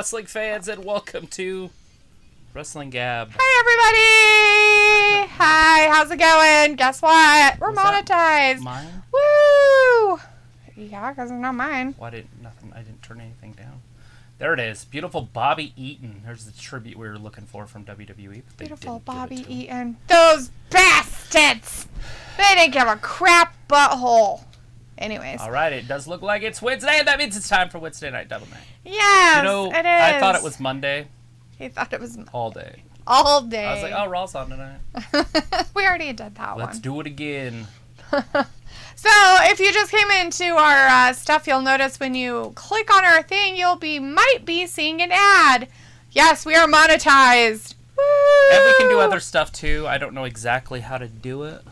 wrestling fans, and welcome to Wrestling Gab. Hi, everybody! Hi, how's it going? Guess what? We're monetized. Mine? Woo! Yeah, because it's not mine. Well, I didn't turn anything down. There it is. Beautiful Bobby Eaton. There's the tribute we were looking for from WWE. But Beautiful Bobby Eaton. Those bastards! They didn't give a crap butthole. Anyways. All right, it does look like it's Wednesday, and that means it's time for Wednesday Night Double Night. Yes, it is. I thought it was Monday. He thought it was all day. All day. I was like, oh, Raw's on tonight. We already did that one. Let's do it again. So, if you just came into our stuff, you'll notice when you click on our thing, might be seeing an ad. Yes, we are monetized. Woo! And we can do other stuff too. I don't know exactly how to do it,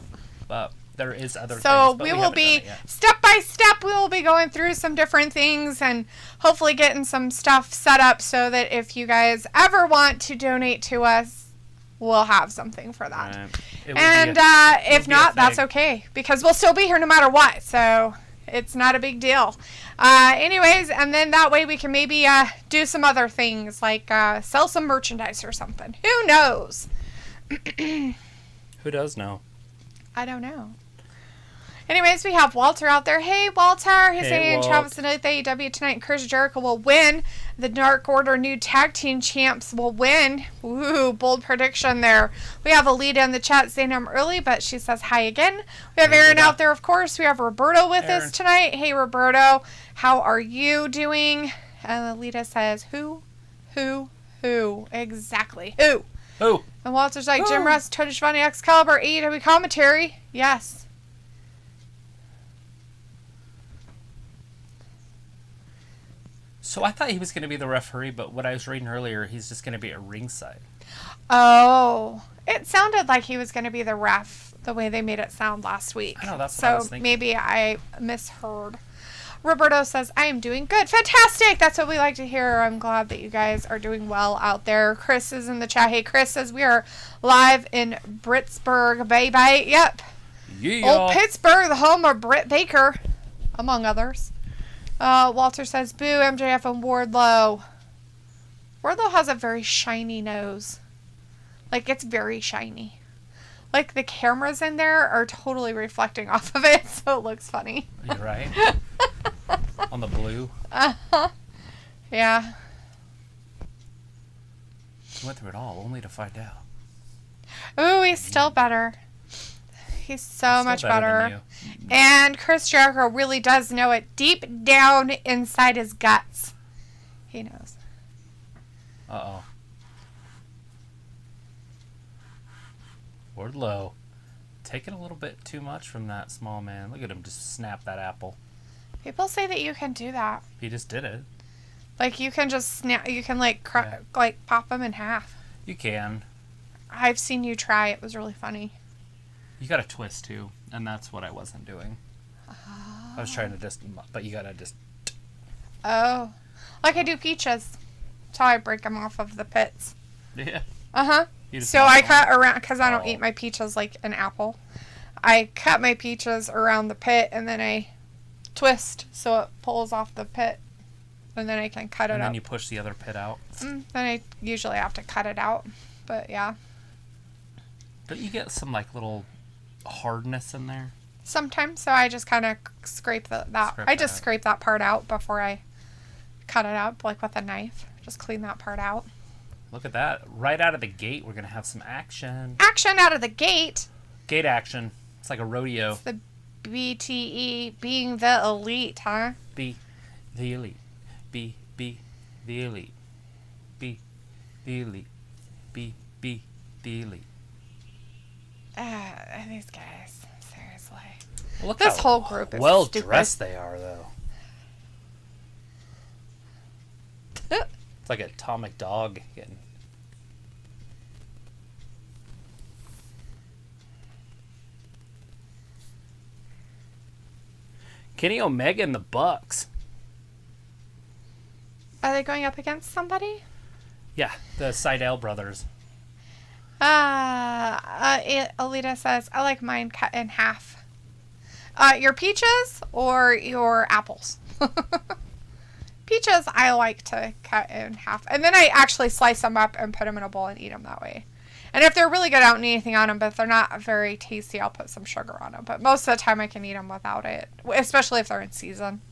but there is other things. So we will be, step by step, we will be going through some different things and hopefully getting some stuff set up so that if you guys ever want to donate to us, we'll have something for that. Right. And if not, that's okay, because we'll still be here no matter what. So it's not a big deal. Anyways, and then that way we can maybe do some other things, like sell some merchandise or something. Who knows? Who does know? I don't know. Anyways, we have Walter out there. Hey, Walter. He's saying Travis and AEW tonight and Chris Jericho will win. The Dark Order new tag team champs will win. Ooh, bold prediction there. We have Alita in the chat saying I'm early, but she says hi again. We have Aaron out there, of course. We have Roberto with us tonight. Hey, Roberto. How are you doing? And Alita says, who? Exactly. Who? And Walter's like, Jim Ross, Tony Schiavone, Excalibur, AEW commentary. Yes. So I thought he was going to be the referee, but what I was reading earlier, he's just going to be at ringside. Oh, it sounded like he was going to be the ref, the way they made it sound last week. I know, that's what I was thinking. So maybe I misheard. Roberto says, I am doing good. Fantastic. That's what we like to hear. I'm glad that you guys are doing well out there. Chris is in the chat. Hey, Chris says we are live in Pittsburgh, baby. Yep. Yeah. Old Pittsburgh, the home of Britt Baker, among others. Walter says, boo, MJF and Wardlow. Wardlow has a very shiny nose. Like, it's very shiny. Like, the cameras in there are totally reflecting off of it, so it looks funny. You're right. On the blue. Uh-huh. Yeah. He went through it all, only to find out. Ooh, he's still better. He's so much better. And Chris Jericho really does know it deep down inside his guts. He knows. Uh-oh. Wardlow. Taking a little bit too much from that small man. Look at him just snap that apple. People say that you can do that. He just did it. Like, you can just snap, you can, like, pop them in half. You can. I've seen you try. It was really funny. You gotta twist, too. And that's what I wasn't doing. I was trying to but you gotta just... Oh. Like I do peaches. That's how I break them off of the pits. Yeah. Uh-huh. So I cut around, because I don't eat my peaches like an apple. I cut my peaches around the pit, and then I twist so it pulls off the pit. And then I can cut it out. And then you push the other pit out. Then I usually have to cut it out. But, yeah. Don't you get some, like, little hardness in there? Sometimes, so I just kind of scrape that. I just scrape that part out before I cut it up, like with a knife. Just clean that part out. Look at that. Right out of the gate, we're going to have some action. Action out of the gate? Gate action. It's like a rodeo. It's the BTE, being the elite, huh? Be the elite. Be the elite. Be the elite. Be the elite. These guys, seriously. Well, look this whole group is well stupid. Dressed they are, though. It's like an atomic dog getting... Kenny Omega and the Bucks. Are they going up against somebody? Yeah, the Seidel brothers. Alita says, I like mine cut in half. Your peaches or your apples? Peaches, I like to cut in half. And then I actually slice them up and put them in a bowl and eat them that way. And if they're really good, I don't need anything on them. But if they're not very tasty, I'll put some sugar on them. But most of the time, I can eat them without it. Especially if they're in season.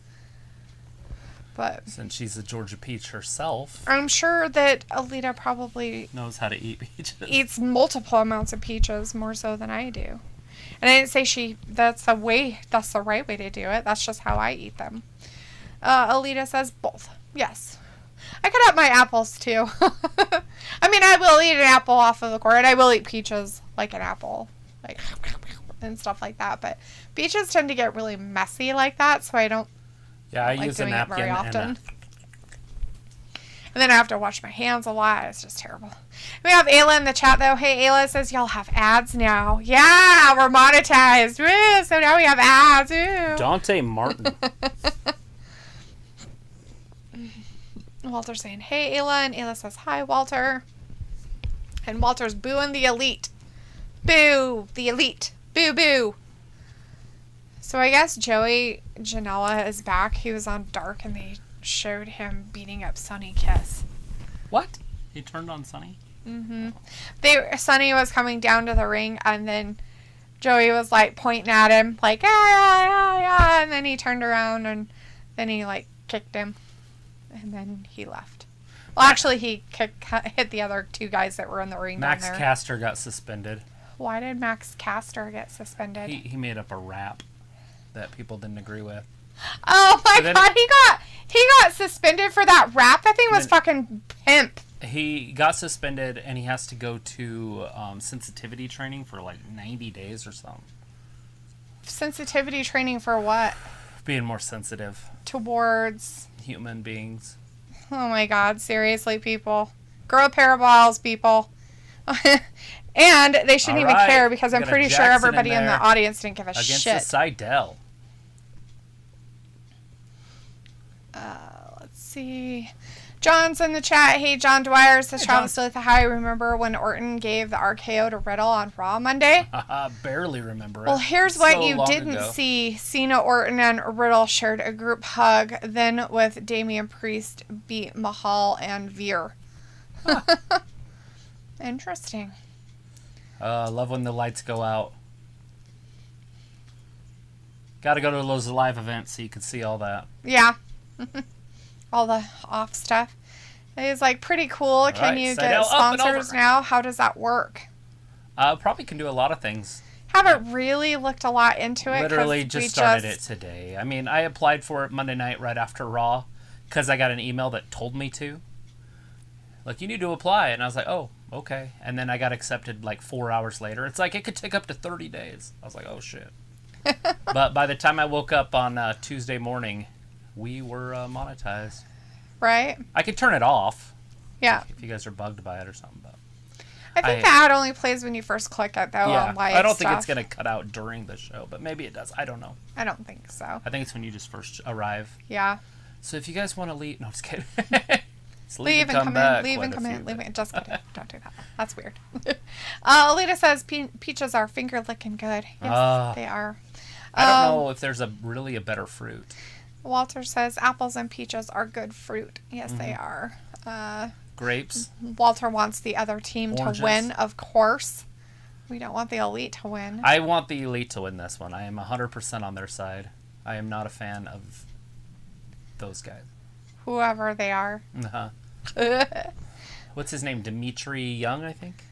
But since she's a Georgia peach herself, I'm sure that Alita probably knows how to eat peaches. Eats multiple amounts of peaches more so than I do. And I didn't say that's the right way to do it. That's just how I eat them. Alita says both. Yes. I cut up my apples too. I mean, I will eat an apple off of the core, and I will eat peaches like an apple, like and stuff like that. But peaches tend to get really messy like that, so I don't. Yeah, I use a napkin very often. And then I have to wash my hands a lot. It's just terrible. We have Ayla in the chat, though. Hey, Ayla says, y'all have ads now. Yeah, we're monetized. Woo, so now we have ads. Woo. Dante Martin. Walter's saying, hey, Ayla. And Ayla says, hi, Walter. And Walter's booing the elite. Boo, the elite. Boo, boo. So I guess Joey Janela is back. He was on Dark, and they showed him beating up Sonny Kiss. What? He turned on Sonny? Mm-hmm. Sonny was coming down to the ring, and then Joey was, like, pointing at him, like, yeah, and then he turned around, and then he, like, kicked him, and then he left. Well, actually, he hit the other two guys that were in the ring Max down there. Caster got suspended. Why did Max Caster get suspended? He made up a rap that people didn't agree with. Oh my god, he got suspended for that rap. That thing was fucking pimp. He got suspended, and he has to go to sensitivity training for like 90 days or something. Sensitivity training for what? Being more sensitive towards human beings. Oh my god, seriously, people. Grow a pair of balls, people. And they shouldn't even care, because I'm pretty sure everybody in the audience didn't give a shit. Against the Seidel. Let's see. John's in the chat. Hey, John Dwyer says, Travis still at the high. Remember when Orton gave the RKO to Riddle on Raw Monday? Barely remember it. Well, here's what you didn't see. Cena, Orton, and Riddle shared a group hug. Then with Damian Priest beat Mahal and Veer. Huh. Interesting. Love when the lights go out. Got to go to those live events so you can see all that. Yeah. All the off stuff. It's like pretty cool. Can you get sponsors now? How does that work? Probably can do a lot of things. Haven't really looked a lot into it. Literally just started it today. I mean, I applied for it Monday night right after Raw because I got an email that told me to. Like, you need to apply. And I was like, oh, okay. And then I got accepted like 4 hours later. It's like it could take up to 30 days. I was like, oh, shit. But by the time I woke up on Tuesday morning, we were monetized. Right. I could turn it off. Yeah. If you guys are bugged by it or something. But I think the ad only plays when you first click it, though, on live I don't think it's going to cut out during the show, but maybe it does. I don't know. I don't think so. I think it's when you just first arrive. Yeah. So if you guys want to leave... No, just kidding. Leave and come in. Leave and come in. Leave and just kidding. Don't do that. That's weird. Alita says peaches are finger licking good. Yes, they are. I don't know if there's really a better fruit. Walter says apples and peaches are good fruit. Yes, they are. Grapes. Walter wants the other team to win, of course. We don't want the elite to win. I want the elite to win this one. I am 100% on their side. I am not a fan of those guys. Whoever they are. Uh-huh. What's his name? Dimitri Young, I think?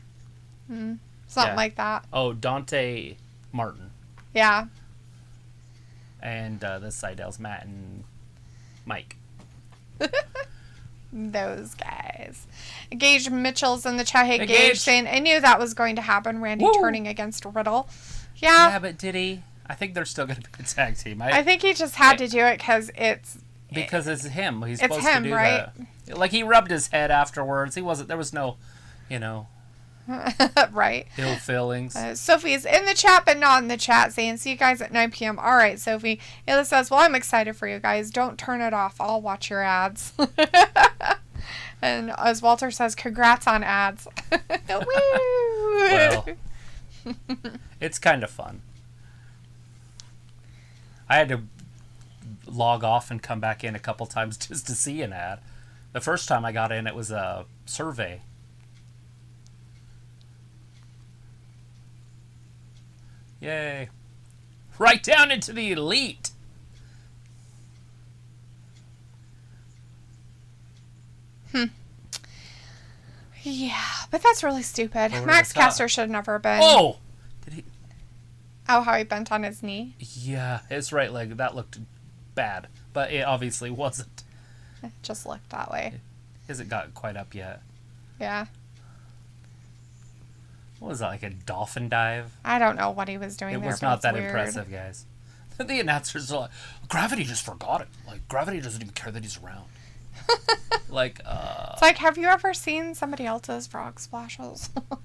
Something like that. Oh, Dante Martin. Yeah. And the Seidel's Matt and Mike. Those guys. Gage Mitchell's in the chat. Hey, Gage saying, I knew that was going to happen. Randy turning against Riddle. Yeah. Yeah, but did he? I think they're still going to be a tag team. I think he just had to do it because it's... Because it's him. He's supposed to do right? that. Like, he rubbed his head afterwards. There was no, right. ill feelings. Sophie's in the chat, but not in the chat, saying, see you guys at 9 p.m. All right, Sophie. Ayla says, well, I'm excited for you guys. Don't turn it off. I'll watch your ads. And as Walter says, congrats on ads. Well, it's kind of fun. I had to log off and come back in a couple times just to see an ad. The first time I got in, it was a survey. Yay. Right down into the elite. Yeah, but that's really stupid. Over Max the top. Caster should have never been. Oh! Did he? Oh, how he bent on his knee. Yeah, his right leg, that looked bad. But it obviously wasn't. It just looked that way. Hasn't got quite up yet. Yeah. What was that, like a dolphin dive? I don't know what he was doing It there. was but not it's that weird. impressive, guys. The announcers are like, gravity just forgot it. Like, gravity doesn't even care that he's around. Like, It's like, have you ever seen somebody else's frog splashes? like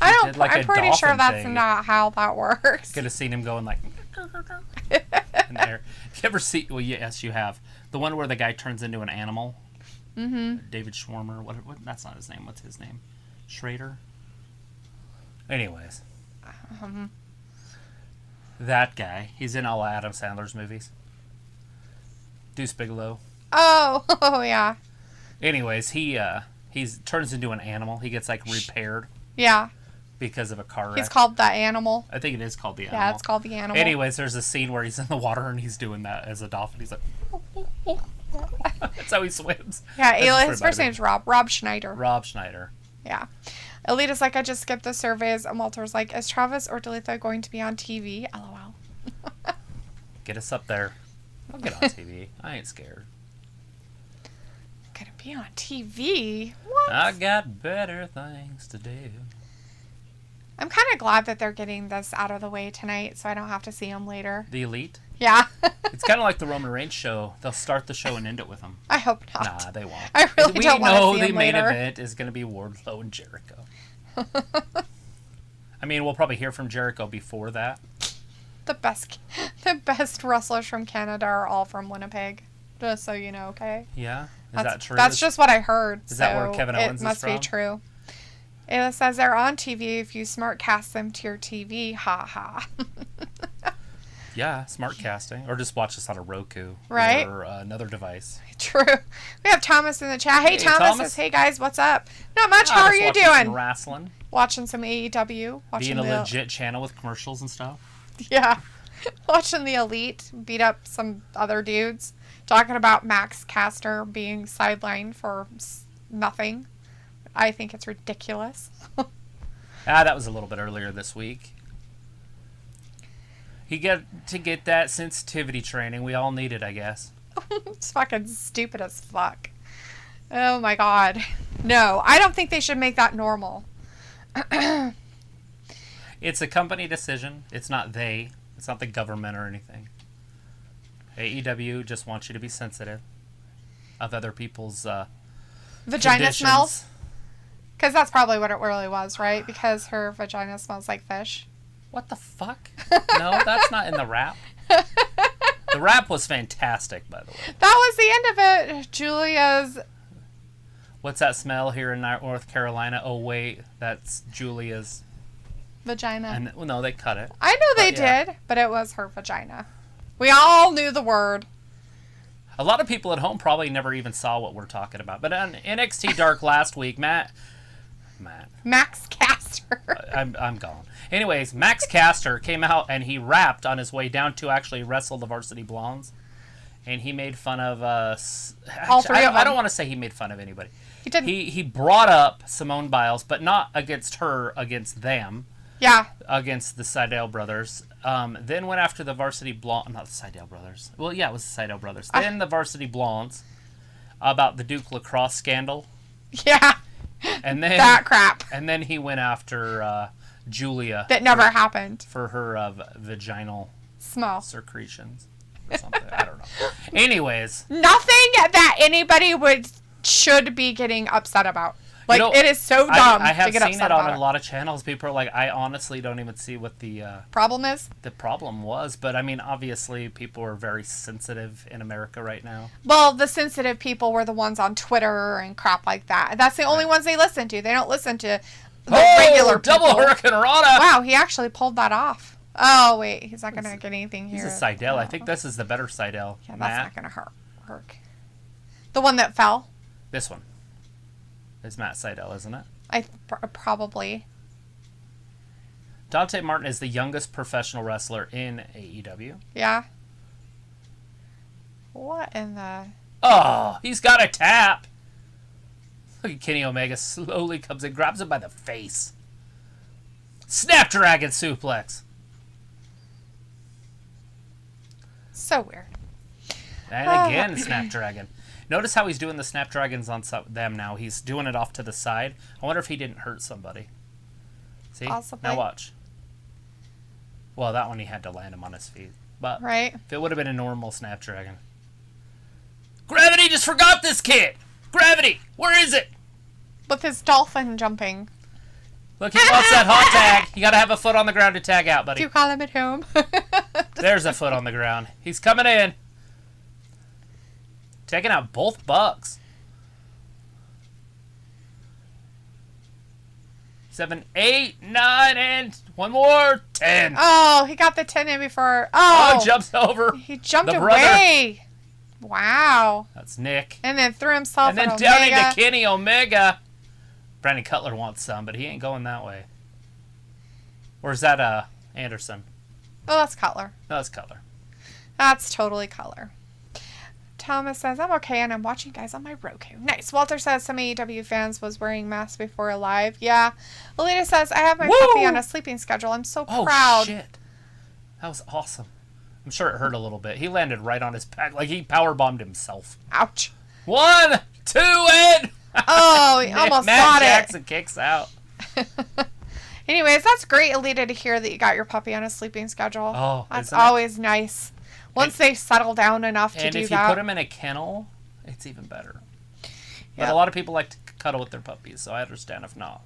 I he don't. did, like, I'm a pretty sure dolphin that's thing. not how that works. Could have seen him going like in there. You ever see? Well, yes, you have the one where the guy turns into an animal. Mm-hmm. David Schwimmer. What? That's not his name. What's his name? Schrader. Anyways, that guy. He's in all Adam Sandler's movies. Deuce Bigelow. Oh, yeah, Anyways, he turns into an animal. He gets like repaired yeah. because of a car wreck. He's called the animal. I think it is called the animal. Yeah, it's called the animal. Anyways, there's a scene where he's in the water and he's doing that as a dolphin. He's like, that's how he swims. Yeah, That just his first reminded me. name's Rob. Rob Schneider. Rob Schneider. Yeah. Alita's like, I just skipped the surveys. And Walter's like, is Travis or Dalitha going to be on TV? LOL. Get us up there. I'll get on TV. I ain't scared. Gonna be on TV? What? I got better things to do. I'm kind of glad that they're getting this out of the way tonight so I don't have to see them later. The Elite. Yeah. It's kind of like the Roman Reigns show. They'll start the show and end it with them. I hope not. Nah, they won't. I really we don't want to know see the him main later. event is going to be Wardlow and Jericho. I mean, we'll probably hear from Jericho before that. The best wrestlers from Canada are all from Winnipeg. Just so you know, okay? Yeah? Is that true? That's just what I heard. Is that where so Kevin Owens is It must be from? true. It says they're on TV if you smart cast them to your TV. Ha ha. Yeah, smart casting. Or just watch us on a Roku. Right. Or another device. True. We have Thomas in the chat. Hey, Hey, Thomas Thomas. says, hey guys, what's up? Not much. How are Just you watching some doing? wrestling. Watching some AEW. Watching Being a the, legit channel with commercials and stuff. Yeah. Watching the Elite beat up some other dudes. Talking about Max Caster being sidelined for nothing. I think it's ridiculous. That was a little bit earlier this week. He got to get that sensitivity training. We all need it, I guess. It's fucking stupid as fuck. Oh my god. No, I don't think they should make that normal. It's a company decision. It's not they. It's not the government or anything. AEW just wants you to be sensitive of other people's Vagina conditions. smells? Because that's probably what it really was, right? Because her vagina smells like fish. What the fuck? No, that's not in the rap. The rap was fantastic, by the way. That was the end of it. Julia's... What's that smell here in North Carolina? Oh, wait, that's Julia's. vagina. And well, no, they cut it. I know they But, yeah. did, but it was her vagina. We all knew the word. A lot of people at home probably never even saw what we're talking about. But on NXT Dark last week, Max Caster. I'm gone. Anyways, Max Caster came out and he rapped on his way down to actually wrestle the Varsity Blondes. And he made fun of All three of them. I don't want to say he made fun of anybody. He didn't. He brought up Simone Biles, but not against her, against them, Yeah. against the Seidel brothers. Then went after the Varsity Blonde, not the Seidel brothers. Well, yeah, it was the Seidel brothers. Then the Varsity Blondes about the Duke lacrosse scandal, Yeah. and then That crap. and then he went after Julia That never happened. for her vaginal Smell. secretions or something. I don't know. Anyways, Nothing that anybody should be getting upset about. Like, you know, it is so dumb I to have get seen upset it on about a lot of channels. People are like, I honestly don't even see what the Problem is? problem was. But I mean, obviously, people are very sensitive in America right now. Well, the sensitive people were the ones on Twitter and crap like that. That's the only ones they listen to. They don't listen to the regular double people. Hurricane Rana. Wow, he actually pulled that off. Oh, wait. He's not going to get anything here. He's a Seidel. I think this is the better Seidel. Yeah, that's not going to work. The one that fell? This one is Matt Seidel, isn't it? Probably. Dante Martin is the youngest professional wrestler in AEW. Yeah. What in the... Oh, he's got a tap. Look at Kenny Omega slowly comes in, grabs him by the face. Snapdragon suplex. So weird. And again, Snapdragon. Notice how he's doing the Snapdragons on them now. He's doing it off to the side. I wonder if he didn't hurt somebody. See? Possibly. Now watch. Well, that one he had to land him on his feet. But right. If it would have been a normal Snapdragon. Gravity just forgot this kid! Gravity! Where is it? With his dolphin jumping. Look, he wants that hot tag. You gotta have a foot on the ground to tag out, buddy. Do you call him at home? There's a foot on the ground. He's coming in. Taking out both Bucks. 7, 8, 9, and one more. 10. Oh, he got the 10 in before. Oh, jumps over. He jumped the away. Wow. That's Nick. And then threw himself And then at down Omega. into Kenny Omega. Brandon Cutler wants some, but he ain't going that way. Or is that Anderson? Oh, that's Cutler. No, that's Cutler. That's totally Cutler. Thomas says, I'm okay and I'm watching guys on my Roku. Nice. Walter says some AEW fans was wearing masks before live. Yeah. Alita says, I have my puppy on a sleeping schedule. I'm so proud. Oh, shit. That was awesome. I'm sure it hurt a little bit. He landed right on his back. Like he powerbombed himself. Ouch. 1, 2, and... Oh, he almost Matt got Jackson kicks out. Anyways, that's great, Alita, to hear that you got your puppy on a sleeping schedule. Oh, that's always nice. Once they settle down enough to do that. And if you put him in a kennel, it's even better. But a lot of people like to cuddle with their puppies, so I understand if not.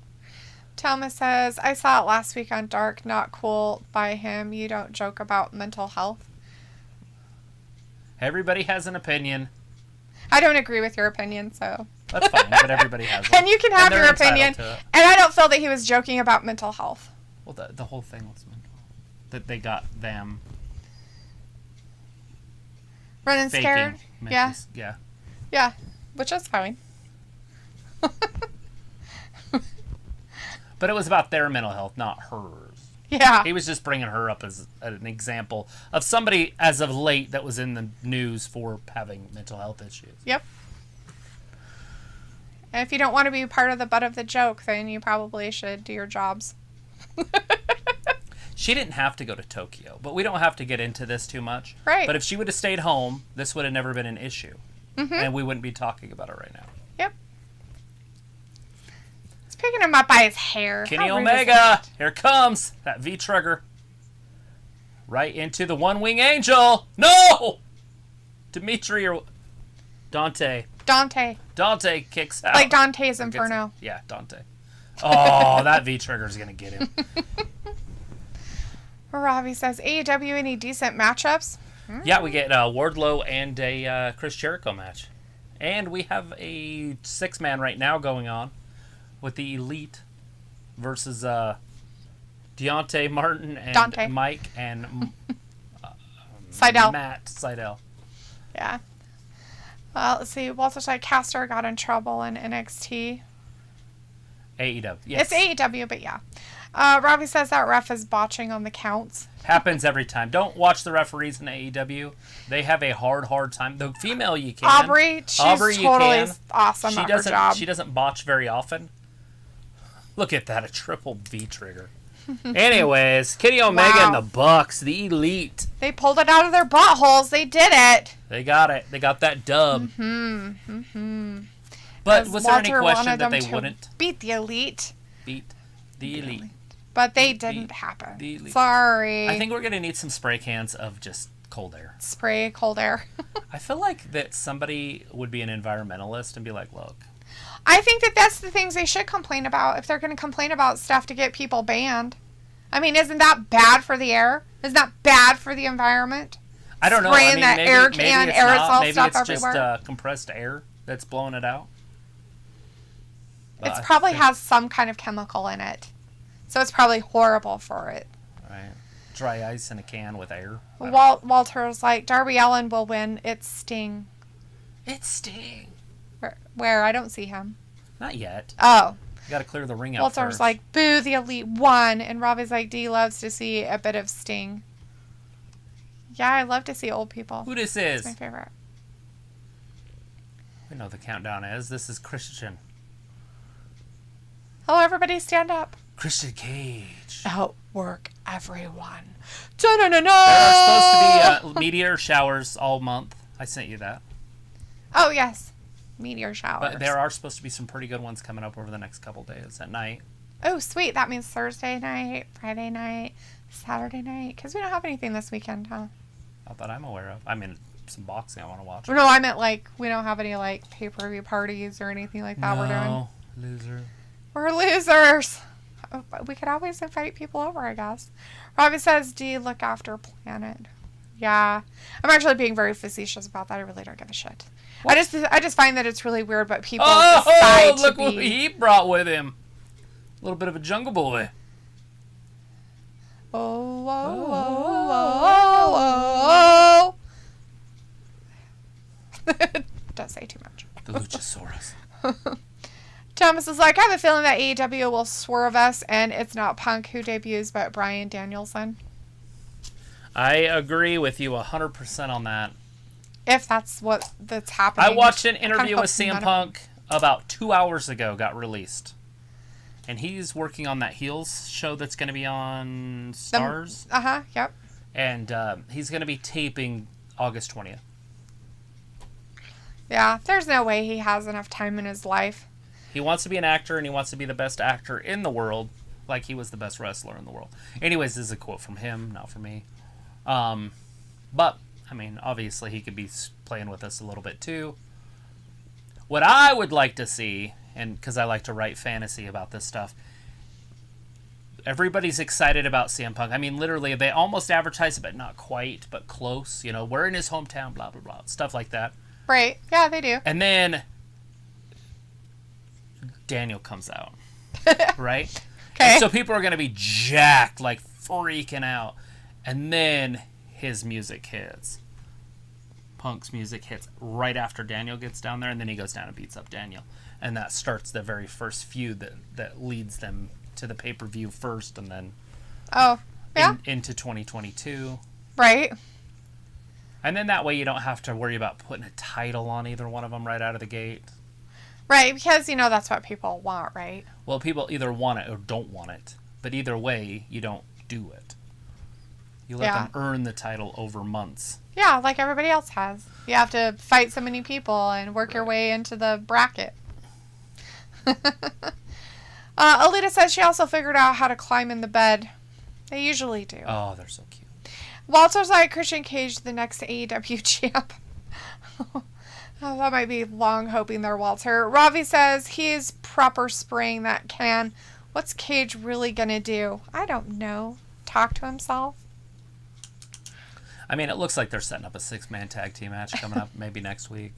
Thomas says, I saw it last week on Dark. Not cool by him. You don't joke about mental health. Everybody has an opinion. I don't agree with your opinion, so... That's fine, but everybody has one. And you can have your opinion. And I don't feel that he was joking about mental health. Well, the whole thing was mental. That they got them... Running scared? Yeah. Yeah. Yeah, which is fine. But it was about their mental health, not hers. Yeah. He was just bringing her up as an example of somebody, as of late, that was in the news for having mental health issues. Yep. And if you don't want to be part of the butt of the joke, then you probably should do your jobs. She didn't have to go to Tokyo, but we don't have to get into this too much. Right. But if she would have stayed home, this would have never been an issue. Mm-hmm. And we wouldn't be talking about it right now. Yep. He's picking him up by his hair. Kenny Omega! Here comes that V-trigger. Right into the one-wing angel. No! Dimitri or Dante. Dante kicks out. Like Dante's Inferno. Yeah, Dante. Oh, that V-trigger's going to get him. Robbie says, AEW, any decent matchups? Yeah, we get Wardlow and a Chris Jericho match. And we have a 6-man right now going on with the Elite versus Deontay Martin and Mike and Seidel. Matt Seidel. Yeah. Let's see. Walter said Caster got in trouble in NXT. AEW, yes. It's AEW, but yeah. Robbie says that ref is botching on the counts. Happens every time. Don't watch the referees in AEW. They have a hard time. The female you can. Aubrey, she's totally awesome at her job. She doesn't botch very often. Look at that, a triple V-trigger. Anyways, Kenny Omega and the Bucks, the Elite. They pulled it out of their buttholes. They did it. They got it. They got that dub. But was there any question that they wouldn't beat the Elite? Beat the Elite. But they didn't happen. Sorry. I think we're going to need some spray cans of just cold air. Spray cold air. I feel like that somebody would be an environmentalist and be like, look. I think that that's the things they should complain about if they're going to complain about stuff to get people banned. I mean, isn't that bad for the air? Isn't that bad for the environment? I don't know. Spraying that air can, aerosol stuff everywhere. Maybe it's just compressed air that's blowing it out. It probably has some kind of chemical in it. So it's probably horrible for it. Right. dry ice in a can with air. Walter's like, Darby Allin will win. It's Sting. It's Sting. Where? I don't see him. Not yet. Oh. You got to clear the ring out Walter's first. like, boo, the Elite won. And Robbie's like, D loves to see a bit of Sting. Yeah, I love to see old people. Who this It's is? my favorite. We know the countdown is. This is Christian. Hello, everybody, stand up. Christian Cage. Outwork everyone. No. There are supposed to be meteor showers all month. I sent you that. Oh, yes. Meteor showers. But there are supposed to be some pretty good ones coming up over the next couple days at night. Oh, sweet. That means Thursday night, Friday night, Saturday night. Because we don't have anything this weekend, huh? Not that I'm aware of. I mean, some boxing I want to watch. No, I meant like we don't have any like pay-per-view parties or anything like that we're doing. No, loser. We're losers. Oh, but we could always invite people over, I guess. Robbie says, D, look after Planet. Yeah. I'm actually being very facetious about that. I really don't give a shit. I just find that it's really weird, but people decide to look be... what he brought with him. A little bit of a jungle boy. Oh. Don't say too much. The Luchasaurus. Thomas is like, I have a feeling that AEW will swerve us, and it's not Punk who debuts, but Bryan Danielson. I agree with you 100% on that. If that's that's happening. I watched an interview with CM Punk about 2 hours ago, got released. And he's working on that Heels show that's going to be on Stars. Yep. And he's going to be taping August 20th. Yeah, there's no way he has enough time in his life. He wants to be an actor, and he wants to be the best actor in the world, like he was the best wrestler in the world. Anyways, this is a quote from him, not from me. But, I mean, obviously he could be playing with us a little bit too. What I would like to see, and because I like to write fantasy about this stuff, everybody's excited about CM Punk. I mean, literally, they almost advertise it, but not quite, but close. You know, we're in his hometown, blah, blah, blah, stuff like that. Right. Yeah, they do. And then Daniel comes out, right? Okay. And so people are going to be jacked, like freaking out. And then his music hits. Punk's music hits right after Daniel gets down there, and then he goes down and beats up Daniel. And that starts the very first feud that leads them to the pay-per-view first, and then into 2022. Right. And then that way you don't have to worry about putting a title on either one of them right out of the gate. Right, because, that's what people want, right? Well, people either want it or don't want it. But either way, you don't do it. You let them earn the title over months. Yeah, like everybody else has. You have to fight so many people and work your way into the bracket. Alita says she also figured out how to climb in the bed. They usually do. Oh, they're so cute. Walter's like, Christian Cage, the next AEW champ. Oh, that might be long hoping there, Walter. Ravi says he's proper spraying that can. What's Cage really going to do? I don't know. Talk to himself? I mean, it looks like they're setting up a 6-man tag team match coming up maybe next week.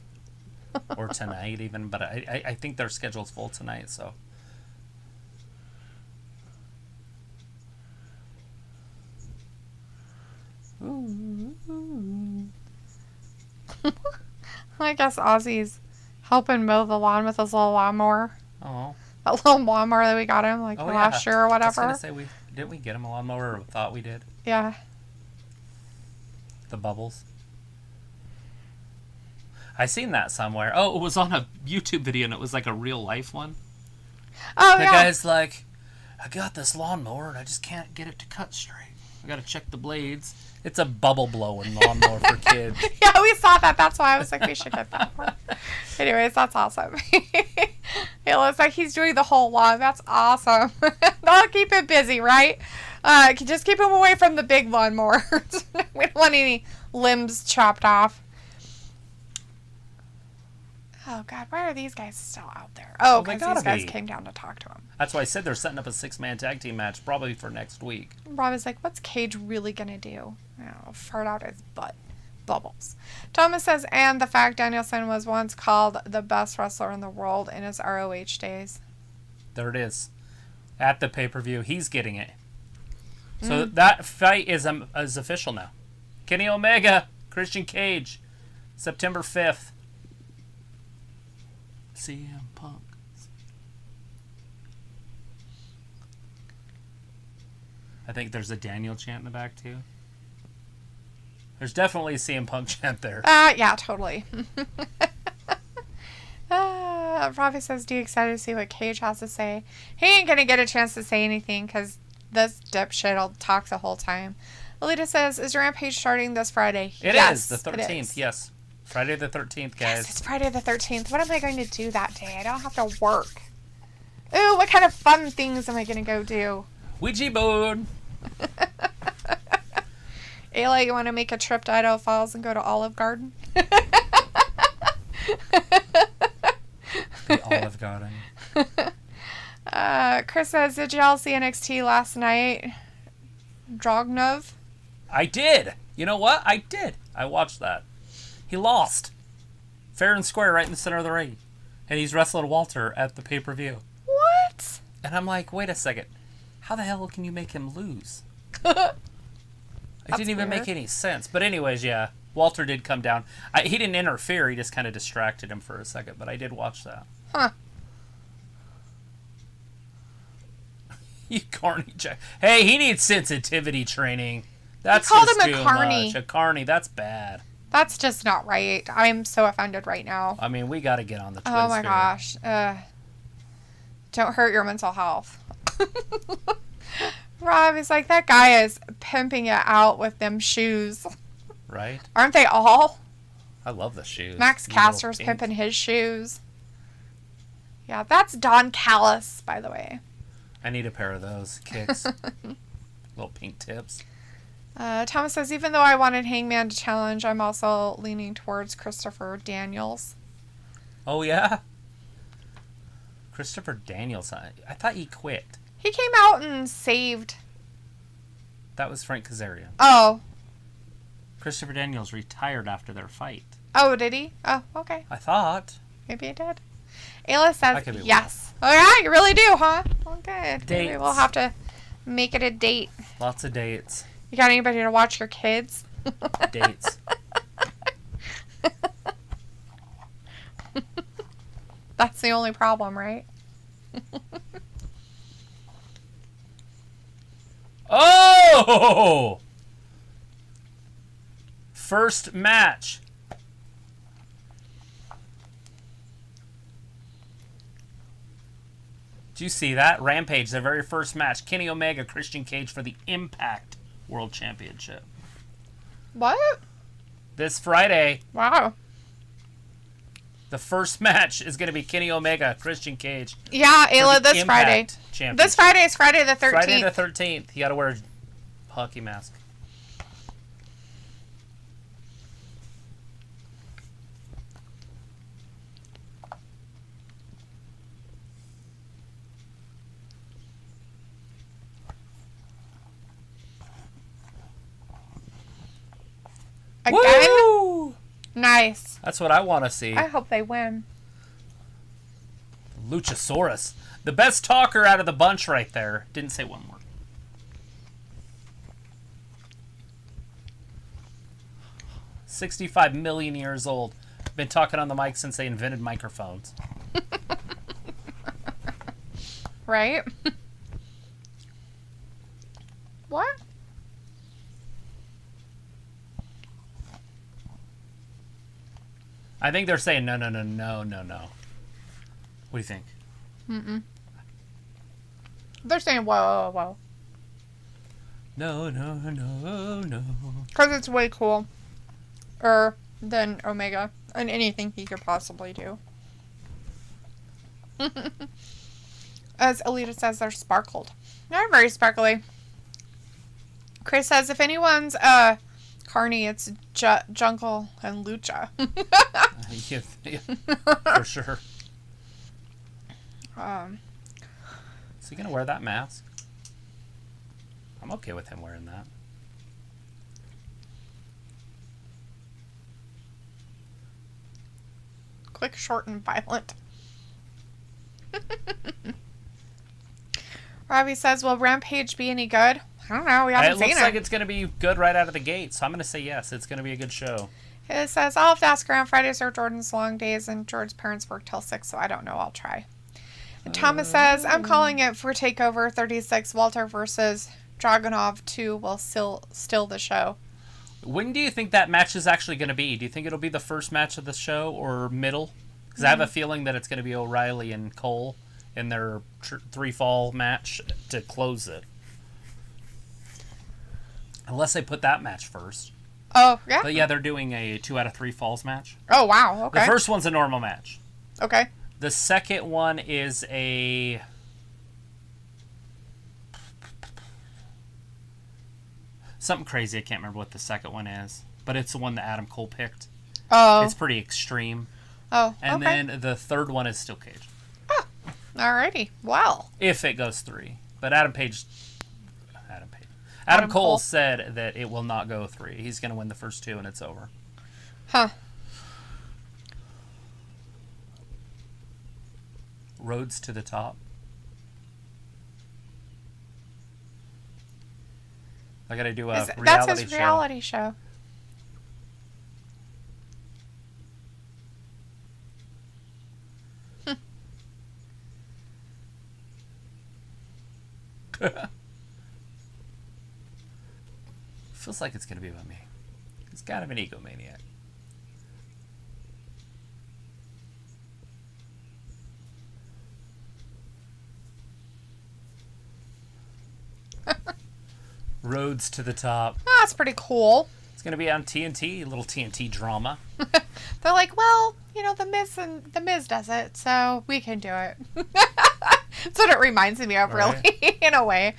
Or tonight even. But I think their schedule's full tonight, so. I guess Ozzy's helping mow the lawn with his little lawnmower. Oh. That little lawnmower that we got him last year or whatever. I was going to say, didn't we get him a lawnmower, or thought we did? Yeah. The bubbles. I seen that somewhere. Oh, it was on a YouTube video, and it was like a real life one. Oh, the yeah. guy's like, I got this lawnmower, and I just can't get it to cut straight. I got to check the blades. It's a bubble blowing lawnmower for kids. Yeah, we saw that. That's why I was like, we should get that one. Anyways, that's awesome. It looks like he's doing the whole lawn. That's awesome. That'll keep him busy, right? Just keep him away from the big lawnmower. We don't want any limbs chopped off. Oh, God, why are these guys still out there? Oh, because these guys came down to talk to him. That's why I said they're setting up a 6-man tag team match probably for next week. Rob is like, what's Cage really going to do? Fart out his butt. Bubbles. Thomas says, and the fact Danielson was once called the best wrestler in the world in his ROH days. There it is. At the pay-per-view, he's getting it. So that fight is official now. Kenny Omega, Christian Cage, September 5th. CM Punk. I think there's a Daniel chant in the back, too. There's definitely a CM Punk chant there. Yeah, totally. Robbie says, "Do you excited to see what Cage has to say?" He ain't gonna get a chance to say anything because this dipshit'll talk the whole time. Alita says, "Is Rampage starting this Friday?" It is, the 13th, yes. Friday the 13th, guys. Yes, it's Friday the 13th. What am I going to do that day? I don't have to work. Ooh, what kind of fun things am I going to go do? Ouija board. Ayla, you want to make a trip to Idaho Falls and go to Olive Garden? The Olive Garden. Chris says, "Did y'all see NXT last night?" Dragunov? I did. You know what? I did. I watched that. He lost. Fair and square right in the center of the ring. And he's wrestling Walter at the pay-per-view. What? And I'm like, wait a second. How the hell can you make him lose? It didn't even make any sense. But anyways, yeah. Walter did come down. He didn't interfere. He just kind of distracted him for a second. But I did watch that. Huh. You carny jack. Hey, he needs sensitivity training. That's called just him a too carny. much. A carny, that's bad. That's just not right. I'm so offended right now. I mean, we got to get on the Twin Oh my Spirit. gosh. Don't hurt your mental health. Rob is like, that guy is pimping it out with them shoes. Right? Aren't they all? I love the shoes. Max Caster's pimping his shoes. Yeah, that's Don Callis, by the way. I need a pair of those kicks. Little pink tips. Thomas says, "Even though I wanted Hangman to challenge, I'm also leaning towards Christopher Daniels." Oh, yeah? Christopher Daniels. I thought he quit. He came out and saved. That was Frank Kazarian. Oh. Christopher Daniels retired after their fight. Oh, did he? Oh, okay. I thought. Maybe he did. Ayla says yes. Wrong. Oh, yeah? You really do, huh? Well, good. Dates. Maybe we'll have to make it a date. Lots of dates. You got anybody to watch your kids? Dates. That's the only problem, right? Oh! First match. Did you see that? Rampage, their very first match. Kenny Omega, Christian Cage for the Impact World Championship. What? This Friday, Wow. the first match is going to be Kenny Omega, Christian Cage. Yeah, Ayla, for the this Friday. Impact Championship. This Friday is Friday the 13th. Friday the 13th. You got to wear a hockey mask. Again? Woo! Nice. That's what I want to see. I hope they win. Luchasaurus. The best talker out of the bunch right there. Didn't say one word. $65 million years old. Been talking on the mic since they invented microphones. Right? What? I think they're saying no. What do you think? Mm-mm. They're saying whoa, whoa, whoa. No. Because it's way cool. Than Omega. And anything he could possibly do. As Alita says, they're sparkled. They're very sparkly. Chris says, if anyone's carny, it's Jungle and Lucha. Yeah, for sure. Is he going to wear that mask? I'm okay with him wearing that. Quick, short, and violent. Robbie says, will Rampage be any good? I don't know. We haven't seen it. It looks like it's going to be good right out of the gate, so I'm going to say yes. It's going to be a good show. It says, I'll have to ask around. Fridays are Jordan's long days, and George's parents work till 6, so I don't know. I'll try. And Thomas says, I'm calling it for TakeOver 36. Walter versus Dragunov 2 will still the show. When do you think that match is actually going to be? Do you think it'll be the first match of the show or middle? Because I have a feeling that it's going to be O'Reilly and Cole in their 3-fall match to close it. Unless they put that match first. Oh, yeah? But yeah, they're doing a 2 out of 3 falls match. Oh, wow. Okay. The first one's a normal match. Okay. The second one is a... something crazy. I can't remember what the second one is. But it's the one that Adam Cole picked. Oh. It's pretty extreme. Oh, And okay. then the third one is Steel Cage. Oh, alrighty. Well. If it goes 3. But Adam Cole said that it will not go 3. He's going to win the first 2 and it's over. Huh. Roads to the top. I got to do a reality show. That's his reality show. Feels like it's going to be about me. He's kind of an egomaniac. Roads to the top. Oh, that's pretty cool. It's going to be on TNT, a little TNT drama. They're like, well, the Miz does it, so we can do it. That's what it reminds me of, really, right. In a way.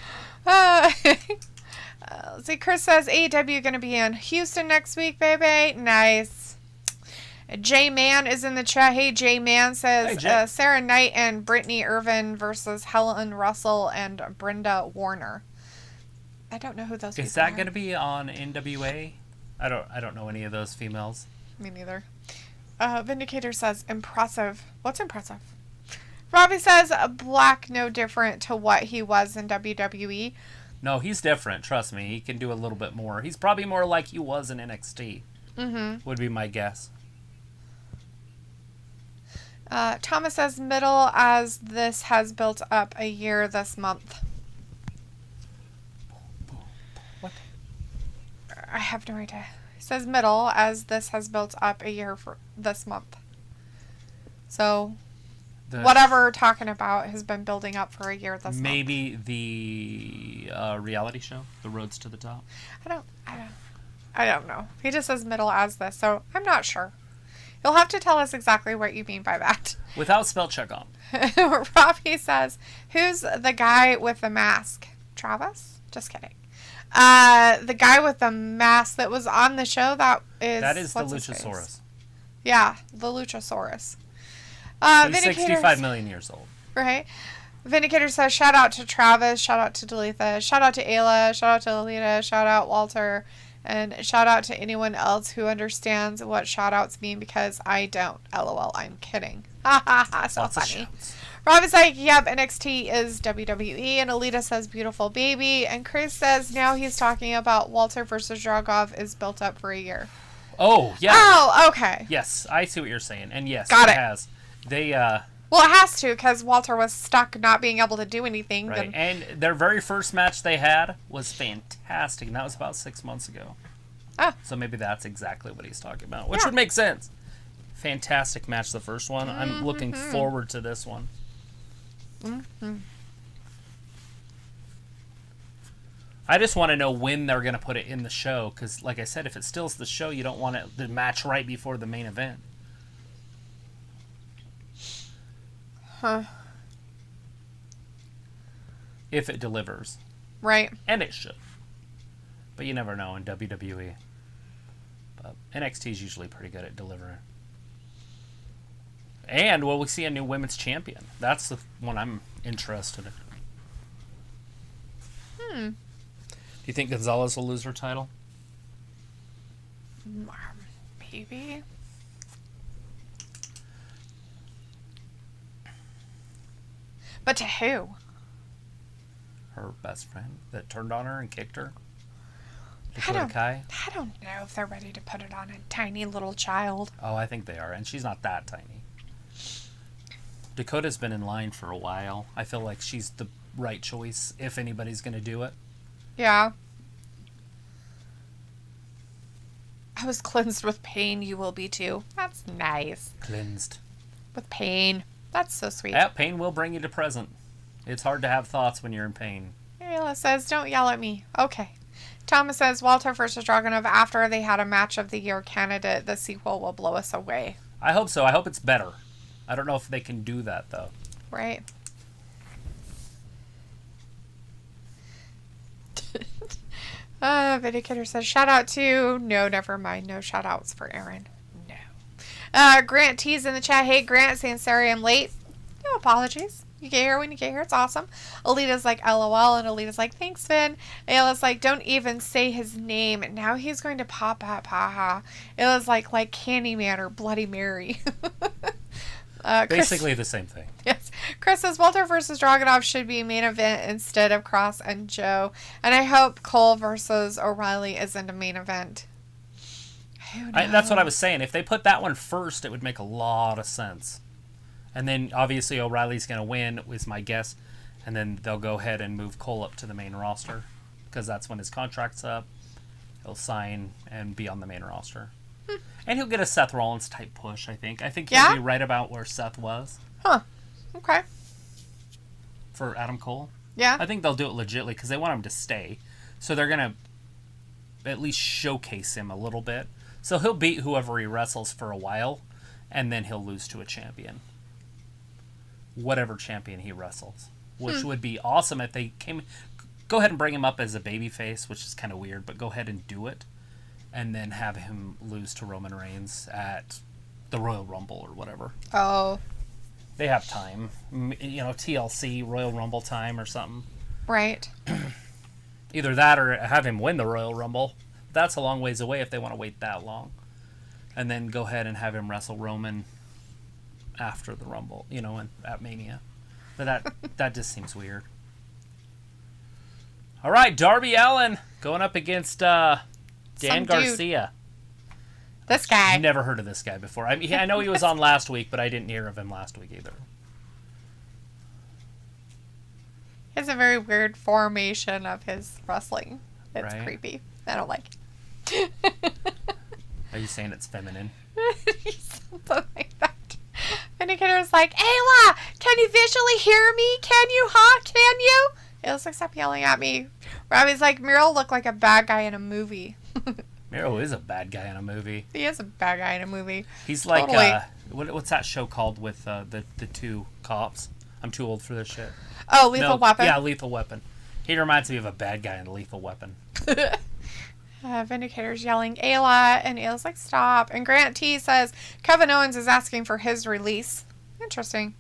See, Chris says AEW going to be in Houston next week, baby. Nice. J-Man is in the chat. Hey, J-Man says hey, Sarah Knight and Brittany Irvin versus Helen Russell and Brenda Warner. I don't know who those people are. Is that going to be on NWA? I don't know any of those females. Me neither. Vindicator says impressive. What's impressive? Robbie says Black no different to what he was in WWE. No, he's different. Trust me. He can do a little bit more. He's probably more like he was in NXT. Mm-hmm. Would be my guess. Thomas says middle as this has built up a year this month. What? I have no idea. He says middle as this has built up a year for this month. So... whatever we're talking about has been building up for a year this month. Maybe the reality show, The Roads to the Top. I don't know. He just says middle as this, so I'm not sure. You'll have to tell us exactly what you mean by that. Without spell check on. Robbie says, who's the guy with the mask? Travis? Just kidding. The guy with the mask that was on the show, that is the Luchasaurus. Yeah, the Luchasaurus. He's 65 million years old. Right. Vindicator says, shout out to Travis, shout out to Dalitha, shout out to Ayla, shout out to Alita, shout out Walter, and shout out to anyone else who understands what shout outs mean because I don't. LOL, I'm kidding. Ha ha ha, so Lots funny. Rob is like, yep, NXT is WWE, and Alita says beautiful baby, and Chris says now he's talking about Walter versus Dragov is built up for a year. Oh, yeah. Oh, okay. Yes, I see what you're saying, and yes, Got it it has. They, well, it has to, because Walter was stuck not being able to do anything. Right, and their very first match they had was fantastic, and that was about 6 months ago. Oh. So maybe that's exactly what he's talking about, which would make sense. Fantastic match, the first one. Mm-hmm. I'm looking forward to this one. Mm-hmm. I just want to know when they're going to put it in the show, because, like I said, if it steals the show, you don't want it the match right before the main event. Huh. If it delivers. Right. And it should. But you never know in WWE. But NXT is usually pretty good at delivering. And will we see a new women's champion? That's the one I'm interested in. Do you think Gonzalez will lose her title? Maybe. But to who? her best friend that turned on her and kicked her. I Dakota Kai. don't know if they're ready to put it on a tiny little child. Oh, I think they are, and she's not that tiny. Dakota's been in line for a while. I feel like she's the right choice if anybody's going to do it. Yeah. I was cleansed with pain. You will be too. That's nice. Cleansed. With pain. That's so sweet. Yeah, pain will bring you to present. It's hard to have thoughts when you're in pain. Ayla says, don't yell at me. Okay. Thomas says, Walter versus Dragunov after they had a match of the year candidate. The sequel will blow us away. I hope so. I hope it's better. I don't know if they can do that, though. Right. Vindicator says, shout out to... No, never mind. No shout outs for Aaron. No. Grant T's in the chat. Hey, Grant, saying sorry I'm late. No apologies. You get here when you get here. It's awesome. Alita's like, LOL. And Alita's like, thanks, Finn. Ayla's like, don't even say his name. Now he's going to pop up. Haha. Ayla's like Candyman or Bloody Mary. Basically the same thing. Yes. Chris says Walter versus Dragunov should be main event instead of Cross and Joe. And I hope Cole versus O'Reilly isn't a main event. That's what I was saying. If they put that one first, it would make a lot of sense. And then, obviously, O'Reilly's going to win, is my guess. And then they'll go ahead and move Cole up to the main roster. Because that's when his contract's up. He'll sign and be on the main roster. And he'll get a Seth Rollins type push, I think. I think he'll be right about where Seth was. Huh. Okay. For Adam Cole. Yeah. I think they'll do it legitly because they want him to stay. So they're going to at least showcase him a little bit. So he'll beat whoever he wrestles for a while. And then he'll lose to a champion. Whatever champion he wrestles. Which would be awesome if they came... Go ahead and bring him up as a babyface, which is kind of weird. But go ahead and do it. And then have him lose to Roman Reigns at the Royal Rumble or whatever. Oh. They have time. You know, TLC, Royal Rumble time or something. Right. Either that or have him win the Royal Rumble. That's a long ways away if they want to wait that long. And then go ahead and have him wrestle Roman after the Rumble, you know, at Mania. But that just seems weird. All right, Darby Allin going up against... Dan Garcia. This guy. Never heard of this guy before. I mean, I know he was on last week, but I didn't hear of him last week either. He has a very weird formation of his wrestling. It's creepy. I don't like it. Are you saying it's feminine? Something like that. Vindicator's like, Ayla, can you visually hear me? Can you, huh? Can you? Ayla's like, stop yelling at me. Robbie's like, Muriel looked like a bad guy in a movie. Miro is a bad guy in a movie. He is a bad guy in a movie. He's like, totally. What's that show called with the two cops? I'm too old for this shit. Oh, Lethal Weapon? Yeah, Lethal Weapon. He reminds me of a bad guy in Lethal Weapon. Vindicator's yelling, Ayla, and Ayla's like, stop. And Grant T says, Kevin Owens is asking for his release. Interesting.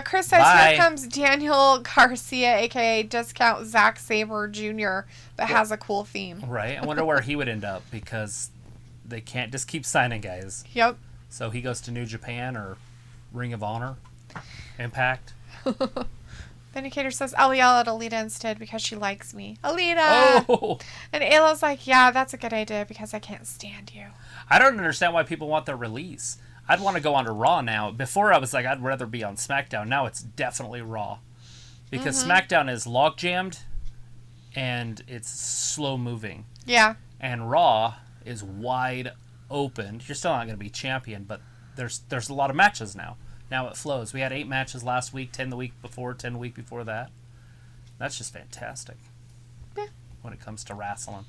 Chris says, here comes Daniel Garcia, a.k.a. Discount Zack Sabre Jr., but has a cool theme. Right. I wonder where he would end up, because they can't just keep signing guys. Yep. So he goes to New Japan or Ring of Honor, Impact. Vindicator says, I'll yell at Alita instead because she likes me. Alita! Oh! And Ayla's like, yeah, that's a good idea because I can't stand you. I don't understand why people want their release. I'd want to go on to Raw now. Before I was like, I'd rather be on SmackDown. Now it's definitely Raw. Because SmackDown is log jammed and it's slow moving. Yeah. And Raw is wide open. You're still not going to be champion, but there's a lot of matches now. Now it flows. We had 8 matches last week, 10 the week before, 10 the week before that. That's just fantastic. Yeah. When it comes to wrestling.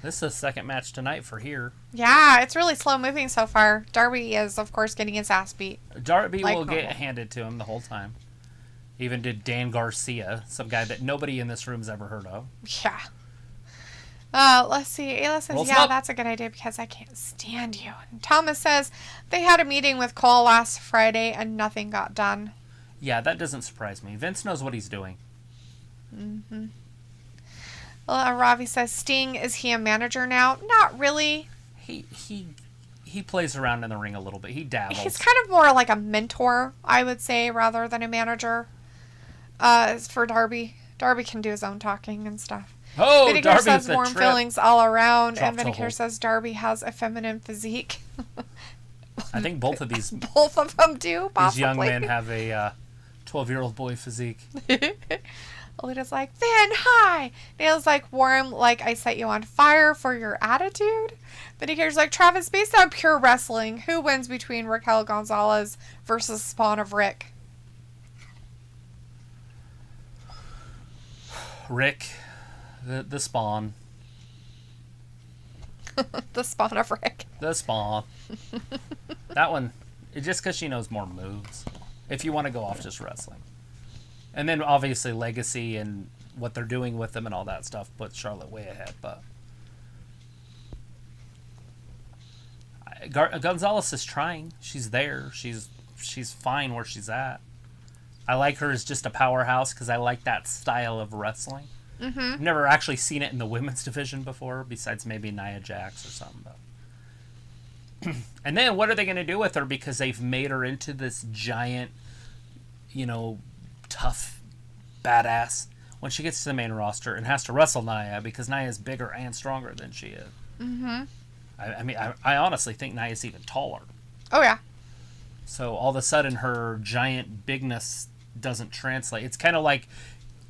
This is the second match tonight for here. Yeah, it's really slow moving so far. Darby is, of course, getting his ass beat. Darby will get handed to him the whole time. Even did Dan Garcia, some guy that nobody in this room's ever heard of. Yeah. Let's see. Ayla says, that's a good idea because I can't stand you. And Thomas says, they had a meeting with Cole last Friday and nothing got done. Yeah, that doesn't surprise me. Vince knows what he's doing. Mm-hmm. Ravi says, Sting, is he a manager now? Not really. He plays around in the ring a little bit. He dabbles. He's kind of more like a mentor, I would say, rather than a manager. It's for Darby. Darby can do his own talking and stuff. Oh, Vinegar Darby says with the warm trip. feelings all around, Drop and Vinegar toe. says Darby has a feminine physique. I think both of these Both of them do, possibly. these young men have a 12-year-old boy physique. Alita's like, Vin, hi! Nail's like, warm, like I set you on fire for your attitude. Vinegar's like, Travis, based on pure wrestling, who wins between Raquel Gonzalez versus Spawn of Rick? Rick, the Spawn. The Spawn of Rick. The Spawn. That one, just because she knows more moves. If you want to go off just wrestling. And then obviously Legacy and what they're doing with them and all that stuff puts Charlotte way ahead. But Gonzalez is trying. She's there. She's fine where she's at. I like her as just a powerhouse because I like that style of wrestling. Mm-hmm. I've never actually seen it in the women's division before, besides maybe Nia Jax or something. But and then what are they going to do with her? Because they've made her into this giant, tough badass when she gets to the main roster and has to wrestle Nia because Nia is bigger and stronger than she is. Mm-hmm. I honestly think Nia's even taller. Oh, yeah. So all of a sudden her giant bigness doesn't translate. It's kind of like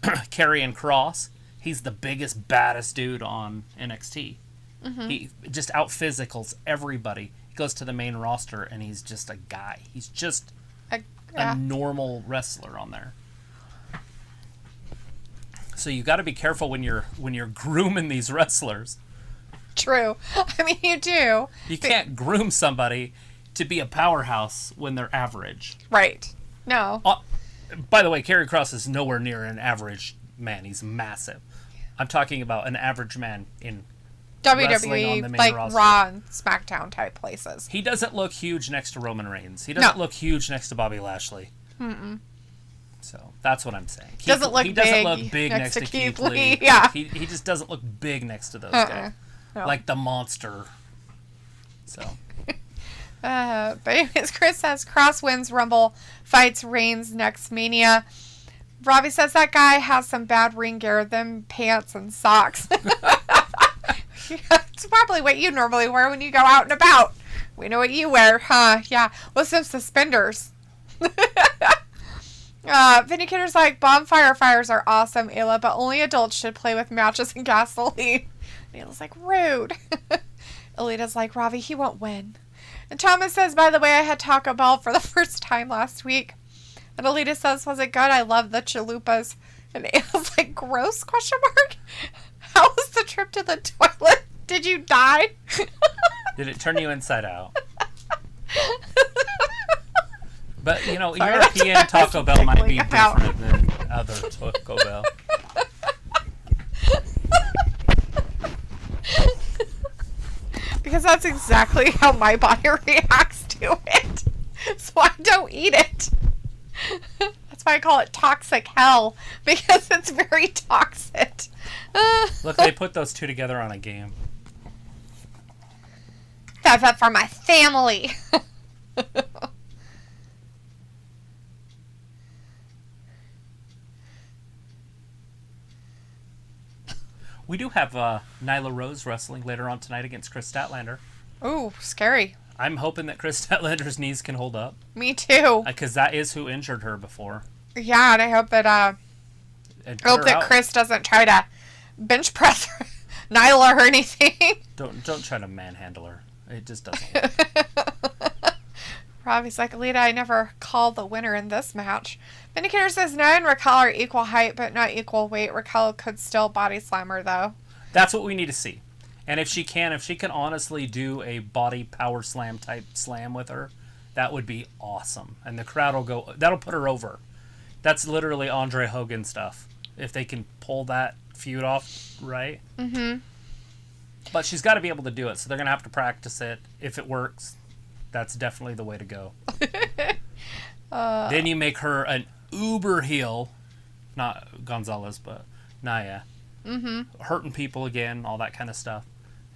Karrion Kross. He's the biggest, baddest dude on NXT. Mm-hmm. He just out-physicals everybody. He goes to the main roster, and he's just a guy. He's just a normal wrestler on there. So you got to be careful when you're grooming these wrestlers. True. I mean, you do. You can't groom somebody to be a powerhouse when they're average. Right. No. By the way, Karrion Kross is nowhere near an average man. He's massive. I'm talking about an average man in WWE, like roster. Raw and SmackDown type places. He doesn't look huge next to Roman Reigns. He doesn't look huge next to Bobby Lashley. Mm-mm. So that's what I'm saying. He doesn't look big next to Keith Lee. Yeah. He just doesn't look big next to those guys. No. Like the monster. So. But anyways, Chris says Cross wins Rumble, fights Reigns next Mania. Robbie says that guy has some bad ring gear, them pants and socks. It's probably what you normally wear when you go out and about. We know what you wear, huh? Yeah. With some suspenders. Vindicator's like, bonfire fires are awesome, Ayla, but only adults should play with matches and gasoline. And Ayla's like, rude. Alita's like, Ravi, he won't win. And Thomas says, by the way, I had Taco Bell for the first time last week. And Alita says, was it good? I love the chalupas. And Ayla's like, gross, question mark? How was the trip to the toilet? Did you die? Did it turn you inside out? But, Sorry, European Taco Bell might be different than other Taco Bell. Because that's exactly how my body reacts to it. So I don't eat it. That's why I call it toxic hell. Because it's very toxic. Look, they put those two together on a game. That's up for my family. We do have Nyla Rose wrestling later on tonight against Chris Statlander. Ooh, scary. I'm hoping that Chris Statlander's knees can hold up. Me too. Because that is who injured her before. Yeah, and I hope that Chris doesn't try to bench press Nyla or anything. Don't try to manhandle her. It just doesn't work. Robbie's like, Alita, I never called the winner in this match. Vindicator says Nia and Raquel are equal height, but not equal weight. Raquel could still body slam her, though. That's what we need to see. And if she can honestly do a body power slam type slam with her, that would be awesome. And the crowd will go, that'll put her over. That's literally Andre Hogan stuff. If they can pull that feud off, right? Mm-hmm. But she's got to be able to do it, so they're going to have to practice it. If it works, that's definitely the way to go. Then you make her an uber heel, not Gonzalez, but Nia. Mm-hmm. Hurting people again, all that kind of stuff.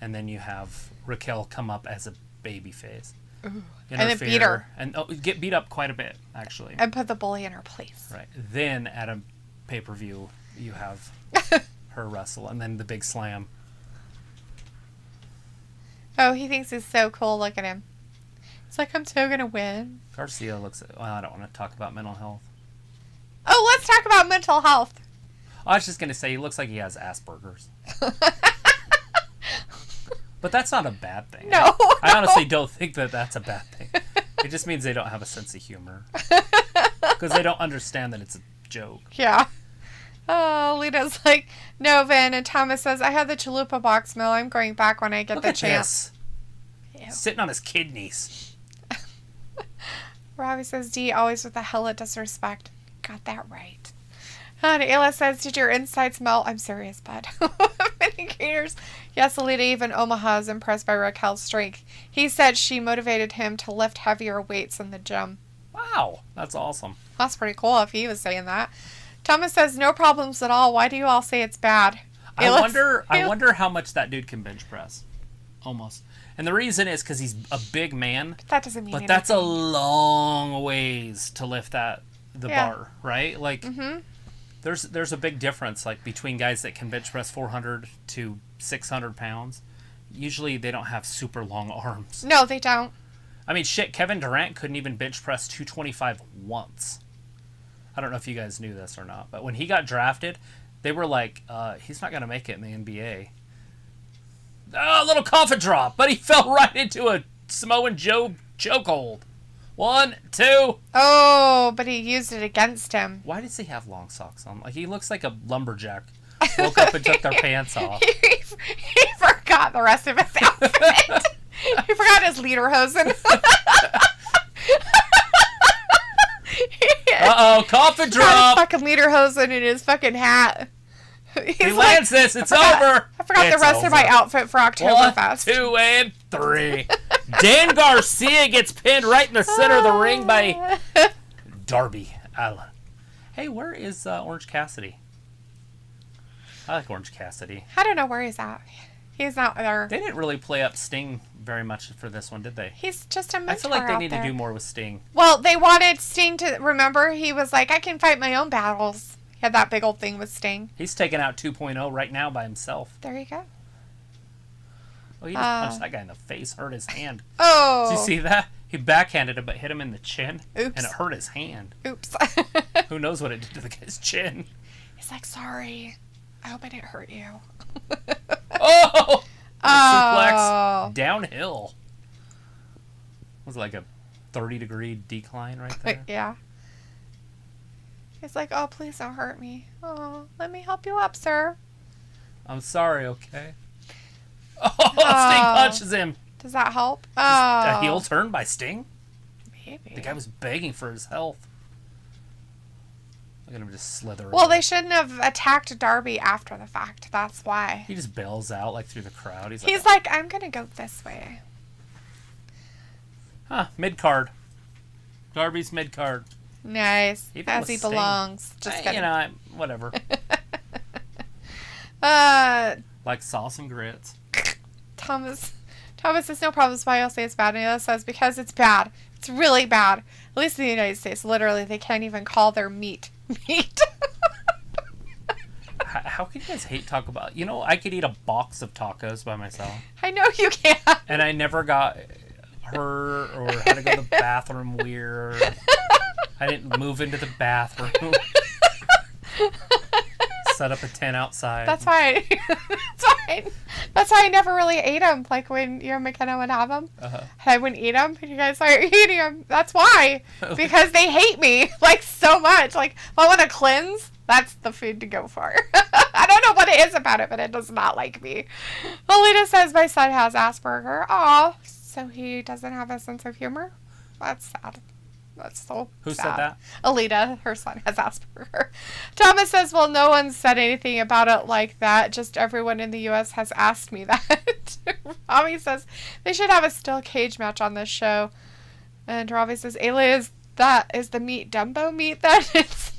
And then you have Raquel come up as a baby face. And then beat her. And get beat up quite a bit, actually. And put the bully in her place. Right. Then at a pay-per-view you have her wrestle, and then the big slam. Oh, he thinks he's so cool. Look at him. It's like, I'm so gonna win. Garcia looks... Well, I don't want to talk about mental health. Oh, let's talk about mental health. I was just going to say, he looks like he has Asperger's. But that's not a bad thing. No. I honestly don't think that that's a bad thing. It just means they don't have a sense of humor. Because they don't understand that it's a joke. Yeah. Oh, Lita's like, no, Vin. And Thomas says, I had the chalupa box meal. I'm going back when I get the chance. Ew. Sitting on his kidneys. Robbie says, D, always with the hella disrespect. Got that right. And Ayla says, did your insides melt? I'm serious, bud. Indicators. Yes, Alita, even Omaha is impressed by Raquel's strength. He said she motivated him to lift heavier weights in the gym. Wow, that's awesome. That's pretty cool if he was saying that. Thomas says, no problems at all. Why do you all say it's bad? I wonder how much that dude can bench press. Almost. And the reason is because he's a big man. But that doesn't mean anything. That's a long ways to lift the bar, right? Like, there's a big difference, like, between guys that can bench press 400 to 600 pounds. Usually they don't have super long arms. No, they don't. I mean, shit, Kevin Durant couldn't even bench press 225 once. I don't know if you guys knew this or not, but when he got drafted, they were like, he's not going to make it in the NBA. Oh, a little coffin drop, but he fell right into a Samoan Joe chokehold. 1, 2. Oh, but he used it against him. Why does he have long socks on? Like, he looks like a lumberjack. Woke up and took their pants off. He forgot the rest of his outfit. He forgot his lederhosen. Uh-oh, coffin drop. His fucking lederhosen in his fucking hat. He lands this. It's over. I forgot the rest of my outfit for Oktoberfest. 1, 2, and 3. Dan Garcia gets pinned right in the center of the ring by Darby Allin. Hey, where is Orange Cassidy? I like Orange Cassidy. I don't know where he's at. He's not there. They didn't really play up Sting very much for this one, did they? He's just a mentor. I feel like they need to do more with Sting. Well, they wanted Sting to remember. He was like, I can fight my own battles. He had that big old thing with Sting. He's taking out 2.0 right now by himself. There you go. Oh, he just punched that guy in the face, hurt his hand. Oh. Did you see that? He backhanded him, but hit him in the chin. Oops. And it hurt his hand. Oops. Who knows what it did to the guy's chin? He's like, sorry. I hope I didn't hurt you. Oh! Oh. Suplex downhill. Was it like a 30-degree decline right there? Yeah. He's like, oh, please don't hurt me. Oh, let me help you up, sir. I'm sorry, okay? Oh, Sting punches him. Does that help? A heel turn by Sting? Maybe. The guy was begging for his health. Look at him just slither. Well, they shouldn't have attacked Darby after the fact. That's why. He just bails out like through the crowd. He's like, I'm going to go this way. Huh, mid-card. Darby's mid-card. Nice. Even as with he Sting. belongs. Just kidding. You know, whatever. Like sauce and grits. Thomas says no problems. Why I'll say it's bad. And Ayla says because it's bad. It's really bad. At least in the United States, literally, they can't even call their meat meat. How can you guys hate Taco Bell? You know, I could eat a box of tacos by myself. I know you can. And I never got hurt or had to go to the bathroom weird. I didn't move into the bathroom. Set up a tent outside. That's why. That's why I never really ate them. Like when you and McKenna would have them, I wouldn't eat them, and you guys are eating them. That's why, because they hate me like so much. Like if I want to cleanse, that's the food to go for. I don't know what it is about it, but it does not like me. Alita says my son has Asperger. Aw, so he doesn't have a sense of humor. That's sad. That's so Who sad. said that? Alita, her son has Asperger. Thomas says, well, no one said anything about it like that. Just everyone in the U.S. has asked me that. Robbie says, they should have a steel cage match on this show. And Robbie says, Ayla, is the meat Dumbo meat then? It's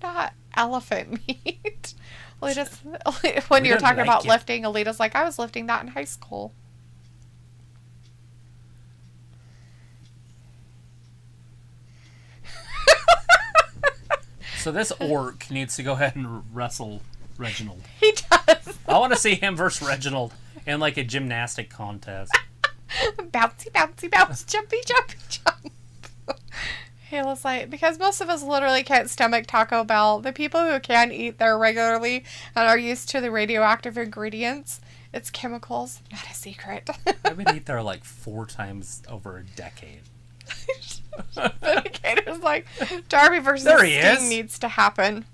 not elephant meat. When you're talking about lifting, Alita's like, I was lifting that in high school. So this orc needs to go ahead and wrestle Reginald. He does. I want to see him versus Reginald in like a gymnastic contest. Bouncy, bouncy, bounce, jumpy, jumpy, jump. Kayla's like, because most of us literally can't stomach Taco Bell. The people who can eat there regularly and are used to the radioactive ingredients, it's chemicals, not a secret. I've been eat there like 4 times over a decade. Vindicator's like, Darby versus There he Sting is. needs to happen.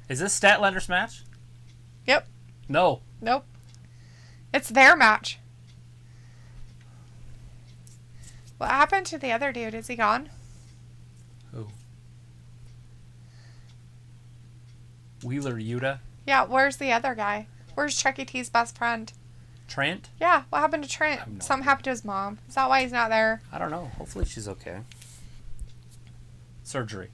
Is this Statlander's match? Yep. No. Nope. It's their match. What happened to the other dude? Is he gone? Who? Wheeler Yuta? Yeah, where's the other guy? Where's Chuck E. T's best friend? Trent? Yeah, what happened to Trent? I have no Something idea. happened to his mom. Is that why he's not there? I don't know. Hopefully she's okay. Surgery.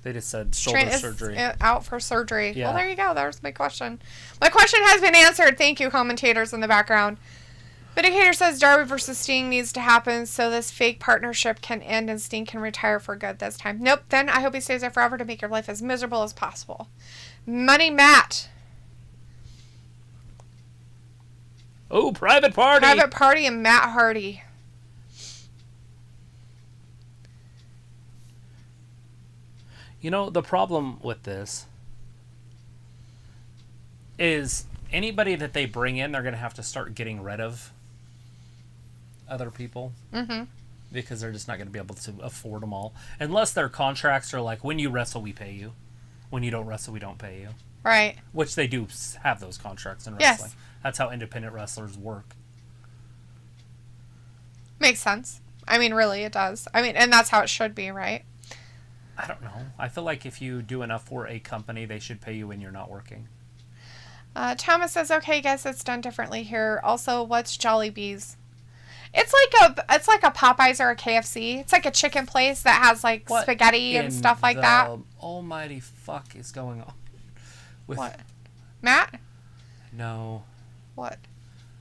They just said shoulder Trent is surgery. out for surgery. Yeah. Well, there you go. There's my question. My question has been answered. Thank you, commentators in the background. Vindicator says Darby versus Sting needs to happen so this fake partnership can end and Sting can retire for good this time. Nope. Then I hope he stays there forever to make your life as miserable as possible. Money Matt. Oh, Private Party! Private Party and Matt Hardy. You know, the problem with this is anybody that they bring in, they're going to have to start getting rid of other people. Mm-hmm. Because they're just not going to be able to afford them all. Unless their contracts are like, when you wrestle, we pay you. When you don't wrestle, we don't pay you. Right. Which they do have those contracts in Yes. wrestling. That's how independent wrestlers work. Makes sense. I mean, really, it does. I mean, and that's how it should be, right? I don't know. I feel like if you do enough for a company, they should pay you when you're not working. Thomas says, okay, guess it's done differently here. Also, what's Jollibee's? It's like a Popeyes or a KFC. It's like a chicken place that has like What spaghetti and in stuff like the that. Almighty fuck is going on? With What? Matt? No. What?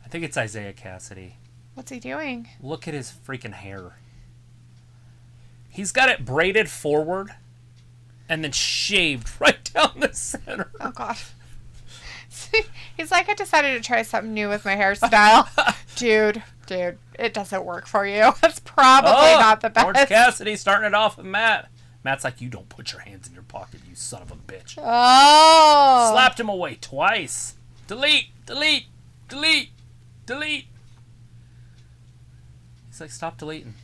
I think it's Isaiah Cassidy. What's he doing? Look at his freaking hair. He's got it braided forward and then shaved right down the center. Oh, God. He's like, I decided to try something new with my hairstyle. Dude, it doesn't work for you. It's probably not the best. Orange Cassidy starting it off with Matt. Matt's like, you don't put your hands in your pocket, you son of a bitch. Oh. Slapped him away twice. Delete, delete, delete, delete. He's like, stop deleting.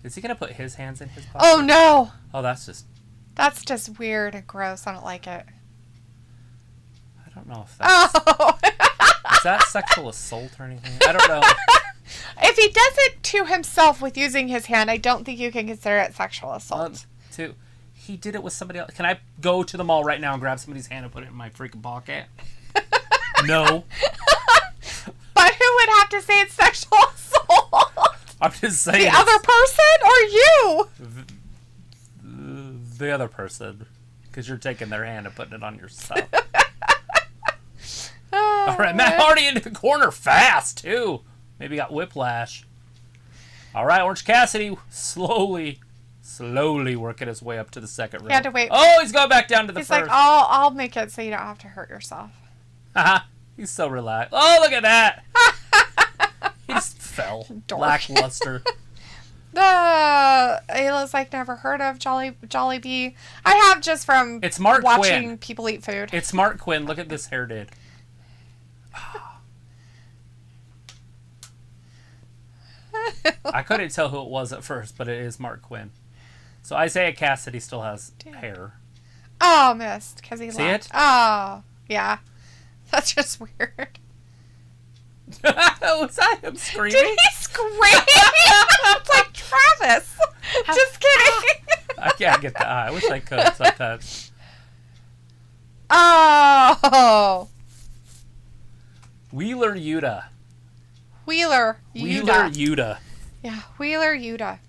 Is he going to put his hands in his pocket? Oh, no. Oh, that's just weird and gross. I don't like it. I don't know if that's... Oh. Is that sexual assault or anything? I don't know. If he does it to himself with using his hand, I don't think you can consider it sexual assault. He did it with somebody else. Can I go to the mall right now and grab somebody's hand and put it in my freaking pocket? No. But who would have to say it's sexual assault? I'm just saying. The other person or you? The other person. Because you're taking their hand and putting it on yourself. All right, Matt Hardy into the corner fast, too. Maybe got whiplash. All right, Orange Cassidy slowly working his way up to the second row. He had to wait. Oh, he's going back down to the He's first. like, I'll make it so you don't have to hurt yourself. He's so relaxed. Oh, look at that. He just fell. Dork. Lackluster. Ayla's like, never heard of Jollibee. I have just from It's Mark watching Quinn. people eat food. It's Mark Quinn. Look at this hair did. I couldn't tell who it was at first, but it is Mark Quinn. So Isaiah Cassidy still has hair. Oh, missed because he See left. it? Oh, yeah. That's just weird. Was that him screaming? Did he scream? It's like Travis. Just kidding. I can't get that. I wish I could sometimes. Oh. Wheeler Yuta. Wheeler Yuta. Yeah, Wheeler Yuta.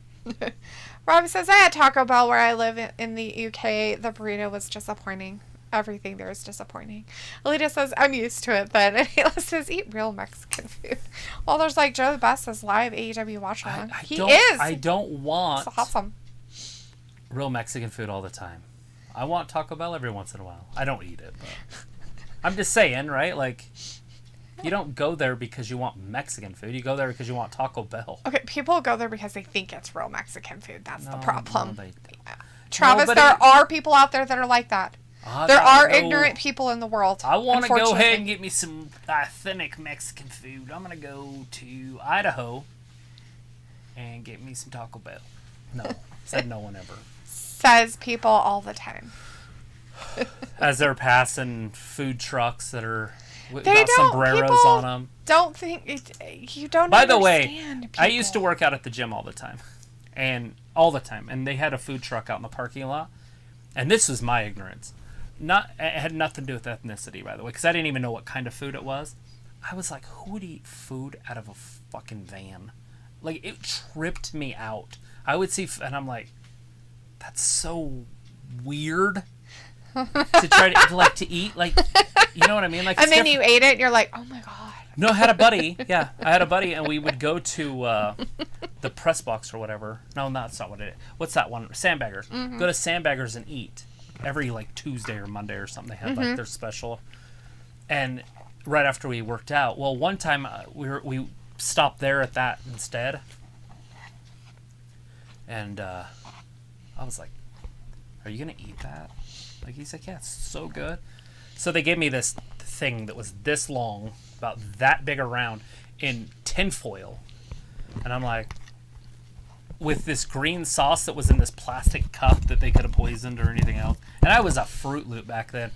Robbie says, I had Taco Bell where I live in the UK. The burrito was disappointing. Everything there is disappointing. Alita says, I'm used to it then. And Ayla says, eat real Mexican food. Well, there's like Joe the Best is live AEW watch along. He is. I don't want It's awesome. real Mexican food all the time. I want Taco Bell every once in a while. I don't eat it, but I'm just saying, right? Like, you don't go there because you want Mexican food. You go there because you want Taco Bell. Okay, people go there because they think it's real Mexican food. That's the problem. No, Travis, there are people out there that are like that. There are ignorant people in the world. I want to go ahead and get me some authentic Mexican food. I'm going to go to Idaho and get me some Taco Bell. No, said no one ever. Says people all the time. As they're passing food trucks that are got sombreros on them. Don't think you don't. By the way, people. I used to work out at the gym all the time, and they had a food truck out in the parking lot, and this was my ignorance. It had nothing to do with ethnicity, by the way, because I didn't even know what kind of food it was. I was like, who would eat food out of a fucking van? Like, it tripped me out. I would see, and I'm like, that's so weird to try to eat. Like, you know what I mean? Like, and then you ate it, and you're like, oh my god. No, I had a buddy. Yeah, I had a buddy, and we would go to the press box or whatever. No, that's not what it is. What's that one? Sandbaggers. Mm-hmm. Go to Sandbaggers and eat every like Tuesday or Monday or something. They had like their special. And right after we worked out, well, one time we stopped there at that instead, and I was like, "Are you gonna eat that?" Like, he's like, "Yeah, it's so good." So they gave me this thing that was this long, about that big around, in tinfoil, and I'm like, with this green sauce that was in this plastic cup that they could have poisoned or anything else. And I was a Fruit Loop back then.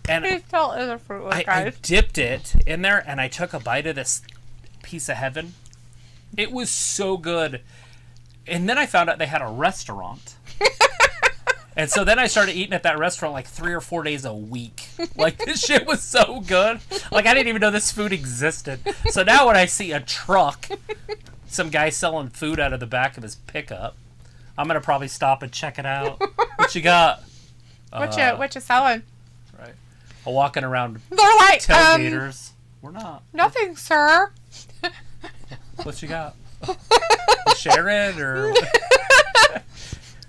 And I felt as a Fruit Loop, guys. I dipped it in there, and I took a bite of this piece of heaven. It was so good. And then I found out they had a restaurant. And so then I started eating at that restaurant like 3 or 4 days a week. Like, this shit was so good. Like, I didn't even know this food existed. So now when I see a truck, some guy selling food out of the back of his pickup, I'm going to probably stop and check it out. What you got? What you selling? Right. Walking around. They're like, tailgaters. We're not. Nothing, sir. What you got? You share it, or...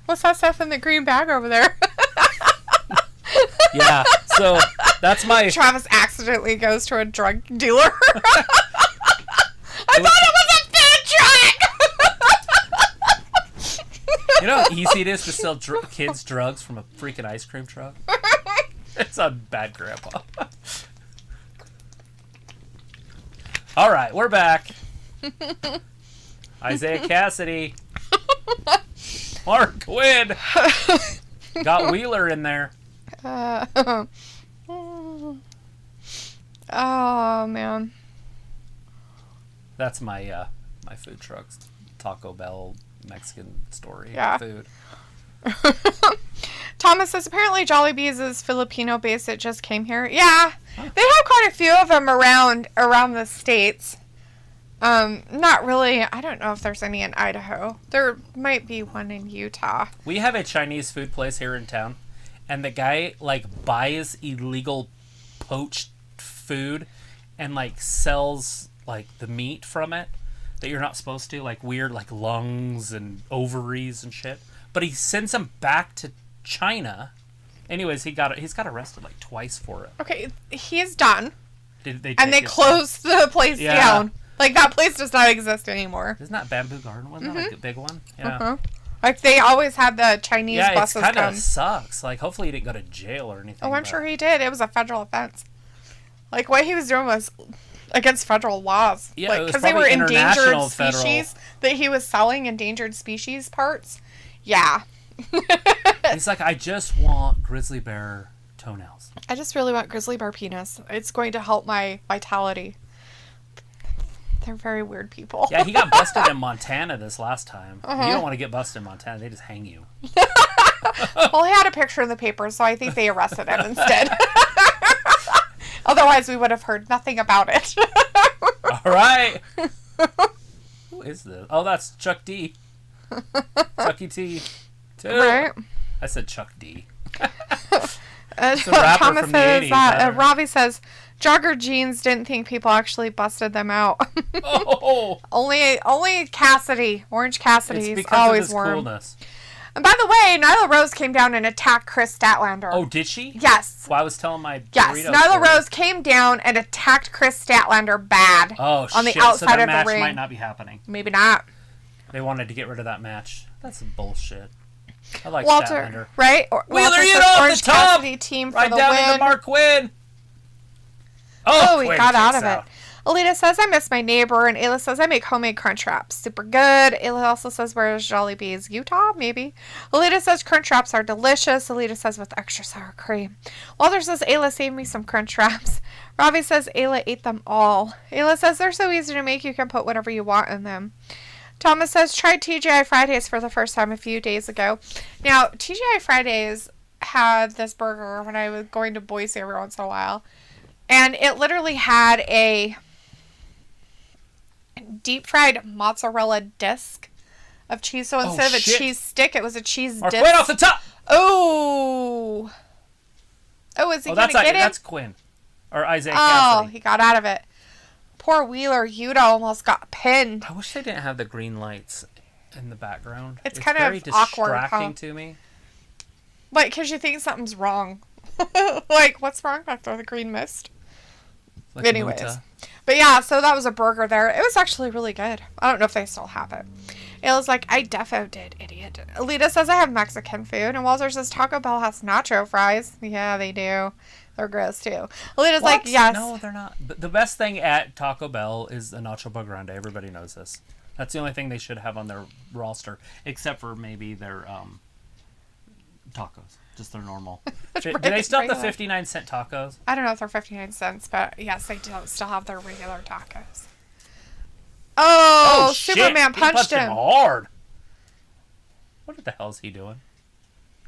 What's that stuff in the green bag over there? Yeah, so that's my... Travis accidentally goes to a drug dealer. I thought it was a food truck! You know how easy it is to sell kids drugs from a freaking ice cream truck? It's a bad grandpa. All right, we're back. Isaiah Cassidy. Mark Quinn. Got Wheeler in there. Oh, man. That's my my food truck's Taco Bell Mexican story. Yeah. Food. Thomas says, apparently Jollibee's is Filipino based. It just came here. Yeah. They have quite a few of them around the States. Not really. I don't know if there's any in Idaho. There might be one in Utah. We have a Chinese food place here in town, and the guy like buys illegal poached food and like sells like the meat from it that you're not supposed to, like weird like lungs and ovaries and shit. But he sends them back to China. Anyways, he's got arrested like twice for it. Okay, he's done. They closed the place down. Like, that place does not exist anymore. Isn't that Bamboo Garden? Wasn't that like a big one? Yeah. Uh-huh. Like, they always had the Chinese buses come. Yeah, it kind of sucks. Like, hopefully he didn't go to jail or anything. Oh, I'm sure he did. It was a federal offense. Like, what he was doing was against federal laws. Yeah, like, because they were endangered species that he was selling endangered species parts. Yeah. He's like, I just want grizzly bear toenails. I just really want grizzly bear penis. It's going to help my vitality. They're very weird people. Yeah, he got busted in Montana this last time. Uh-huh. You don't want to get busted in Montana. They just hang you. Well, he had a picture in the paper, so I think they arrested him instead. Otherwise, we would have heard nothing about it. All right. Who is this? Oh, that's Chuck D. Chucky T. Too. Right. I said Chuck D. Thomas says that. Ravi says, Jogger jeans didn't think people actually busted them out. Oh. Only Cassidy. Orange Cassidy's it's because always of his worn. coolness. And by the way, Nyla Rose came down and attacked Chris Statlander. Oh, did she? Yes. Well, I was telling my Yes, burrito Nyla story. Rose came down and attacked Chris Statlander bad. Oh, on the shit. outside So that of the match ring. might not be happening. Maybe not. They wanted to get rid of that match. That's bullshit. I like Walter, Statlander. right? Wheeler, Walter you says off Orange the top! Cassidy team for Right the down win. into Mark Quinn. Oh, he Quinn got out kicks of it. Alita says, I miss my neighbor. And Ayla says, I make homemade crunch wraps. Super good. Ayla also says, where's Jollibee's? Utah? Maybe. Alita says, crunch wraps are delicious. Alita says, with extra sour cream. Walter says, Ayla saved me some crunch wraps. Ravi says, Ayla ate them all. Ayla says, they're so easy to make, you can put whatever you want in them. Thomas says, tried TGI Fridays for the first time a few days ago. Now, TGI Fridays had this burger when I was going to Boise every once in a while. And it literally had a deep fried mozzarella disc of cheese. So instead of a cheese stick, it was a cheese Mark disc. Quinn off the top. Oh. Oh, is he going to get him? That's Quinn. Or Isaiah Oh, Cassidy. he got out of it. Poor Wheeler Yuta almost got pinned. I wish they didn't have the green lights in the background. It's kind very of awkward, distracting huh? to me. Like, because you think something's wrong. Like, what's wrong back there? The green mist? Like Anyways. Muta. But yeah, so that was a burger there. It was actually really good. I don't know if they still have it. Ayla's like, I defo did, idiot. Alita says I have Mexican food. And Walter says Taco Bell has nacho fries. Yeah, they do. They're gross too. Alita's like, yes. No, they're not. The best thing at Taco Bell is the Nacho Grande. Everybody knows this. That's the only thing they should have on their roster. Except for maybe their tacos. Just their normal. Do they still have the 59-cent tacos? I don't know if they're 59 cents, but yes, they do still have their regular tacos. Oh, Superman He punched him. hard. What the hell is he doing?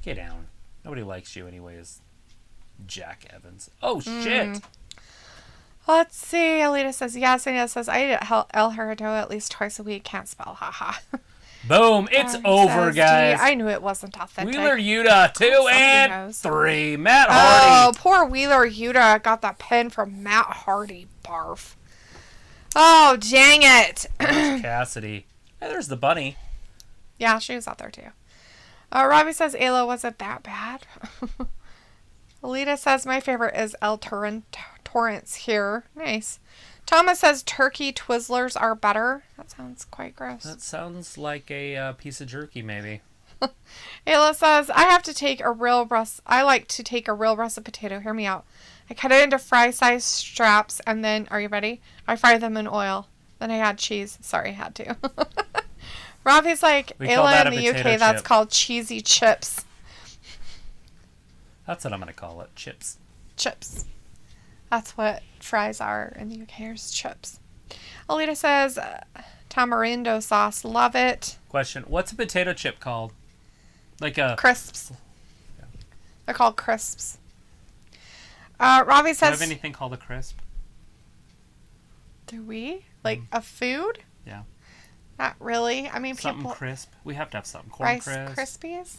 Get down. Nobody likes you anyways. Jack Evans. Oh, shit. Let's see. Alita says yes. Anita says, I eat at El Gerardo at least twice a week. Can't spell. Haha. Boom. It's over, says, guys. I knew it wasn't authentic. Wheeler Yuta, 2 and knows. 3. Matt Oh, Hardy. poor Wheeler Yuta got that pin from Matt Hardy. Barf. Oh, dang it. Cassidy. Hey, there's the bunny. Yeah, she was out there too. Robbie says, Ayla, was it that bad? Alita says, my favorite is El Torrance here. Nice. Thomas says, turkey Twizzlers are better. That sounds quite gross. That sounds like a piece of jerky, maybe. Ayla says, I like to take a real russet potato. Hear me out. I cut it into fry-sized straps, and then, are you ready? I fry them in oil. Then I add cheese. Sorry, I had to. Ravi's like, Ayla in the UK, that's called cheesy chips. That's what I'm going to call it. Chips. Chips. That's what fries are in the UK, is chips. Alita says, tamarindo sauce, love it. Question. What's a potato chip called? Like a... Crisps. They're called crisps. Ravi Do you says... have anything called a crisp? Do we? Like a food? Yeah. Not really. I mean, Something people... crisp. We have to have something. Corn Rice crisp. Krispies?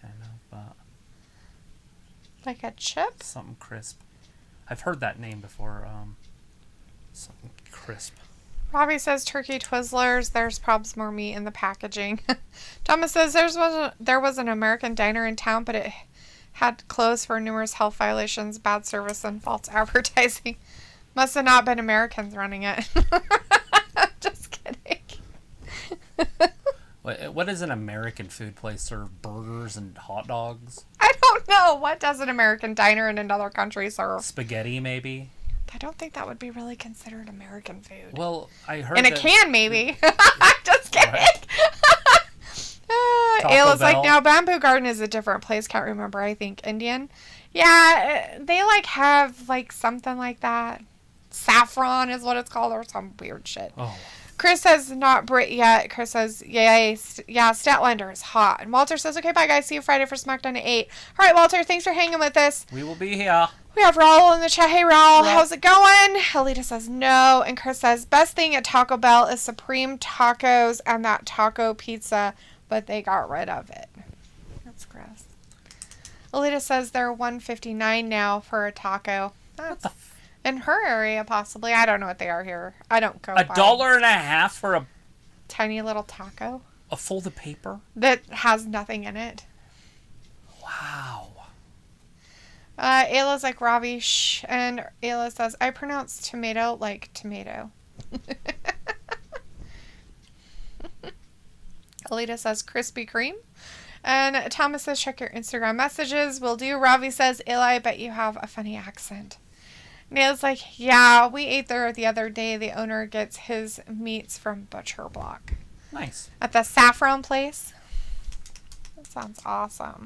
I know, but... Like a chip? Something crisp. I've heard that name before. Something crisp. Robbie says turkey Twizzlers. There's probably more meat in the packaging. Thomas says there was an American diner in town, but it had closed for numerous health violations, bad service, and false advertising. Must have not been Americans running it. Just kidding. What does an American food place serve? Burgers and hot dogs? I don't know. What does an American diner in another country serve? Spaghetti, maybe? I don't think that would be really considered American food. Well, I heard In a can, maybe. I'm just kidding. Right. Ayla's like, Bell. now Bamboo Garden is a different place. Can't remember. I think Indian. Yeah, they like have like something like that. Saffron is what it's called, or some weird shit. Oh. Chris says, not Brit yet. Chris says, yeah, Statlander is hot. And Walter says, okay, bye, guys. See you Friday for SmackDown at 8. All right, Walter, thanks for hanging with us. We will be here. We have Raul in the chat. Hey, Raul, how's it going? Alita says, no. And Chris says, best thing at Taco Bell is Supreme Tacos and that taco pizza, but they got rid of it. That's gross. Alita says they're $1.59 now for a taco. That's in her area, possibly. I don't know what they are here. I don't go. $1.50 for a tiny little taco. A folded paper? that has nothing in it. Wow. Ayla's like, Ravi, shh. And Ayla says, I pronounce tomato like tomato. Alita says, Krispy Kreme. And Thomas says, check your Instagram messages. Will do. Ravi says, Ayla, I bet you have a funny accent. Ayla's like, yeah, we ate there the other day. The owner gets his meats from Butcher Block. Nice. At the Saffron place. That sounds awesome.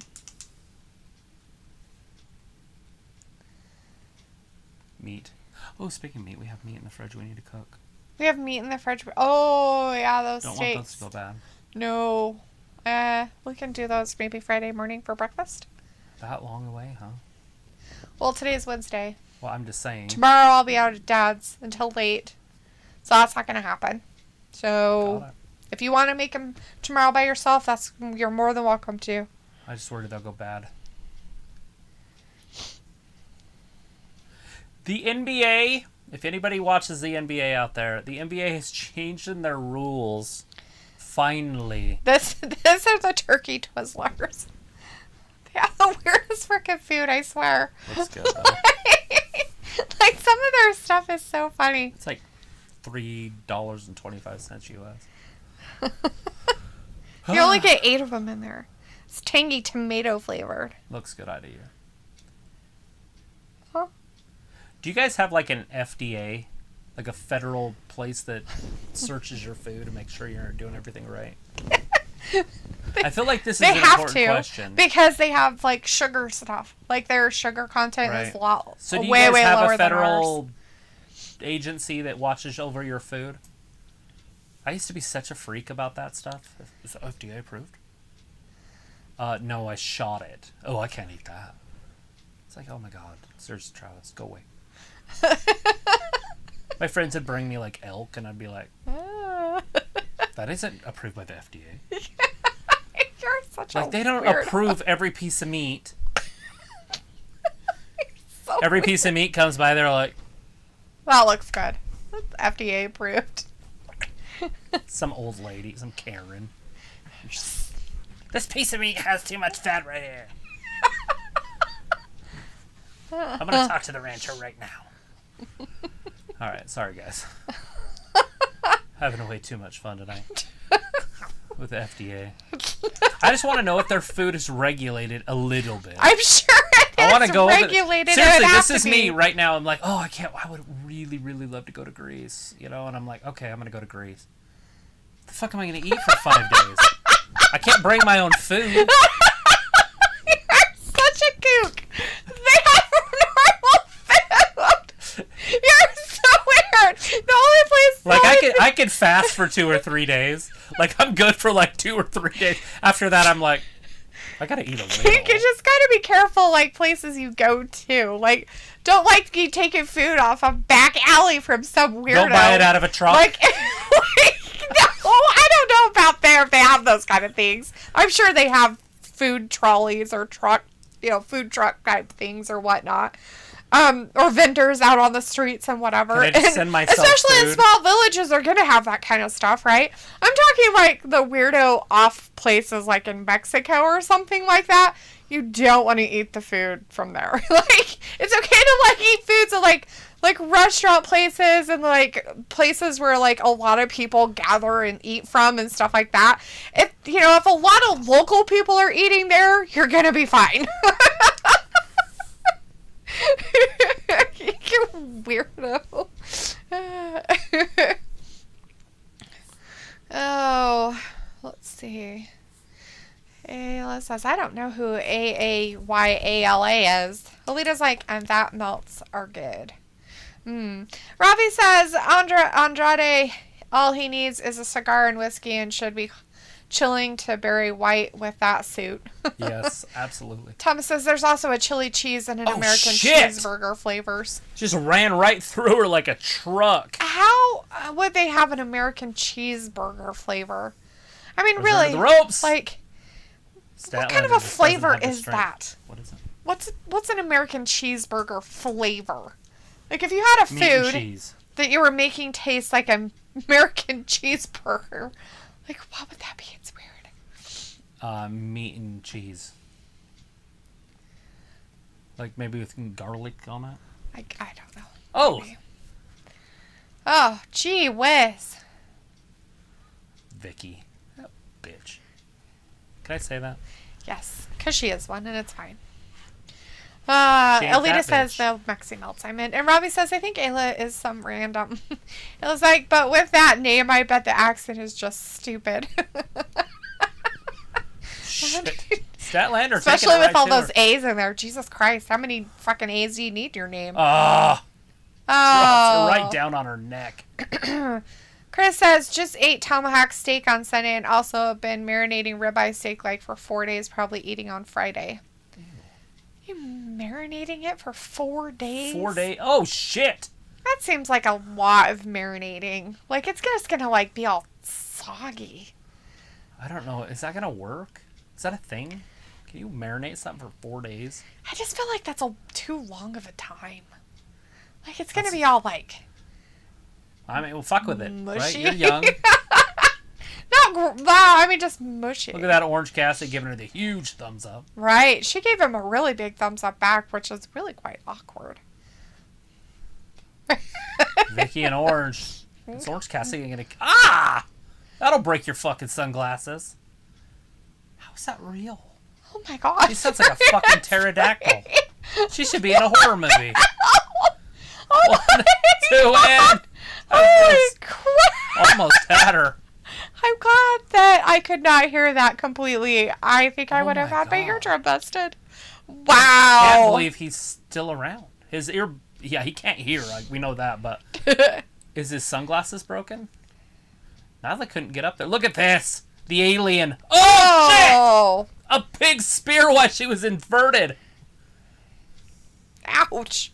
Meat. Oh, speaking of meat, we have meat in the fridge we need to cook. We have meat in the fridge. Oh, yeah, those Don't steaks. want those to go bad. No. We can do those maybe Friday morning for breakfast. That long away, huh? Well, today's Wednesday. Well, I'm just saying. Tomorrow I'll be out at Dad's until late. So that's not going to happen. So if you want to make them tomorrow by yourself, you're more than welcome to. I just worried they'll go bad. The NBA, if anybody watches the NBA out there, the NBA has changed in their rules. Finally. This are the turkey Twizzlers. They have the weirdest freaking food, I swear. Looks good, though. Like, some of their stuff is so funny. It's like $3.25 US. You only get 8 of them in there. It's tangy tomato flavored. Looks good idea. Huh? Do you guys have like an FDA? Like a federal place that searches your food to make sure you're doing everything right? I feel like this is an important question. Because they have like sugar stuff. Like their sugar content is Right. way So do you way guys have lower a than ours. federal agency that watches over your food? I used to be such a freak about that stuff. Is it FDA approved? No, I shot it. Oh, I can't eat that. It's like, oh my god, Sir Travis, go away. My friends would bring me like elk, and I'd be like, that isn't approved by the FDA. You're such Like, a they don't weirdo. approve every piece of meat. So Every piece of meat comes by, they're like, that looks good. That's FDA approved. some old lady, some Karen. This piece of meat has too much fat right here. I'm going to talk to the rancher right now. All right, sorry, guys. Having way too much fun tonight with the FDA. I just want to know if their food is regulated a little bit. I'm sure it I want is to go regulated. Seriously, It would have this is to me be. right now. I'm like, oh, I would really, really love to go to Greece, you know. And I'm like, okay, I'm gonna go to Greece. What the fuck am I gonna eat for 5 days? I can't bring my own food. You're such a kook. They have normal food. You're so weird. The only place. Like I could fast for 2 or 3 days. Like I'm good for like 2 or 3 days. After that, I'm like, I gotta eat a little. You just gotta be careful, like, places you go to. Like, don't like you taking food off a back alley from some weirdo. Don't buy it out of a truck. Like, no, I don't know about there if they have those kind of things. I'm sure they have food trolleys or food truck type things or whatnot. Or vendors out on the streets and whatever. Can I just send myself especially in food? small villages, they're gonna have that kind of stuff, right? I'm talking like the weirdo off places like in Mexico or something like that. You don't want to eat the food from there. Like, it's okay to like eat foods at like restaurant places and like places where like a lot of people gather and eat from and stuff like that. If a lot of local people are eating there, you're gonna be fine. You weirdo. Oh, let's see. Ayla says, I don't know who Aayala is. Alita's like, and that melts are good. Ravi says, Andrade, all he needs is a cigar and whiskey and should be chilling to Barry White with that suit. Yes, absolutely. Thomas says there's also a chili cheese and an American shit! cheeseburger flavors. Just ran right through her like a truck. How would they have an American cheeseburger flavor? I mean, Reserve really, the ropes. like, Statlander what kind of a just doesn't flavor have the is strength. that? What is it? What's an American cheeseburger flavor? Like, if you had a Meat and food cheese. that you were making taste like an American cheeseburger, Like, what would that be? It's weird. Meat and cheese. Like maybe with garlic on it. I don't know. Oh. Maybe. Oh, gee whiz. Vicky. That bitch. Can I say that? Yes, because she is one, and it's fine. She ain't Alita that says bitch. the Mexi melts I'm in. And Robbie says, I think Ayla is some random. It was like, but with that name, I bet the accent is just stupid. Shit. Statlander, Especially taking it with all right to those her. A's in there. Jesus Christ, how many fucking A's do you need in your name? Ah. Oh. Right down on her neck. Chris says, just ate tomahawk steak on Sunday and also been marinating ribeye steak like for 4 days, probably eating on Friday. You marinating it for 4 days? 4 days? Oh, shit. That seems like a lot of marinating. Like, it's just gonna, like, be all soggy. I don't know. Is that going to work? Is that a thing? Can you marinate something for 4 days? I just feel like that's too long of a time. Like, it's gonna be all, like... I mean, well, fuck with it, mushy. right? You're young. Wow, I mean, just mushy. Look at that Orange Cassidy giving her the huge thumbs up. Right. She gave him a really big thumbs up back, which is really quite awkward. Vicky and Orange. Is Orange Cassidy going to... Ah! That'll break your fucking sunglasses. How is that real? Oh my gosh. She sounds like a fucking pterodactyl. She should be in a horror movie. Oh 1, 2, and... Holy crap. Almost had her. I'm glad that I could not hear that completely. I think I Oh would have my had my God. eardrum busted. Wow. Can't believe he's still around. His ear... Yeah, he can't hear. We know that, but... Is his sunglasses broken? Now they couldn't get up there. Look at this! The alien. Oh, shit! A pig spear while she was inverted. Ouch.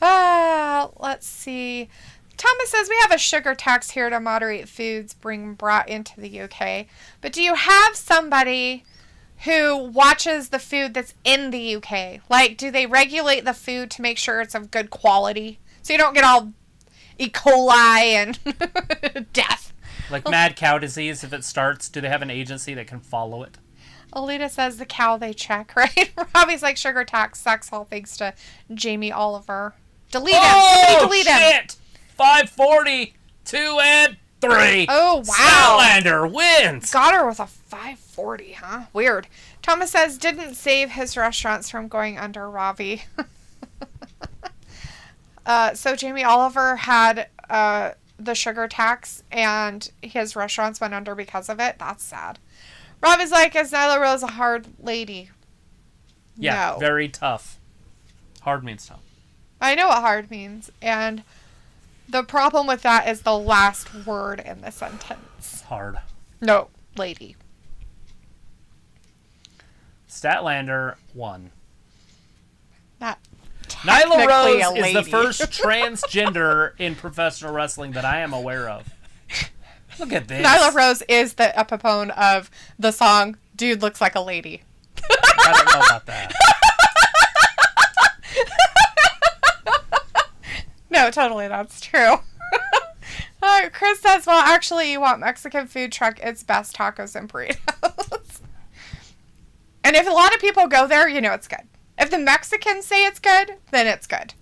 Let's see. Thomas says, we have a sugar tax here to moderate foods being brought into the UK. But do you have somebody who watches the food that's in the UK? Like, do they regulate the food to make sure it's of good quality? So you don't get all E. coli and death. Like mad cow disease, if it starts, do they have an agency that can follow it? Alita says the cow they check, right? Robbie's like, sugar tax sucks, all thanks to Jamie Oliver. Delete him. Somebody delete him. Shit! 540, 2 and 3. Oh, wow. Statlander wins. Got her with a 540, huh? Weird. Thomas says, didn't save his restaurants from going under, Robbie. So Jamie Oliver had the sugar tax, and his restaurants went under because of it. That's sad. Robbie's like, is Nyla Rose a hard lady? Yeah, No. very tough. Hard means tough. I know what hard means, and the problem with that is the last word in the sentence. Hard. No, lady. Statlander won. Not Nyla technically a Rose is the lady. first transgender in professional wrestling that I am aware of. Look at this. Nyla Rose is the epipone of the song Dude Looks Like a Lady. I don't know about that. No, totally, that's true. Chris says, well, actually, you want Mexican food truck, it's best tacos and burritos. And if a lot of people go there, you know it's good. If the Mexicans say it's good, then it's good.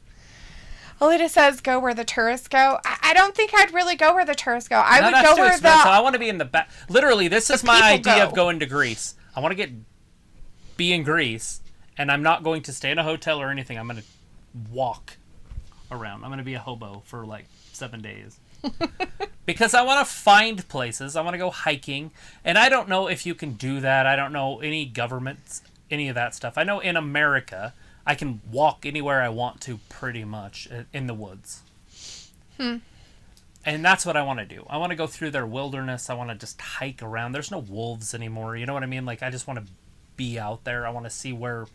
Alita says, go where the tourists go. I don't think I'd really go where the tourists go. I No, would that's go too where expensive. I the... want to be in the back. Literally, this is my people idea go. of going to Greece. I want to be in Greece, and I'm not going to stay in a hotel or anything. I'm going to walk around. I'm going to be a hobo for like 7 days. Because I want to find places. I want to go hiking. And I don't know if you can do that. I don't know any governments, any of that stuff. I know in America, I can walk anywhere I want to pretty much in the woods. And that's what I want to do. I want to go through their wilderness. I want to just hike around. There's no wolves anymore. You know what I mean? Like, I just want to be out there. I want to see where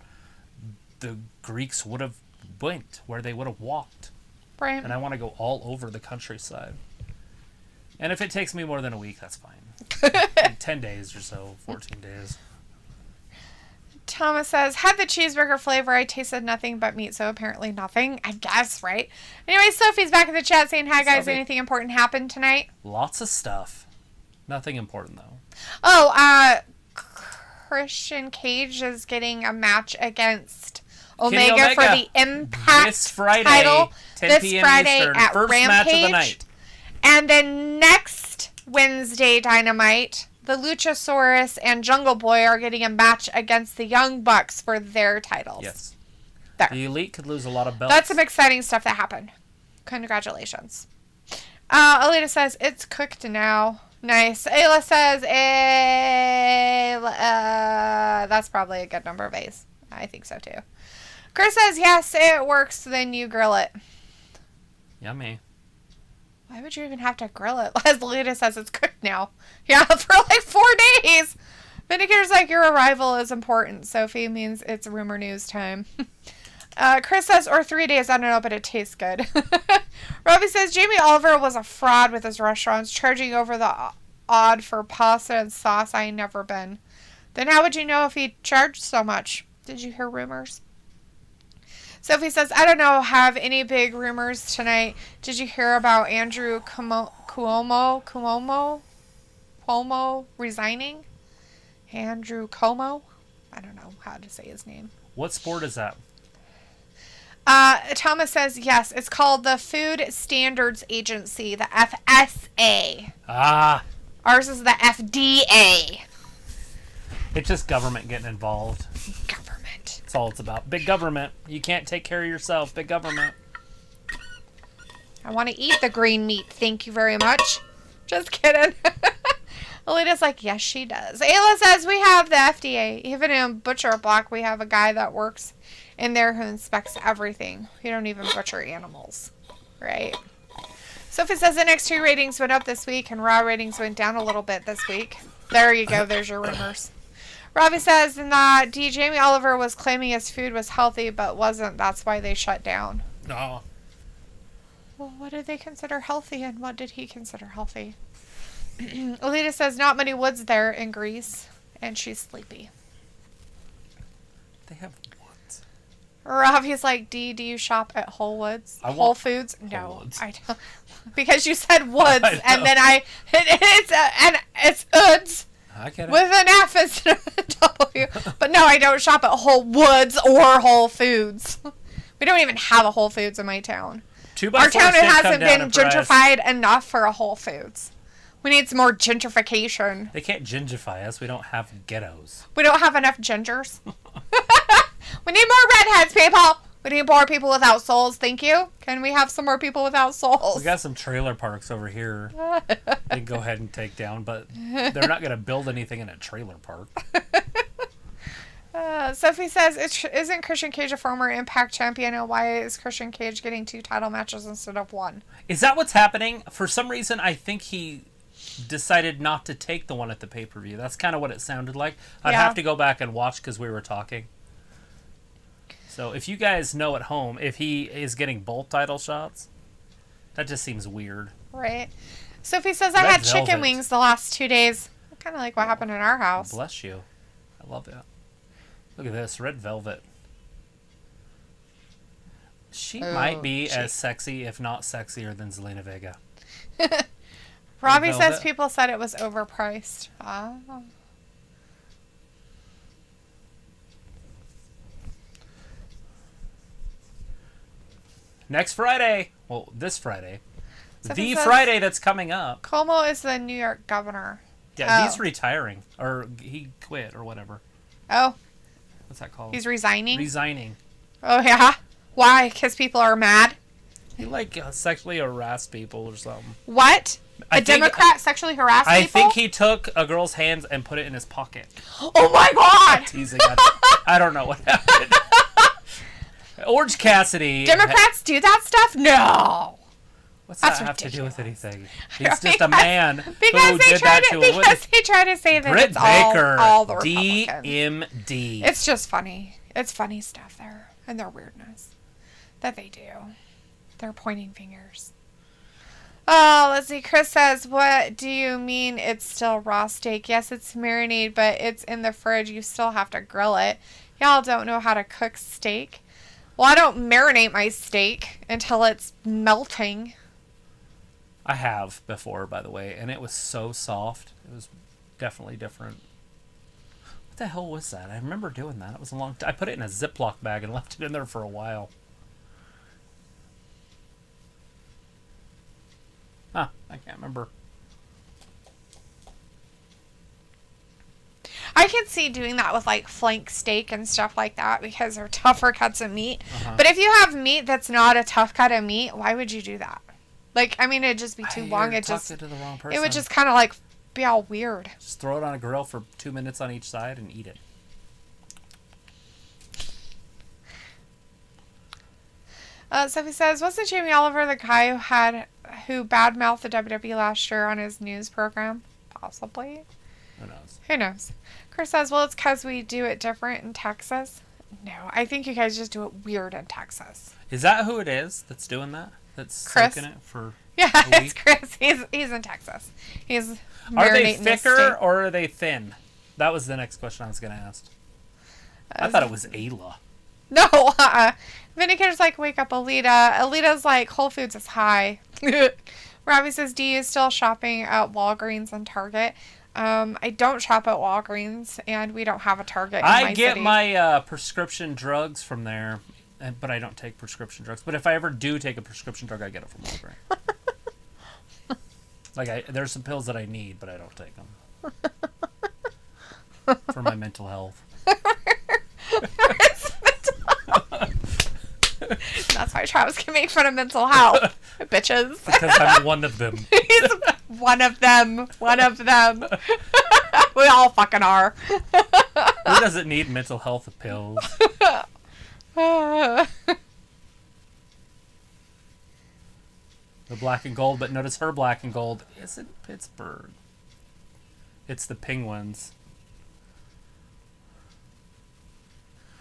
the Greeks would have went, where they would have walked. Right. And I want to go all over the countryside. And if it takes me more than a week, that's fine. 10 days or so, 14 days. Thomas says, had the cheeseburger flavor. I tasted nothing but meat, so apparently nothing. I guess, right? Anyway, Sophie's back in the chat saying, hi, guys. Sophie. Anything important happened tonight? Lots of stuff. Nothing important, though. Oh, Christian Cage is getting a match against Omega for the Impact this Friday, title 10 this p.m. Friday Eastern, at first Rampage. match of the night. And then next Wednesday, Dynamite, the Luchasaurus and Jungle Boy are getting a match against the Young Bucks for their titles. Yes. There. The Elite could lose a lot of belts. That's some exciting stuff that happened. Congratulations. Alita says, it's cooked now. Nice. Ayla says, that's probably a good number of A's. I think so too. Chris says, yes, it works, then you grill it. Yummy. Why would you even have to grill it? As Alita says, it's cooked now. Yeah, for like 4 days. Vindicator's like, your arrival is important. Sophie means it's rumor news time. Chris says, or 3 days, I don't know, but it tastes good. Robbie says, Jamie Oliver was a fraud with his restaurants, charging over the odd for pasta and sauce. I ain't never been. Then how would you know if he charged so much? Did you hear rumors? Sophie says, I don't know, have any big rumors tonight. Did you hear about Andrew Cuomo resigning? Andrew Cuomo? I don't know how to say his name. What sport is that? Thomas says, yes, it's called the Food Standards Agency, the FSA. Ah. Ours is the FDA. It's just government getting involved. Government. That's all it's about. Big government. You can't take care of yourself. Big government. I want to eat the green meat. Thank you very much. Just kidding. Alita's like, yes, she does. Ayla says, we have the FDA. Even in Butcher Block, we have a guy that works in there who inspects everything. We don't even butcher animals. Right? Sophie says NXT ratings went up this week and Raw ratings went down a little bit this week. There you go. There's your rumors. Robbie says that Jamie Oliver was claiming his food was healthy but wasn't. That's why they shut down. No. Well, what did they consider healthy and what did he consider healthy? Alita says not many woods there in Greece and she's sleepy. They have woods. Robbie's like, do you shop at Whole Woods? Whole Foods? No, Woods. I don't. Because you said woods and then it's oods. I get it. With an F instead of a W. But no, I don't shop at Whole Woods or Whole Foods. We don't even have a Whole Foods in my town. Our town hasn't been gentrified enough for a Whole Foods. We need some more gentrification. They can't gingify us. We don't have ghettos. We don't have enough gingers. We need more redheads, people. We need more people without souls. Thank you. Can we have some more people without souls? We got some trailer parks over here. They can go ahead and take down, but they're not going to build anything in a trailer park. Sophie says, isn't Christian Cage a former Impact champion? And why is Christian Cage getting 2 title matches instead of 1? Is that what's happening? For some reason, I think he decided not to take the one at the pay-per-view. That's kind of what it sounded like. I'd have to go back and watch because we were talking. So if you guys know at home, if he is getting both title shots, that just seems weird. Right. Sophie says, I had chicken wings the last 2 days. Kind of like what happened in our house. Bless you. I love that. Look at this. Red velvet. She might be as sexy, if not sexier, than Zelina Vega. Robbie says people said it was overpriced. Next Friday. Well, this Friday. Sophie the Friday that's coming up. Cuomo is the New York governor. Yeah, he's retiring. Or he quit or whatever. Oh. What's that called? He's resigning? Resigning. Oh, yeah? Why? Because people are mad? He, sexually harassed people or something. What? A Democrat sexually harassed people? I think he took a girl's hands and put it in his pocket. Oh, my God! I'm teasing. I don't know what happened. Orange Cassidy. Democrats do that stuff? No. What's that have to do with anything? He's just a man who did that to a woman. Because they try to say that Britt it's Baker, all the Republicans. DMD. It's just funny. It's funny stuff there. And their weirdness that they do. They're pointing fingers. Oh, let's see. Chris says, what do you mean it's still raw steak? Yes, it's marinated, but it's in the fridge. You still have to grill it. Y'all don't know how to cook steak. Well, I don't marinate my steak until it's melting. I have before, by the way, and it was so soft. It was definitely different. What the hell was that? I remember doing that. It was a long time. I put it in a Ziploc bag and left it in there for a while. Huh, I can't remember. I can see doing that with like flank steak and stuff like that because they're tougher cuts of meat. Uh-huh. But if you have meat that's not a tough cut of meat, why would you do that? Like, I mean, it'd just be too long. It to the wrong person. It would just kind of like be all weird. Just throw it on a grill for 2 minutes on each side and eat it. Sophie says, wasn't Jamie Oliver the guy who badmouthed the WWE last year on his news program? Possibly. Who knows? Who knows? Chris says, well, it's because we do it different in Texas. No, I think you guys just do it weird in Texas. Is that who it is that's doing that? That's Chris. soaking it for Yeah, a week? it's Chris. He's in Texas. He's Are they marinating his thicker steak. or are they thin? That was the next question I was going to ask. I thought it was Ayla. No, Vindicator's like, wake up, Alita. Alita's like, Whole Foods is high. Robbie says, do you still shopping at Walgreens and Target? I don't shop at Walgreens, and we don't have a Target in my I get city. my prescription drugs from there, but I don't take prescription drugs. But if I ever do take a prescription drug, I get it from Walgreens. Like, there's some pills that I need, but I don't take them. For my mental health. That's why Travis can make fun of mental health, bitches. Because I'm one of them. He's one of them. One of them. We all fucking are. Who doesn't need mental health pills? The black and gold, but notice her black and gold isn't Pittsburgh. It's the Penguins.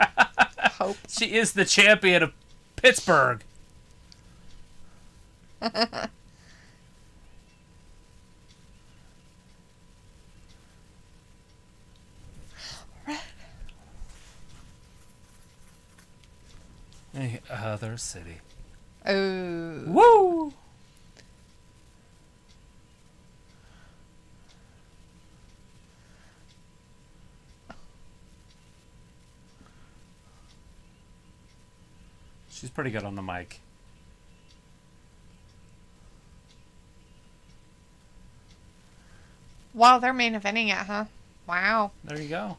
Hope. She is the champion of Pittsburgh. Any other city. Oh. Woo! She's pretty good on the mic. Wow, they're main eventing it, huh? Wow. There you go.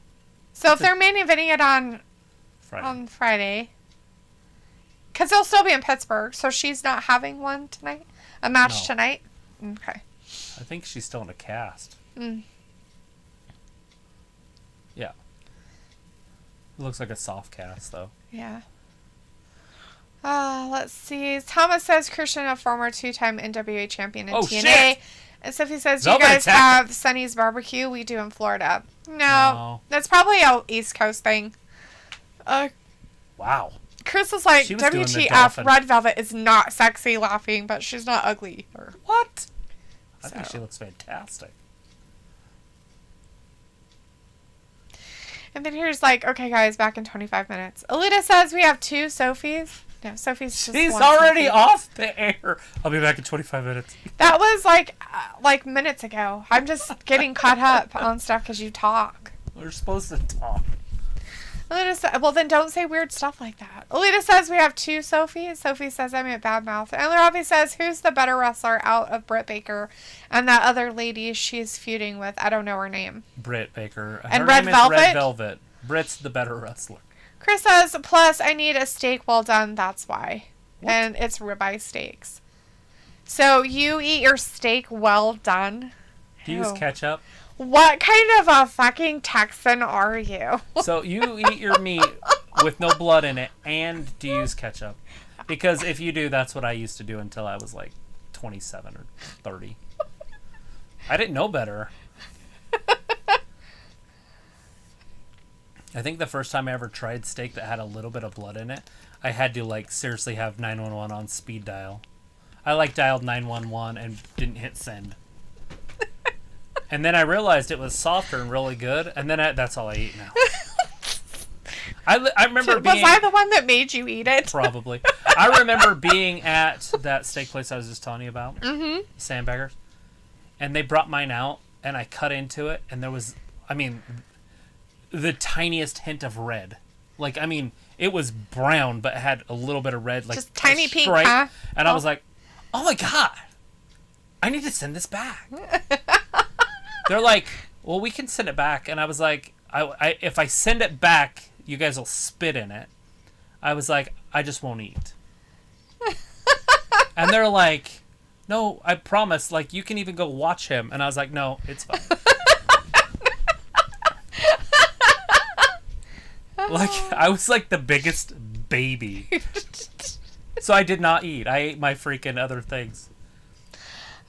So if they're main eventing it on Friday, because they'll still be in Pittsburgh, so she's not having one tonight? A match tonight? Okay. I think she's still in a cast. Yeah. It looks like a soft cast, though. Yeah. Let's see. Thomas says Christian, a former 2-time NWA champion in TNA. Shit! And Sophie says, do Velvet you guys Attack. have Sonny's Barbecue? We do in Florida. No. That's probably a East Coast thing. Wow. Chris was like, She was doing the WTF, dolphin. Red Velvet is not sexy laughing, but she's not ugly. Or, What? I think So. she looks fantastic. And then here's like, okay, guys, back in 25 minutes. Alita says we have 2 Sophies. No, Sophie's just She's one already Sophie. off the air. I'll be back in 25 minutes. That was like minutes ago. I'm just getting caught up on stuff because you talk. We're supposed to talk. Alita says, well, then don't say weird stuff like that. Alita says we have 2 Sophies. Sophie says I'm at bad mouth. And Robbie says, who's the better wrestler out of Britt Baker and that other lady she's feuding with? I don't know her name. Britt Baker. And Her Red name is Velvet? Red Velvet. Britt's the better wrestler. Chris says, plus I need a steak well done. That's why. What? And it's ribeye steaks. So you eat your steak well done? Do you use Ew. ketchup? What kind of a fucking Texan are you? So you eat your meat with no blood in it, and do you use ketchup? Because if you do, that's what I used to do until I was like 27 or 30. I didn't know better. I think the first time I ever tried steak that had a little bit of blood in it, I had to like seriously have 911 on speed dial. I like dialed 911 and didn't hit send. And then I realized it was softer and really good, and then that's all I eat now. I remember Was I the one that made you eat it? Probably. I remember being at that steak place I was just telling you about. Mm-hmm. Sandbaggers. And they brought mine out, and I cut into it, and there was, the tiniest hint of red. Like, it was brown, but it had a little bit of red. Like, just tiny pink, stripe. huh? And I was like, oh my God, I need to send this back. They're like, well, we can send it back. And I was like, if I send it back, you guys will spit in it. I was like, I just won't eat. And they're like, no, I promise. Like, you can even go watch him. And I was like, no, it's fine. Like, I was like the biggest baby. So I did not eat. I ate my freaking other things.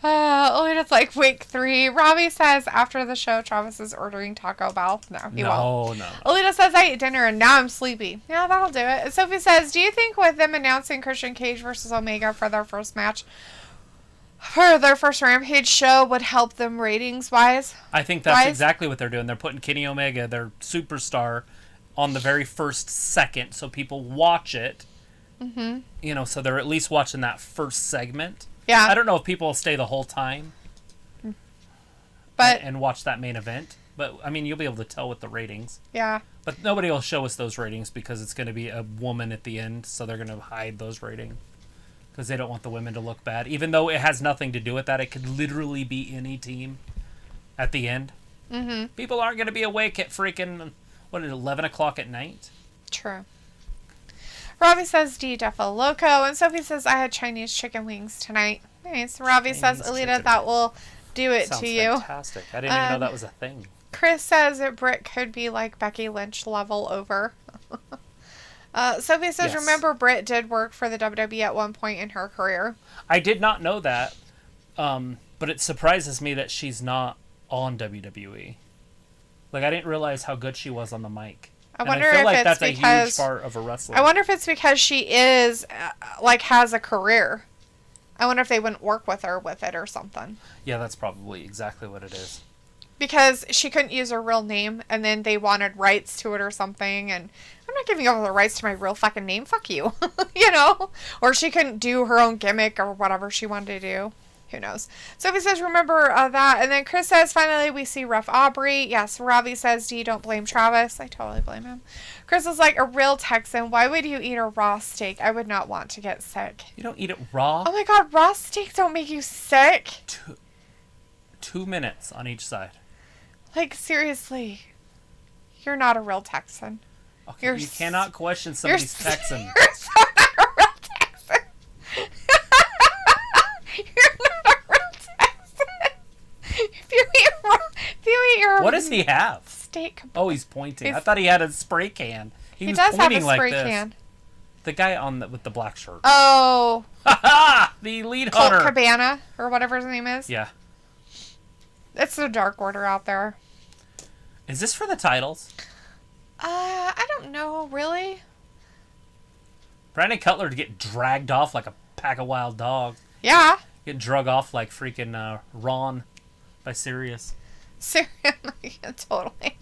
Alita's like, week 3. Robbie says after the show, Travis is ordering Taco Bell. No, he won't. No. Alita says, I ate dinner and now I'm sleepy. Yeah, that'll do it. Sophie says, do you think with them announcing Christian Cage versus Omega for their first match, for their first Rampage show, would help them ratings-wise? I think that's exactly what they're doing. They're putting Kenny Omega, their superstar, on the very first second so people watch it. Mm-hmm. So they're at least watching that first segment. Yeah. I don't know if people will stay the whole time and watch that main event. But, you'll be able to tell with the ratings. Yeah. But nobody will show us those ratings because it's going to be a woman at the end, so they're going to hide those ratings. Because they don't want the women to look bad. Even though it has nothing to do with that, it could literally be any team at the end. Mm-hmm. People aren't going to be awake at freaking... 11 o'clock at night? True. Robbie says, D Defo Loco. And Sophie says, I had Chinese chicken wings tonight. Nice. Robbie says, Alita, that will do it Sounds to you. Fantastic. I didn't even know that was a thing. Chris says that Britt could be like Becky Lynch level over. Sophie says, yes. Remember Britt did work for the WWE at one point in her career. I did not know that. But it surprises me that she's not on WWE. Like, I didn't realize how good she was on the mic. I wonder if it's that's because, a huge part of a wrestler. I wonder if it's because she is, has a career. I wonder if they wouldn't work with her with it or something. Yeah, that's probably exactly what it is. Because she couldn't use her real name, and then they wanted rights to it or something, and I'm not giving over the rights to my real fucking name, fuck you. Or she couldn't do her own gimmick or whatever she wanted to do. Who knows? Sophie says, remember that. And then Chris says, finally, we see Rough Aubrey. Yes, Robbie says, D, don't blame Travis. I totally blame him. Chris is like, a real Texan, why would you eat a raw steak? I would not want to get sick. You don't eat it raw? Oh my God, raw steaks don't make you sick. 2 minutes on each side. Like, seriously. You're not a real Texan. Okay, you cannot question somebody's Texan. You're so not a real Texan. You're not a real Texan. If you eat your what does he have? Steak. Oh, he's pointing. I thought he had a spray can. He was does have a like spray this. can. The guy with the black shirt. Oh. The lead Colt hunter. Cabana, or whatever his name is. Yeah. It's the Dark Order out there. Is this for the titles? I don't know, really. Brandon Cutler to get dragged off like a pack of wild dogs. Yeah. Get drug off like freaking Ron by Sirius. Seriously, yeah, totally.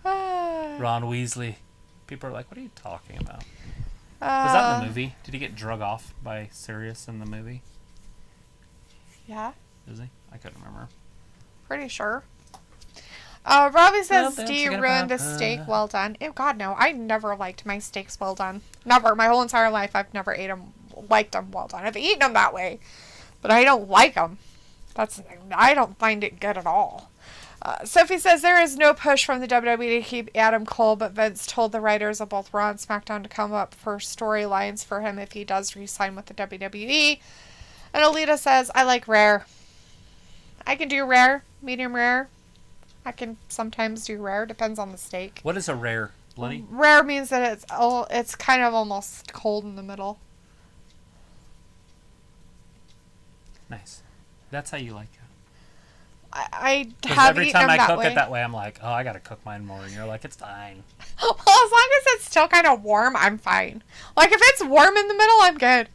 Ron Weasley. People are like, what are you talking about? Was that in the movie? Did he get drug off by Sirius in the movie? Yeah. Is he? I couldn't remember. Pretty sure. Robbie says, do you ruin the steak well done? Oh, God, no. I never liked my steaks well done. Never. My whole entire life, I've never liked them well done. I've eaten them that way, but I don't like them. I don't find it good at all. Sophie says, there is no push from the WWE to keep Adam Cole, but Vince told the writers of both Raw and SmackDown to come up for storylines for him if he does re-sign with the WWE. And Alita says, I like rare. I can do rare, medium rare. I can sometimes do rare. Depends on the steak. What is a rare, Bloody? Rare means that it's kind of almost cold in the middle. Nice. That's how you like it. I have every eaten time them I that cook way. it that way, I'm like, oh, I gotta cook mine more. And you're like, it's fine. Well, as long as it's still kind of warm, I'm fine. Like, if it's warm in the middle, I'm good.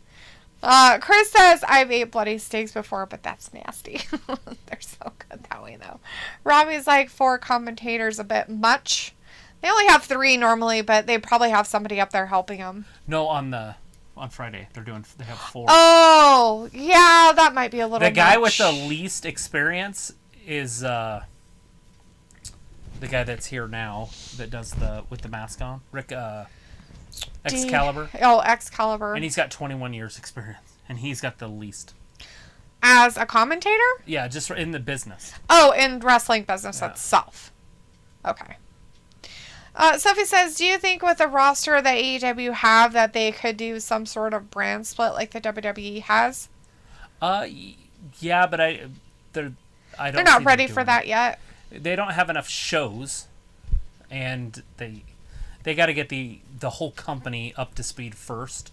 Chris says, I've ate bloody steaks before, but that's nasty. They're so good that way, though. Robbie's like, 4 commentators a bit much. They only have 3 normally, but they probably have somebody up there helping them. No, on Friday they have 4. Oh, yeah, that might be a little The guy with much. the least experience is the guy that's here now that does with the mask on, Rick Excalibur. Oh, Excalibur. And he's got 21 years experience, and he's got the least. As a commentator? Yeah, just in the business. Oh, in wrestling business itself. Okay. Sophie says, do you think with the roster that AEW have that they could do some sort of brand split like the WWE has? Yeah, but they're not ready for that yet. They don't have enough shows, and they got to get the whole company up to speed first.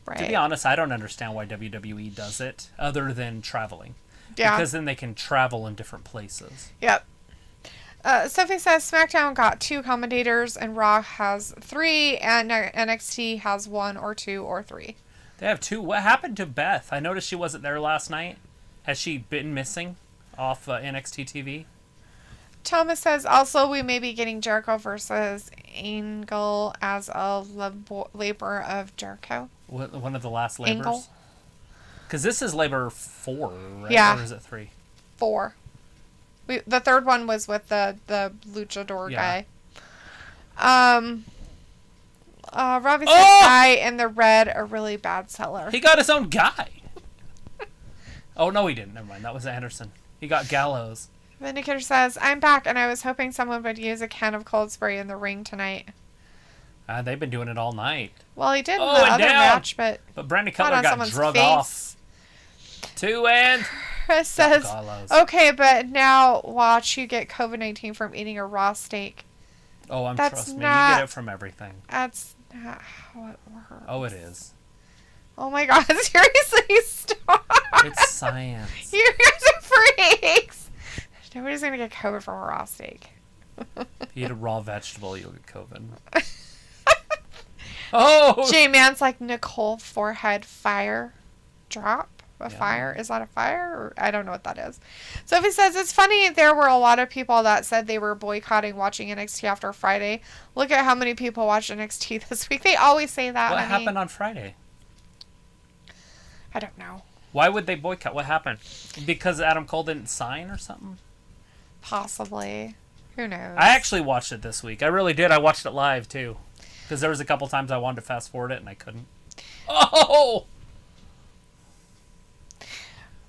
Right. To be honest, I don't understand why WWE does it other than traveling. Yeah. Because then they can travel in different places. Yep. Sophie says SmackDown got 2 commentators and Raw has 3 and NXT has 1 or 2 or 3. They have 2. What happened to Beth? I noticed she wasn't there last night. Has she been missing off NXT TV? Thomas says also we may be getting Jericho versus Angle as a labor of Jericho. One of the last labors? Angle. Because this is labor 4, right? Yeah. Or is it 3? 4. The third one was with the luchador guy. Robbie says guy in the red, a really bad seller. He got his own guy. Oh, no, he didn't. Never mind. That was Anderson. He got Gallows. Vindicator says, I'm back, and I was hoping someone would use a can of cold spray in the ring tonight. They've been doing it all night. Well, he did in the other match, but Brandon Cutler got drug face. off. 2 and... Chris says, okay, but now watch you get COVID-19 from eating a raw steak. Oh, trust me, you get it from everything. That's not how it works. Oh, it is. Oh my god, seriously, stop. It's science. You guys are freaks. Nobody's going to get COVID from a raw steak. If you eat a raw vegetable, you'll get COVID. Oh! J-Man's like, Nicole forehead fire drop. Fire? Is that a fire? Or, I don't know what that is. Sophie says, it's funny there were a lot of people that said they were boycotting watching NXT after Friday. Look at how many people watched NXT this week. They always say that. What happened on Friday? I don't know. Why would they boycott? What happened? Because Adam Cole didn't sign or something? Possibly. Who knows? I actually watched it this week. I really did. I watched it live, too. Because there was a couple times I wanted to fast forward it, and I couldn't. Oh!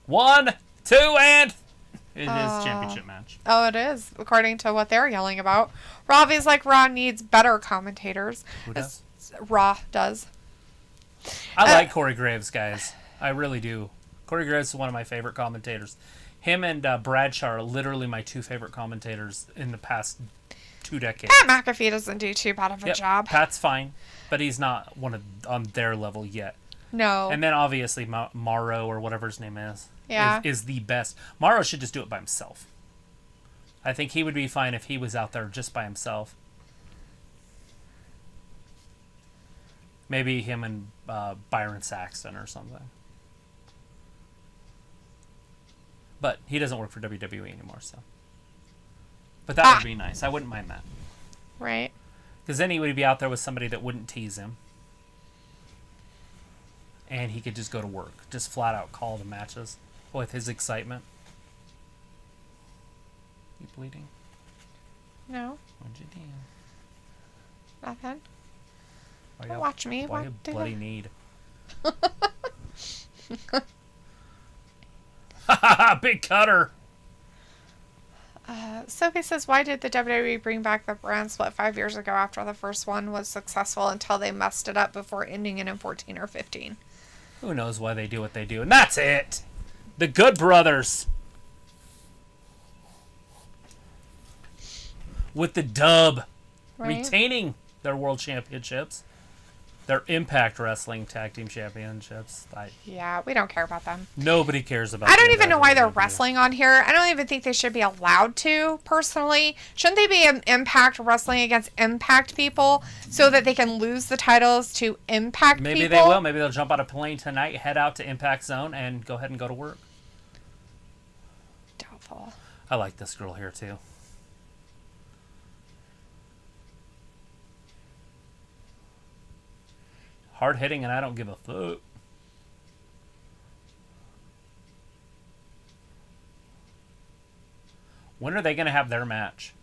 1, 2, and... It is championship match. Oh, it is, according to what they're yelling about. Robbie's like, Raw needs better commentators. Who does? Raw does. I like Corey Graves, guys. I really do. Corey Graves is one of my favorite commentators. Him and Bradshaw are literally my 2 favorite commentators in the past 2 decades. Pat McAfee doesn't do too bad of a job. Pat's fine, but he's not on their level yet. No. And then obviously Morrow or whatever his name is. Yeah. Is the best. Morrow should just do it by himself. I think he would be fine if he was out there just by himself. Maybe him and Byron Saxton or something. But he doesn't work for WWE anymore, so. But that would be nice. I wouldn't mind that. Right. Because then he would be out there with somebody that wouldn't tease him. And he could just go to work. Just flat out call the matches with his excitement. You bleeding? No. What'd you do? Nothing. Why Don't watch me. Why you bloody need? Big cutter. Sophie says, why did the WWE bring back the brand split 5 years ago after the first one was successful until they messed it up before ending it in 14 or 15? Who knows why they do what they do. And that's it. The Good Brothers. With the dub. Right. Retaining their world championships. Their Impact Wrestling Tag Team Championships. Yeah, we don't care about them. Nobody cares about I don't even know why they're WWE. wrestling on here. I don't even think they should be allowed to, personally. Shouldn't they be Impact wrestling against Impact people so that they can lose the titles to Impact people? Maybe they will. Maybe they'll jump on a plane tonight, head out to Impact Zone, and go ahead and go to work. Doubtful. I like this girl here, too. Hard hitting, and I don't give a fuck. When are they going to have their match?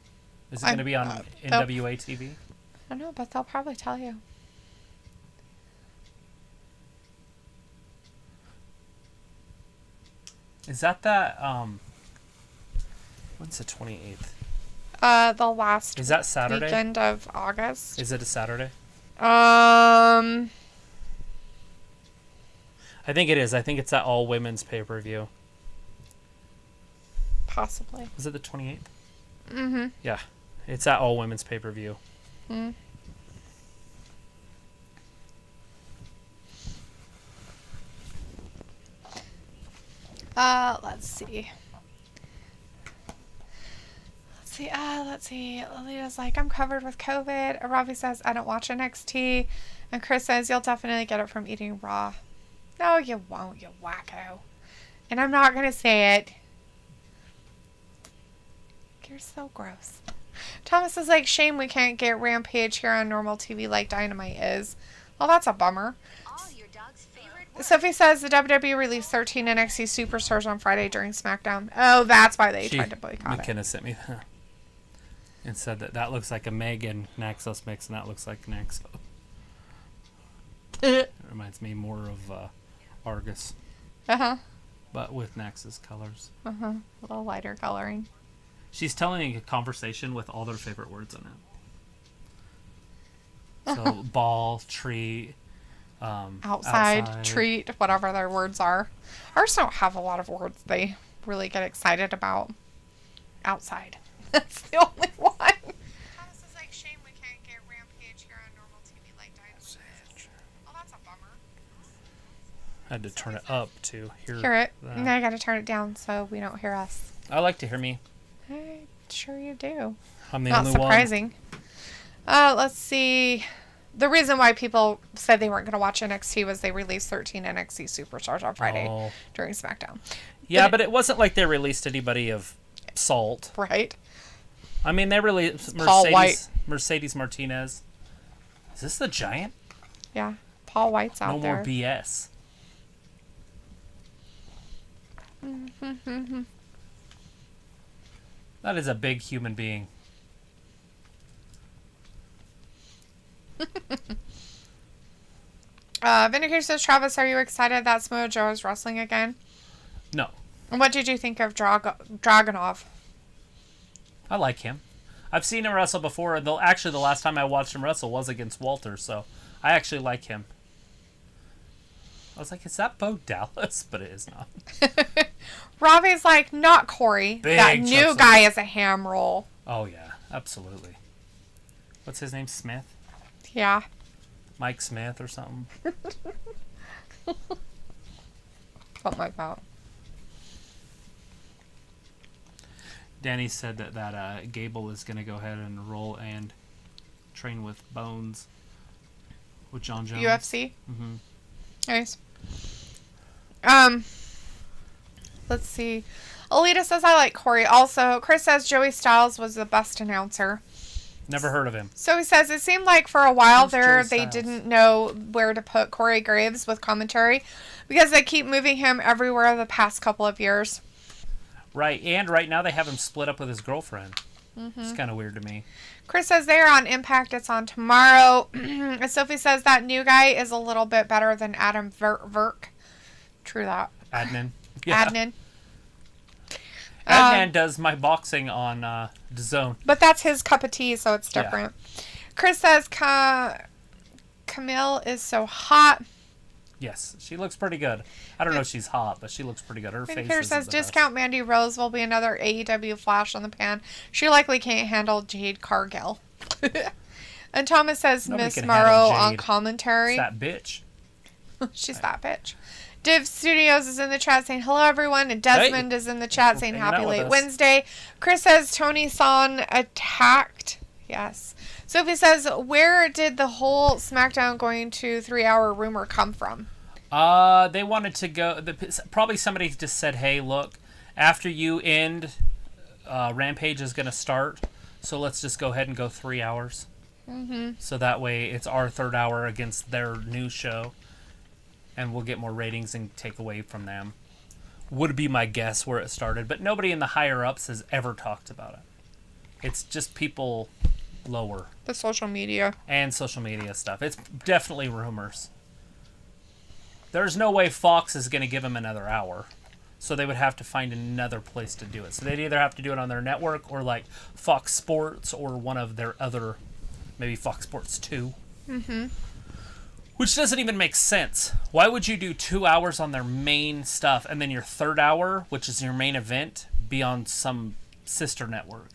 Is it going to be on NWA TV? I don't know, but they'll probably tell you. Is that when's the 28th? The last Is that Saturday? weekend of August. Is it a Saturday? I I think it is. I think it's that all women's pay-per-view. Possibly. Is it the 28th? Mm-hmm. Yeah. It's that all women's pay-per-view. Mm. Let's see. Let's see. Lolita's like, I'm covered with COVID. Ravi says, I don't watch NXT. And Chris says, you'll definitely get it from eating raw. No, you won't, you wacko. And I'm not going to say it. You're so gross. Thomas is like, shame we can't get Rampage here on normal TV like Dynamite is. Well, that's a bummer. Sophie says the WWE released 13 NXT Superstars on Friday during SmackDown. Oh, that's why they tried to boycott McKenna sent me that. And said that looks like a Megan Naxos mix, and that looks like Naxos. It reminds me more of Argus. Uh-huh. But with Naxos colors. Uh-huh. A little lighter coloring. She's telling a conversation with all their favorite words in it. So, ball, tree, outside, treat, whatever their words are. Ours don't have a lot of words they really get excited about. Outside. That's the only one. Thomas is like, shame we can't get Rampage here on normal TV like Dynamite. Well, that's a bummer. I had to turn it up to hear it. Now I got to turn it down so we don't hear us. I like to hear me. I'm sure you do. I'm the Not only surprising. Let's see. The reason why people said they weren't going to watch NXT was they released 13 NXT Superstars on Friday during SmackDown. Yeah, but it wasn't like they released anybody of salt. Right. I mean, they released Mercedes Martinez. Is this the Giant? Yeah. Paul White's out there. No more BS. Mm-hmm. That is a big human being. Vindicator says, Travis, are you excited that Samoa Joe is wrestling again? No. And what did you think of Dragunov? I like him. I've seen him wrestle before. Actually, the last time I watched him wrestle was against Walter, so I actually like him. I was like, is that Bo Dallas? But it is not. Ravi's like, not Corey. That new guy is a ham roll. Oh, yeah. Absolutely. What's his name? Smith? Yeah. Mike Smith or something? Something like that. Danny said that Gable is going to go ahead and roll and train with Bones. With John Jones. UFC? Mm-hmm. Nice. Let's see. Alita says, I like Corey. Also, Chris says Joey Styles was the best announcer. Never heard of him. So he says, it seemed like for a while they didn't know where to put Corey Graves with commentary because they keep moving him everywhere the past couple of years. Right, and right now they have him split up with his girlfriend. Mm-hmm. It's kind of weird to me. Chris says they're on Impact. It's on tomorrow. Sophie says that new guy is a little bit better than Adam Verk. True that. Adnan. Yeah. Adnan. Adnan does my boxing on DAZN. But that's his cup of tea, so it's different. Yeah. Chris says Camille is so hot. Yes, she looks pretty good. I don't know if she's hot, but she looks pretty good. Her face is says the discount best. Mandy Rose will be another AEW flash on the pan. She likely can't handle Jade Cargill. And Thomas says Miss Morrow on commentary. It's that bitch. She's that bitch. Div Studios is in the chat saying hello everyone, and Desmond is in the chat saying happy late Wednesday. Chris says Tony San attacked. Yes. Sophie says, where did the whole SmackDown going to 3-hour rumor come from? They wanted to go. Probably somebody just said, "Hey, look, after you end, Rampage is going to start, so let's just go ahead and go 3 hours." Mm-hmm. So that way it's our third hour against their new show, and we'll get more ratings and take away from them. Would be my guess where it started, but nobody in the higher ups has ever talked about it. It's just people lower. The social media. And social media stuff. It's definitely rumors. There's no way Fox is going to give them another hour. So they would have to find another place to do it. So they'd either have to do it on their network or like Fox Sports or one of their other, maybe Fox Sports 2. Mm-hmm. Which doesn't even make sense. Why would you do 2 hours on their main stuff and then your third hour, which is your main event, be on some sister network?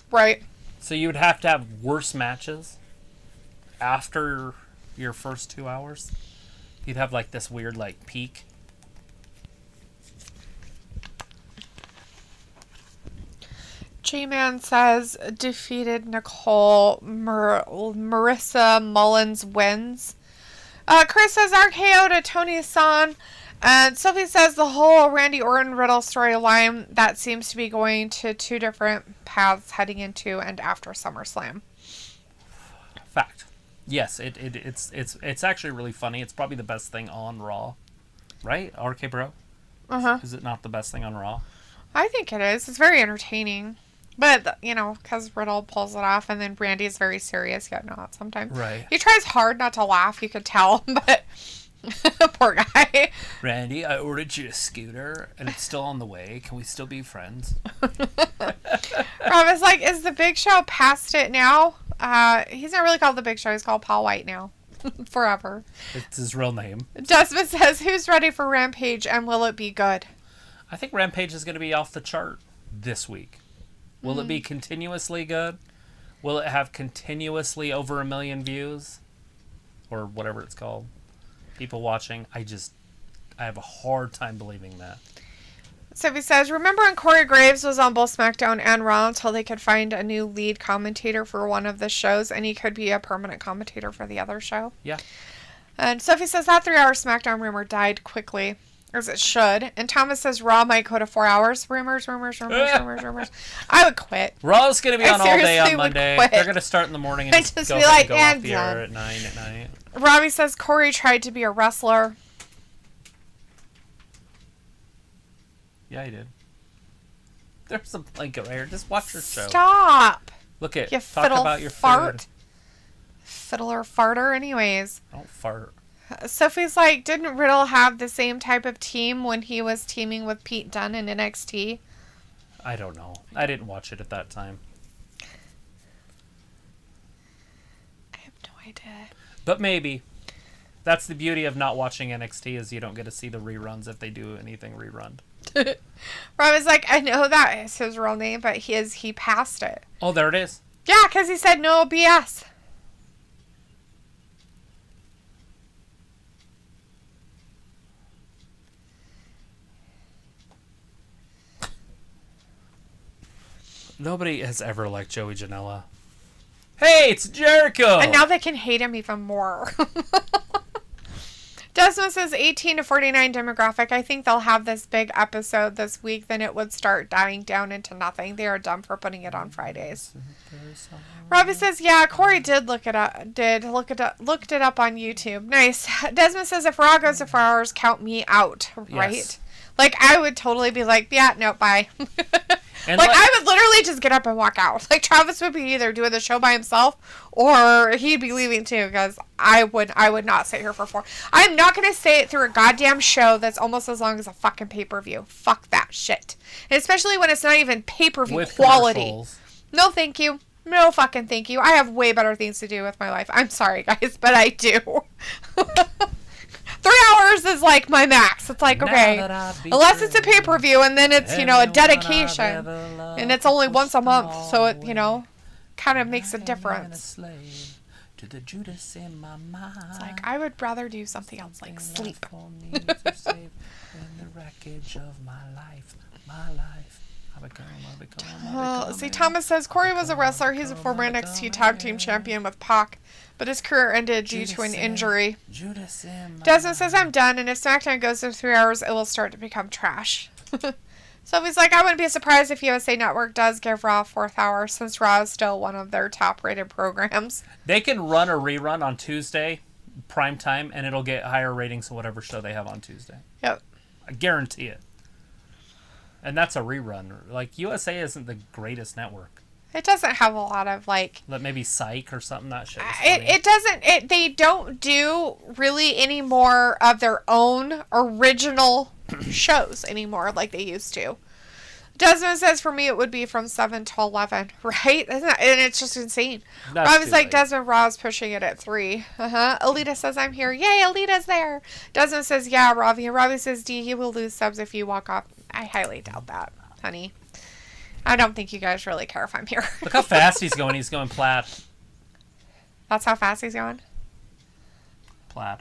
Right. So you would have to have worse matches after your first 2 hours. You'd have like this weird like peak. J-Man says defeated Nicole. Marissa Mullins wins. Chris says RKO to Tony San. And Sophie says the whole Randy Orton Riddle storyline that seems to be going to two different paths heading into and after SummerSlam. Fact. Yes, it's actually really funny. It's probably the best thing on Raw, right? RK Bro. Is it not the best thing on Raw? I think it is. It's very entertaining. But, you know, because Riddle pulls it off, and then Randy is very serious, yet not sometimes. Right. He tries hard not to laugh, you could tell, but poor guy. Randy, I ordered you a scooter, and it's still on the way. Can we still be friends? Rob is like, is the Big Show past it now? He's not really called the Big Show. He's called Paul White now. Forever. It's his real name. Desmond says, who's ready for Rampage, and will it be good? I think Rampage is going to be off the chart this week. Will it be continuously good? Will it have continuously over 1 million views? Or whatever it's called. People watching. I have a hard time believing that. So he says, remember when Corey Graves was on both SmackDown and Raw until they could find a new lead commentator for one of the shows, and he could be a permanent commentator for the other show? Yeah. And Sophie says that 3-hour SmackDown rumor died quickly, as it should. And Thomas says Raw might go to 4 hours. Rumors. I would quit. Raw's going to be on all day on would Monday. quit. They're going to start in the morning and I'd just be go like, off the done. air at 9 at night. Robbie says Corey tried to be a wrestler. Yeah, he did. There's a blanket right here. Just watch your show. Stop. Look at You talk about your fart. food. Fiddler farter. Anyways. Don't fart. Sophie's like, didn't Riddle have the same type of team when he was teaming with Pete Dunne in NXT? I don't know. I didn't watch it at that time. I have no idea. But maybe. That's the beauty of not watching NXT is you don't get to see the reruns if they do anything rerun. Rob is like, I know that is his real name, but he passed it. Oh, there it is. Yeah, because he said no BS. Nobody has ever liked Joey Janela. Hey, it's Jericho! And now they can hate him even more. Desmond says 18 to 49 demographic. I think they'll have this big episode this week, then it would start dying down into nothing. They are dumb for putting it on Fridays. Robbie says, yeah, Corey did looked it up on YouTube. Nice. Desmond says, if Raw goes to 4 hours, count me out. Right? Yes. Like, I would totally be like, yeah, no, bye. And like, I would literally just get up and walk out. Like, Travis would be either doing the show by himself or he'd be leaving too, because I would not sit here for 4. I'm not going to sit through a goddamn show that's almost as long as a fucking pay-per-view. Fuck that shit. And especially when it's not even pay-per-view with quality. commercials. No, thank you. No fucking thank you. I have way better things to do with my life. I'm sorry, guys, but I do. 3 hours is like my max. It's like, okay, unless it's a pay-per-view and then it's, you know, a dedication and it's only once a month. So it, you know, kind of makes a difference. It's like, I would rather do something else like sleep. See, Thomas says Corey was a wrestler. He's a former NXT Tag Team Champion with Pac, but his career ended due to an injury. Desmond says I'm done, and if SmackDown goes to 3 hours, it will start to become trash. So he's like, I wouldn't be surprised if USA Network does give Raw a 4th hour, since Raw is still one of their top-rated programs. They can run a rerun on Tuesday, prime time, and it'll get higher ratings than whatever show they have on Tuesday. Yep. I guarantee it. And that's a rerun. Like, USA isn't the greatest network. It doesn't have a lot of, like... Like maybe Psych or something, that shit. They don't do really any more of their own original shows anymore like they used to. Desmond says for me it would be from 7 to 11, right? And it's just insane. I was like, late. Desmond Raw's pushing it at 3. Alita says I'm here. Yay, Alita's there. Desmond says, yeah, Ravi. And Ravi says, D, he will lose subs if you walk off. I highly doubt that, honey. I don't think you guys really care if I'm here. Look how fast he's going. He's going plaid. That's how fast he's going? Plaid.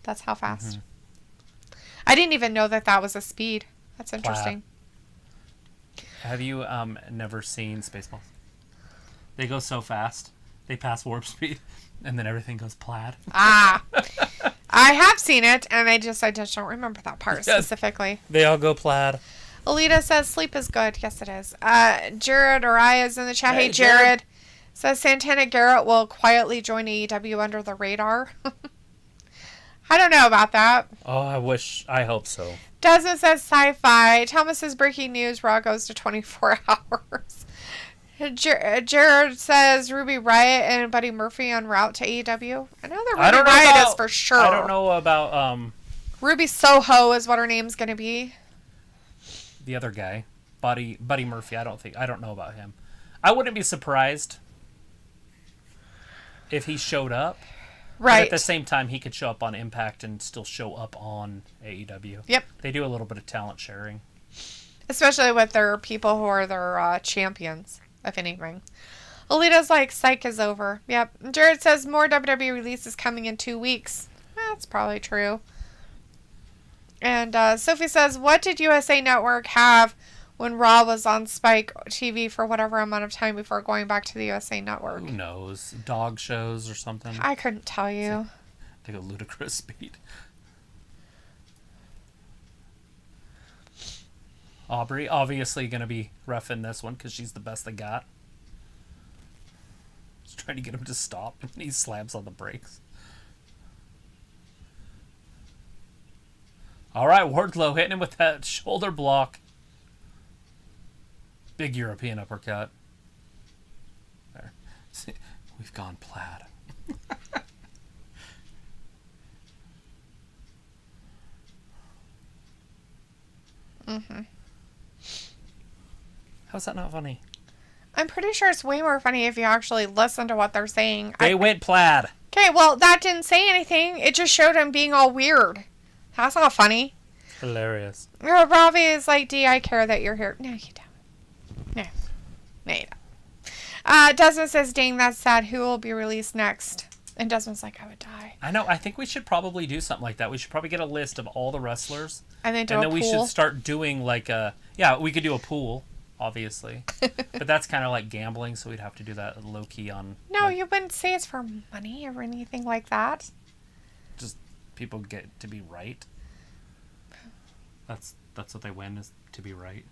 That's how fast. Mm-hmm. I didn't even know that was a speed. That's interesting. Plaid. Have you never seen Spaceballs? They go so fast. They pass warp speed, and then everything goes plaid. Ah. I have seen it, and I just don't remember that part specifically. They all go plaid. Alita says sleep is good. Yes, it is. Jared Arias in the chat. Hey, Jared. Says Santana Garrett will quietly join AEW under the radar. I don't know about that. Oh, I hope so. Desmond says sci-fi. Thomas says breaking news. Raw goes to 24 hours. Jared says Ruby Riott and Buddy Murphy en route to AEW. I know that Ruby Riott is for sure. I don't know about Ruby Soho is what her name's going to be. The other guy, Buddy Murphy. I don't know about him. I wouldn't be surprised if he showed up. Right. But at the same time, he could show up on Impact and still show up on AEW. Yep. They do a little bit of talent sharing. Especially with their people who are their champions, if anything. Alita's like, psych is over. Yep. Jared says more WWE releases coming in 2 weeks. That's probably true. And Sophie says, what did USA Network have when Raw was on Spike TV for whatever amount of time before going back to the USA Network? Who knows? Dog shows or something? I couldn't tell you. They go ludicrous speed. Aubrey, obviously going to be roughing this one because she's the best they got. Just trying to get him to stop, and he slams on the brakes. All right, Wardlow hitting him with that shoulder block. Big European uppercut. There. See, we've gone plaid. Mm-hmm. How's that not funny? I'm pretty sure it's way more funny if you actually listen to what they're saying. They went plaid. Okay, well, that didn't say anything. It just showed him being all weird. That's not funny. Hilarious. Ravi is like, D, I care that you're here. No, you don't. No, you don't. Desmond says, dang, that's sad. Who will be released next? And Desmond's like, I would die. I know. I think we should probably do something like that. We should probably get a list of all the wrestlers. And then do a pool. We should start doing like a... Yeah, we could do a pool, obviously. But that's kind of like gambling, so we'd have to do that low-key on... No, you wouldn't say it's for money or anything like that. Just people get to be right. That's what they win, is to be right.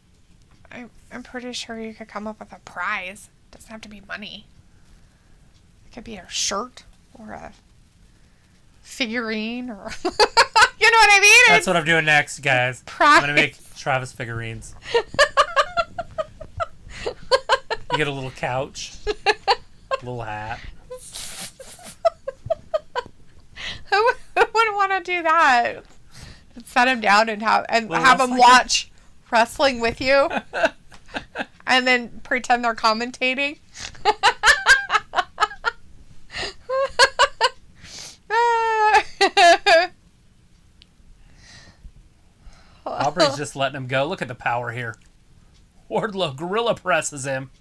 I'm pretty sure you could come up with a prize. It doesn't have to be money. It could be a shirt or a figurine or... You know what I mean? That's what I'm doing next, guys. Prize. I'm going to make Travis figurines. You get a little couch. A little hat. Who wouldn't want to do that? Set him down and have him watch wrestling with you, and then pretend they're commentating. Aubrey's just letting him go. Look at the power here. Wardlow gorilla presses him.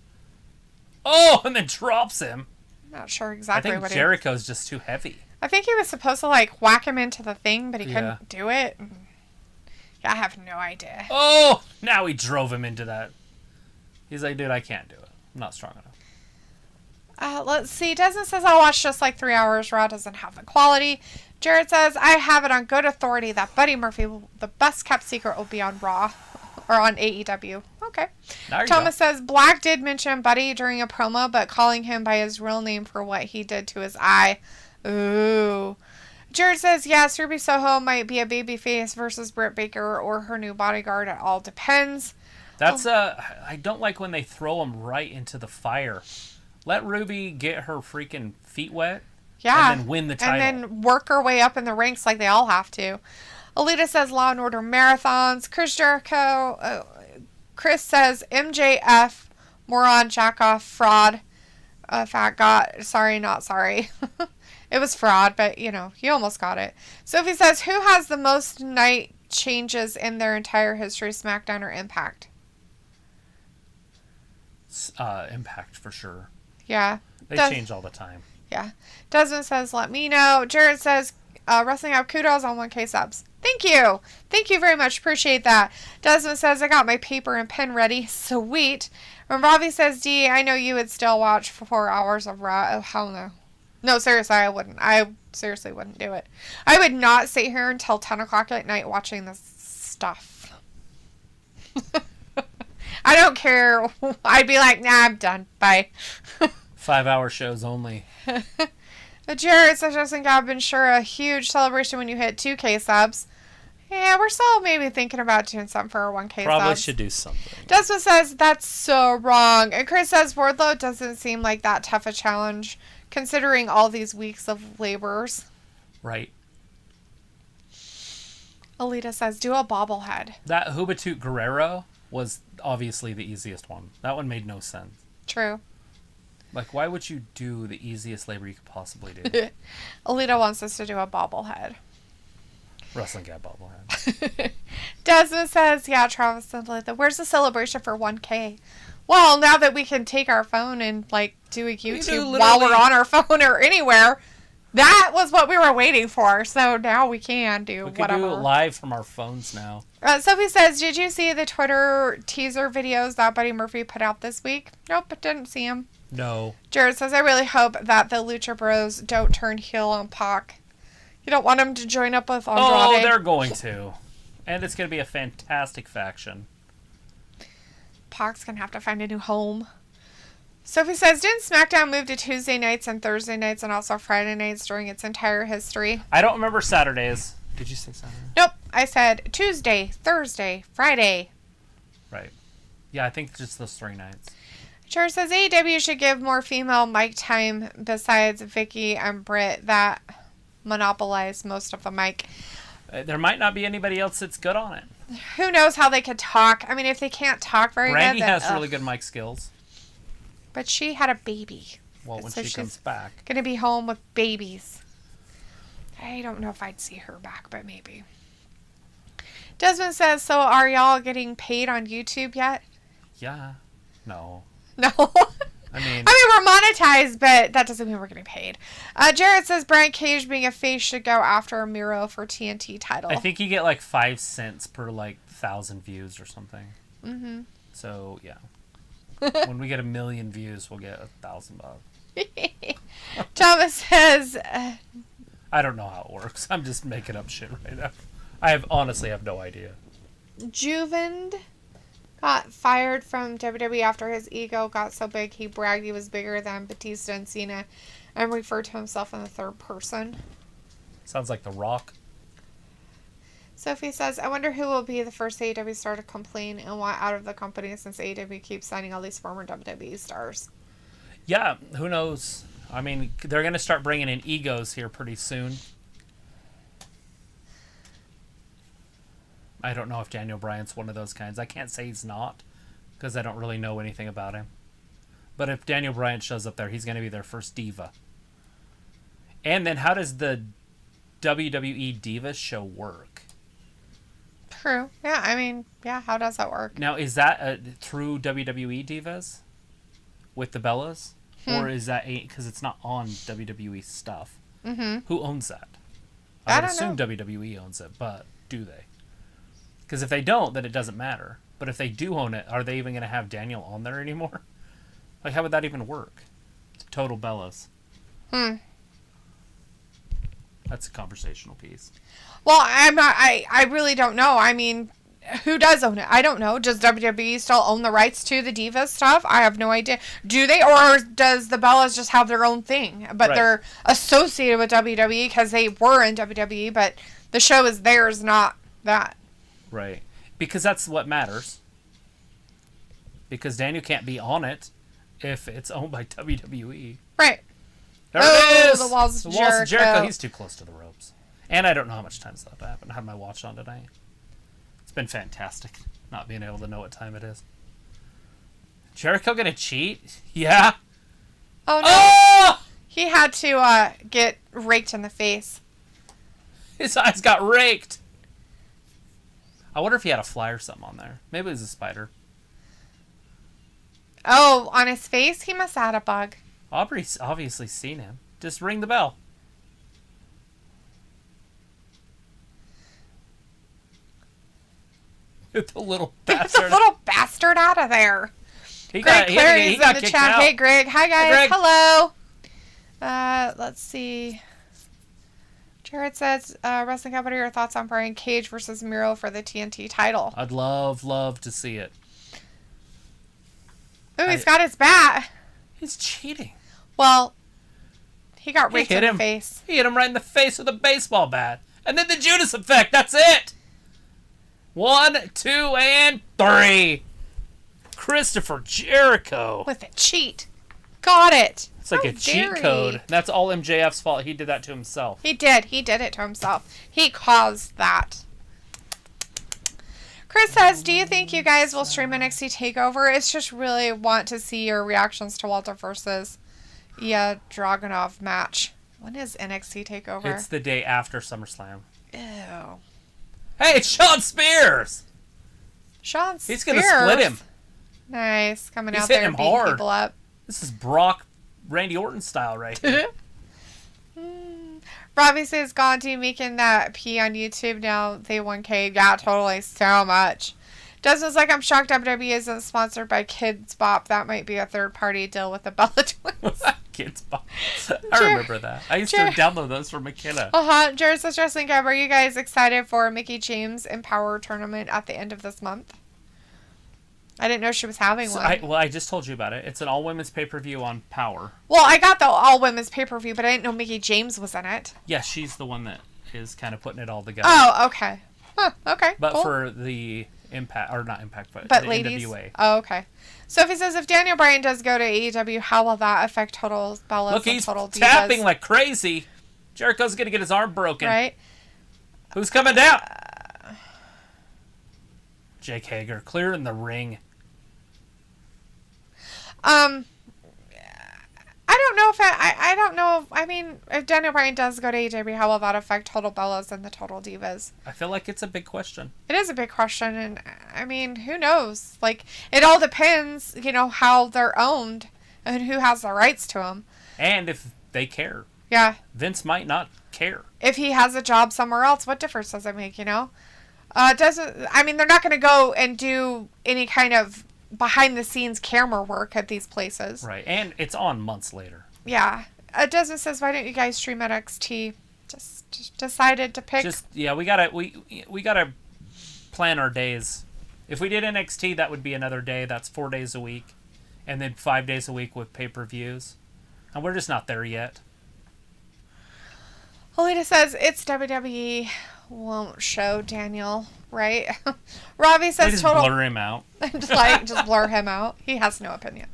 Oh, and then drops him. I'm not sure exactly what Jericho's just too heavy. I think he was supposed to like whack him into the thing, but he couldn't do it. I have no idea. Oh, now he drove him into that. He's like, dude, I can't do it. I'm not strong enough. Let's see. Desmond says, I'll watch just like 3 hours. Raw doesn't have the quality. Jared says, I have it on good authority that Buddy Murphy, the best kept secret, will be on Raw. Or on AEW. Okay. There you Thomas go. says, Black did mention Buddy during a promo, but calling him by his real name for what he did to his eye. Ooh. Jared says, yes, Ruby Soho might be a babyface versus Britt Baker or her new bodyguard. It all depends. That's I don't like when they throw them right into the fire. Let Ruby get her freaking feet wet. Yeah. And then win the title. And then work her way up in the ranks like they all have to. Alita says Law and Order marathons. Chris Jericho. Chris says MJF, moron, jackoff, fraud, fat got. Sorry, not sorry. It was fraud, but you almost got it. Sophie says, who has the most night changes in their entire history, SmackDown or Impact? Impact for sure. Yeah. They change all the time. Yeah. Desmond says, let me know. Jared says, Wrestling Up kudos on 1K subs. Thank you. Thank you very much. Appreciate that. Desmond says, I got my paper and pen ready. Sweet. And Ravi says, D, I know you would still watch for 4 hours of Raw. Oh, hell no. No, seriously, I wouldn't. I seriously wouldn't do it. I would not sit here until 10 o'clock at night watching this stuff. I don't care. I'd be like, nah, I'm done. Bye. 5-hour shows only. Jared says, Justin I've been sure a huge celebration when you hit 2K subs. Yeah, we're still maybe thinking about doing something for our 1K Probably subs. should do something. Desmond says, that's so wrong. And Chris says, Wardlow doesn't seem like that tough a challenge, considering all these weeks of labors. Right. Alita says, do a bobblehead. That Juventud Guerrero was obviously the easiest one. That one made no sense. True. Like, why would you do the easiest labor you could possibly do? Alita wants us to do a bobblehead. Wrestling Guy bobblehead. Desmond says, yeah, Travis and Alita, where's the celebration for 1K? Well, now that we can take our phone and, do a YouTube while we're on our phone or anywhere, that was what we were waiting for. So now we can do we whatever. We can do it live from our phones now. Sophie says, did you see the Twitter teaser videos that Buddy Murphy put out this week? Nope, didn't see them. No. Jared says, I really hope that the Lucha Bros don't turn heel on Pac. You don't want them to join up with Andrade. Oh, they're going to. And it's going to be a fantastic faction. Pac's going to have to find a new home. Sophie says, didn't SmackDown move to Tuesday nights and Thursday nights and also Friday nights during its entire history? I don't remember Saturdays. Did you say Saturday? Nope. I said Tuesday, Thursday, Friday. Right. Yeah, I think just those 3 nights. Jared says, AEW should give more female mic time besides Vicky and Britt that monopolize most of the mic. There might not be anybody else that's good on it. Who knows how they could talk? I mean, if they can't talk very Brandy good, then, has really good mic skills. But she had a baby. Well, when So she comes back. Gonna be home with babies. I don't know if I'd see her back, but maybe. Desmond says, so are y'all getting paid on YouTube yet? Yeah. No. No. I mean, we're monetized, but that doesn't mean we're getting paid. Jared says Brian Cage being a face should go after Miro for TNT title. I think you get 5 cents per 1,000 views or something. Mm-hmm. So yeah, when we get 1 million views, we'll get $1,000. Thomas says, I don't know how it works. I'm just making up shit right now. I honestly have no idea. Juvened got fired from WWE after his ego got so big he bragged he was bigger than Batista and Cena and referred to himself in the third person. Sounds like The Rock. Sophie says, I wonder who will be the first AEW star to complain and want out of the company since AEW keeps signing all these former WWE stars. Yeah, who knows? I mean, they're going to start bringing in egos here pretty soon. I don't know if Daniel Bryan's one of those kinds. I can't say he's not because I don't really know anything about him. But if Daniel Bryan shows up there, he's going to be their first diva. And then how does the WWE Divas show work? True. Yeah, I mean, yeah, how does that work? Now, is that through WWE Divas with the Bellas? Or is that because it's not on WWE stuff? Mm-hmm. Who owns that? I would don't assume know. WWE owns it, but do they? Because if they don't, then it doesn't matter. But if they do own it, are they even going to have Daniel on there anymore? How would that even work? Total Bellas. That's a conversational piece. Well, I'm not. I really don't know. I mean, who does own it? I don't know. Does WWE still own the rights to the Divas stuff? I have no idea. Do they? Or does the Bellas just have their own thing? But they're associated with WWE because they were in WWE, but the show is theirs, not that. Right. Because that's what matters. Because Daniel can't be on it if it's owned by WWE. Right. There it is! The Walls of Jericho. Jericho. He's too close to the ropes. And I don't know how much time's left. I haven't had my watch on tonight. It's been fantastic not being able to know what time it is. Jericho gonna cheat? Yeah. Oh, no. Oh! He had to get raked in the face. His eyes got raked. I wonder if he had a fly or something on there. Maybe it was a spider. Oh, on his face? He must have had a bug. Aubrey's obviously seen him. Just ring the bell. Get the little Get the bastard. little bastard out of there. He Greg Clary's in the kicked chat. out. Hey, Greg. Hi, guys. Greg. Hello. Let's see. Jared says, Wrestling Company, your thoughts on Brian Cage versus Miro for the TNT title? I'd love to see it. Oh, he's got his bat. He's cheating. Well, he got raked in the him. face. He hit him right in the face with a baseball bat. And then the Judas effect. That's it. 1, 2, and 3. Christopher Jericho. With a cheat. Got it. It's like a cheat code. That's all MJF's fault. He did that to himself. He did. He did it to himself. He caused that. Chris says, do you think you guys will stream NXT TakeOver? It's just really want to see your reactions to Walter versus Ilya Dragunov match. When is NXT TakeOver? It's the day after SummerSlam. Ew. Hey, it's Sean Spears! Sean Spears. He's going to split him. Nice. Coming He's out there hitting and him beating hard. people up. This is Brock, Randy Orton style right here. Robbie says, Gandhi making that P on YouTube now. They 1K. Yeah, totally. So much. Desmond's like, I'm shocked WWE isn't sponsored by Kids Bop. That might be a third-party deal with the Bella Twins. Kids Bop. I remember that. I used to download those from McKenna. Jared says, Wrestling Gab, are you guys excited for Mickey James Empower Tournament at the end of this month? I didn't know she was having one. I just told you about it. It's an all-women's pay-per-view on Power. Well, I got the all-women's pay-per-view, but I didn't know Mickey James was in it. Yeah, she's the one that is kind of putting it all together. Oh, okay. Huh, okay, But cool. for the Impact, or not Impact, but the ladies. NWA. Oh, okay. Sophie says, if Daniel Bryan does go to AEW, how will that affect Total Bellas Look, and he's Total Divas? tapping like crazy. Jericho's going to get his arm broken. Right? Who's coming down? Jake Hager, clearing the ring. I don't know if I don't know. I mean, if Daniel Bryan does go to AEW, how will that affect Total Bellas and the Total Divas? I feel like it's a big question. It is a big question, and I mean, who knows? Like, it all depends, how they're owned and who has the rights to them. And if they care. Yeah. Vince might not care. If he has a job somewhere else, what difference does it make, they're not going to go and do any kind of behind-the-scenes camera work at these places. Right, and it's on months later. Yeah. Desmond says, why don't you guys stream NXT? Just decided to pick. We gotta plan our days. If we did NXT, that would be another day. That's 4 days a week, and then 5 days a week with pay-per-views, and we're just not there yet. Alita says, it's WWE. Won't show Daniel, right? Robbie says, They just blur him out. just blur him out. He has no opinion.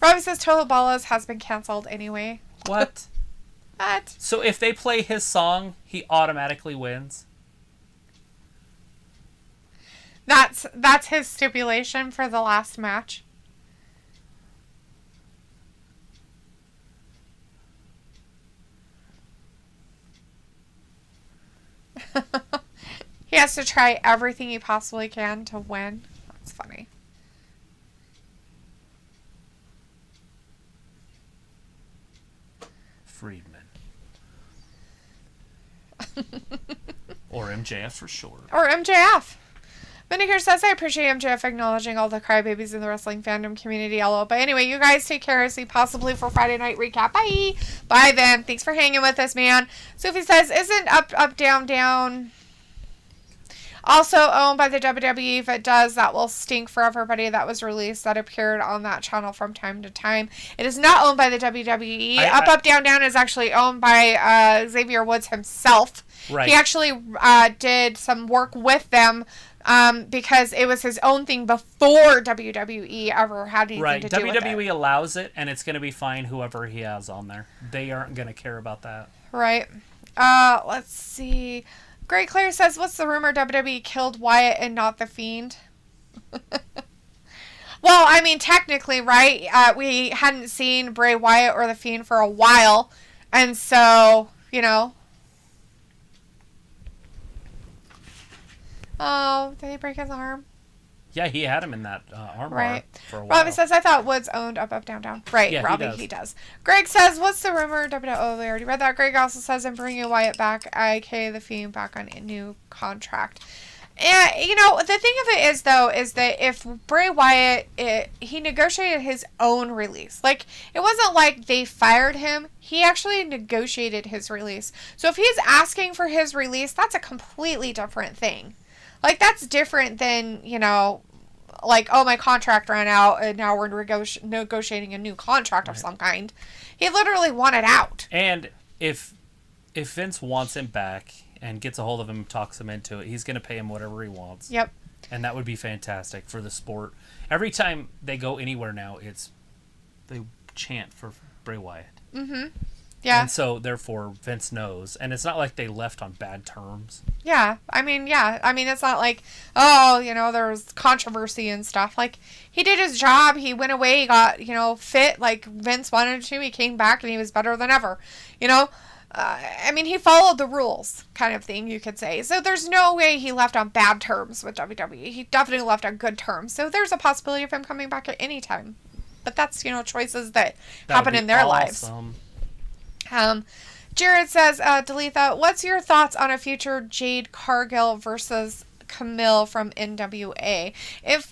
Robbie says, Total Bellas has been canceled anyway. What? What? So if they play his song, he automatically wins? That's his stipulation for the last match. He has to try everything he possibly can to win. That's funny. Friedman. Or MJF for short. Or MJF. Vinegar says, I appreciate MJF acknowledging all the crybabies in the wrestling fandom community. Hello. But anyway, you guys take care. See possibly for Friday Night Recap. Bye. Bye then. Thanks for hanging with us, man. Sophie says, isn't up, up, down, down... Also owned by the WWE. If it does, that will stink for everybody that was released that appeared on that channel from time to time. It is not owned by the WWE. Up, Down, Down is actually owned by Xavier Woods himself. Right. He actually did some work with them because it was his own thing before WWE ever had anything to do with it. WWE allows it, and it's going to be fine whoever he has on there. They aren't going to care about that. Right. Let's see. Great Claire says, what's the rumor WWE killed Wyatt and not The Fiend? Well, I mean, technically, right? We hadn't seen Bray Wyatt or The Fiend for a while. And so, you know. Oh, did he break his arm? Yeah, he had him in that armbar right. for a while. Robbie says, I thought Woods owned Up, Up, Down, Down. Right, yeah, Robbie, he does. Greg says, what's the rumor? Oh, we already read that. Greg also says, I'm bringing Wyatt back, aka The Fiend, back on a new contract. And, you know, the thing of it is, though, is that if Bray Wyatt, he negotiated his own release. Like, it wasn't like they fired him. He actually negotiated his release. So if he's asking for his release, that's a completely different thing. Like, that's different than, you know, like, oh, my contract ran out and now we're negotiating a new contract of some kind. He literally wanted out. And if Vince wants him back and gets a hold of him and talks him into it, he's going to pay him whatever he wants. Yep. And that would be fantastic for the sport. Every time they go anywhere now, they chant for Bray Wyatt. Mm-hmm. Yeah. And so, therefore, Vince knows. And it's not like they left on bad terms. Yeah. I mean, it's not like, oh, you know, there was controversy and stuff. Like, he did his job. He went away. He got, you know, fit like Vince wanted to. He came back and he was better than ever. You know? I mean, he followed the rules kind of thing, you could say. So there's no way he left on bad terms with WWE. He definitely left on good terms. So there's a possibility of him coming back at any time. But that's, you know, choices that happen in their lives. Jared says, Dalitha, what's your thoughts on a future Jade Cargill versus Camille from NWA?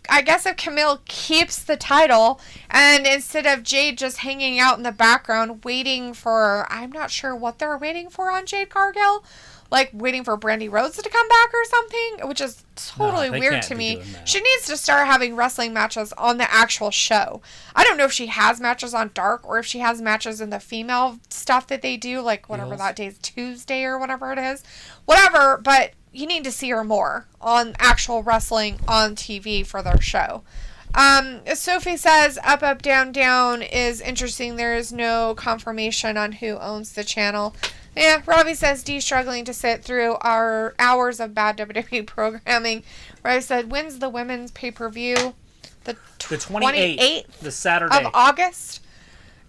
I guess if Camille keeps the title and instead of Jade just hanging out in the background waiting for, I'm not sure what they're waiting for on Jade Cargill, like waiting for Brandy Rhodes to come back or something, which is totally weird to me. She needs to start having wrestling matches on the actual show. I don't know if she has matches on Dark or if she has matches in the female stuff that they do, like whatever that day is, Tuesday or whatever it is. Whatever, but you need to see her more on actual wrestling on TV for their show. Sophie says, Up, Up, Down, Down is interesting. There is no confirmation on who owns the channel. Yeah, Robbie says, D struggling to sit through our hours of bad WWE programming. Robbie said, when's the women's pay-per-view? The 28th the Saturday of August.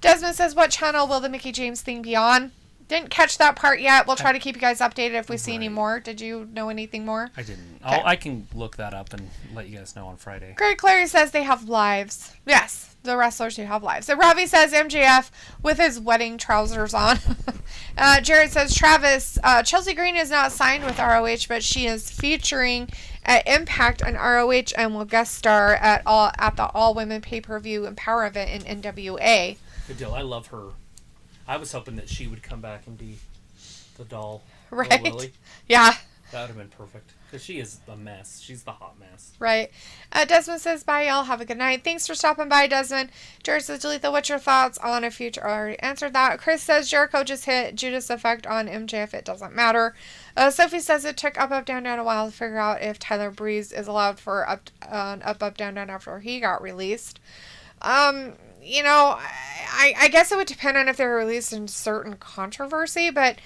Desmond says, what channel will the Mickie James thing be on? Didn't catch that part yet. We'll try to keep you guys updated if we see any more. Did you know anything more? I didn't. Okay. I can look that up and let you guys know on Friday. Greg Clary says they have lives. Yes, the wrestlers do have lives. So Ravi says MJF with his wedding trousers on. Jared says, Travis, Chelsea Green is not signed with ROH, but she is featuring at Impact on ROH and will guest star at the all-women pay-per-view Empower event in NWA. Good deal. I love her. I was hoping that she would come back and be the doll. Right. Lily. Yeah. That would have been perfect. Because she is a mess. She's the hot mess. Right. Desmond says, bye, y'all. Have a good night. Thanks for stopping by, Desmond. Jared says, Jalitha, what's your thoughts on a future? I already answered that. Chris says, Jericho just hit Judas Effect on MJF. It doesn't matter. Sophie says, it took Up, Up, Down, Down a while to figure out if Tyler Breeze is allowed for Up, Up, Down, Down after he got released. You know, I guess it would depend on if they're released in certain controversy, but,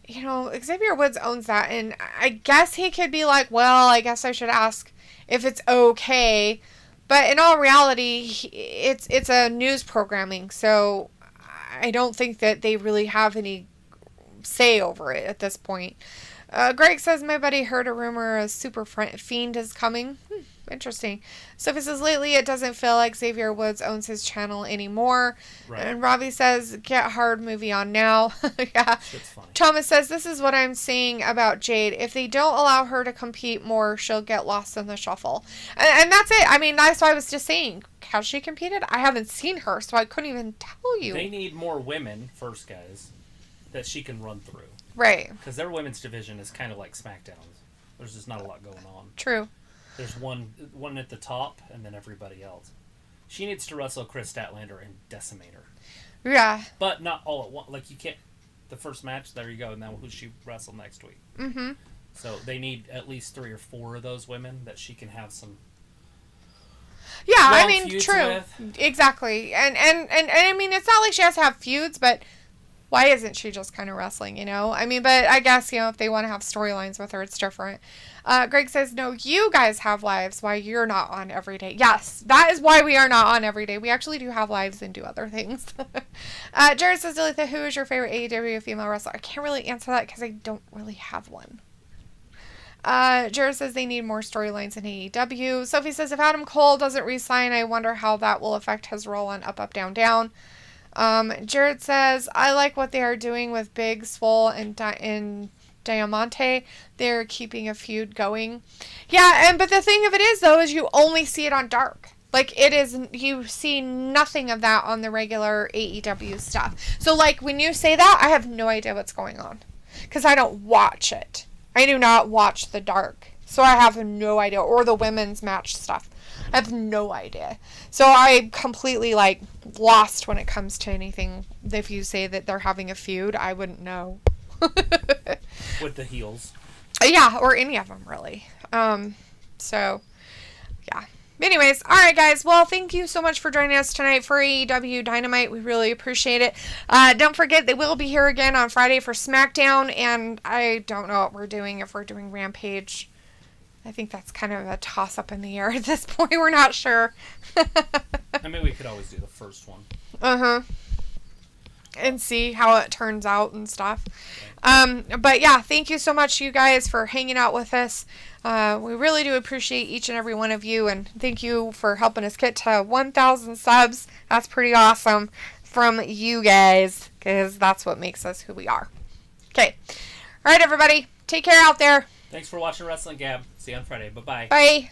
you know, Xavier Woods owns that, and I guess he could be like, well, I guess I should ask if it's okay, but in all reality, it's a news programming, so I don't think that they really have any say over it at this point. Greg says, my buddy heard a rumor a super fiend is coming. Interesting. Sophie says, lately it doesn't feel like Xavier Woods owns his channel anymore. Right. And Robbie says, get hard movie on now. Yeah. Shit's funny. Thomas says, this is what I'm saying about Jade. If they don't allow her to compete more, she'll get lost in the shuffle. And that's it. I mean, that's what I was just saying. Has she competed? I haven't seen her, so I couldn't even tell you. They need more women, first guys, that she can run through. Right. Because their women's division is kind of like SmackDown's. There's just not a lot going on. True. There's one at the top, and then everybody else. She needs to wrestle Chris Statlander and decimate her. Yeah. But not all at once. Like, you can't... The first match, there you go. Now who she wrestle next week. Mm-hmm. So they need at least 3 or 4 of those women that she can have some... Yeah, I mean, true. With. Exactly. And I mean, it's not like she has to have feuds, but why isn't she just kind of wrestling, you know? I mean, but I guess, you know, if they want to have storylines with her, it's different. Greg says, no, you guys have lives. Why you're not on every day. Yes, that is why we are not on every day. We actually do have lives and do other things. Jared says, Delitha, who is your favorite AEW female wrestler? I can't really answer that because I don't really have one. Jared says they need more storylines in AEW. Sophie says, if Adam Cole doesn't re-sign, I wonder how that will affect his role on Up, Up, Down, Down. Jared says, I like what they are doing with Big Swole and Diamante. They're keeping a feud going. Yeah, but the thing of it is, though, is you only see it on Dark. Like, it is, you see nothing of that on the regular AEW stuff. So, like, when you say that, I have no idea what's going on. Because I don't watch it. I do not watch the Dark. So I have no idea. Or the women's match stuff. I have no idea. So I'm completely, like, lost when it comes to anything. If you say that they're having a feud, I wouldn't know. With the heels. Yeah, or any of them, really. So, yeah. Anyways, all right, guys. Well, thank you so much for joining us tonight for AEW Dynamite. We really appreciate it. Don't forget, they will be here again on Friday for SmackDown, and I don't know what we're doing, if we're doing Rampage. I think that's kind of a toss-up in the air at this point. We're not sure. I mean, we could always do the first one. Uh-huh. And see how it turns out and stuff. But yeah, thank you so much, you guys, for hanging out with us. We really do appreciate each and every one of you, and thank you for helping us get to 1,000 subs. That's pretty awesome from you guys, because that's what makes us who we are. Okay. All right, everybody. Take care out there. Thanks for watching Wrestling Gab. See you on Friday. Bye-bye. Bye.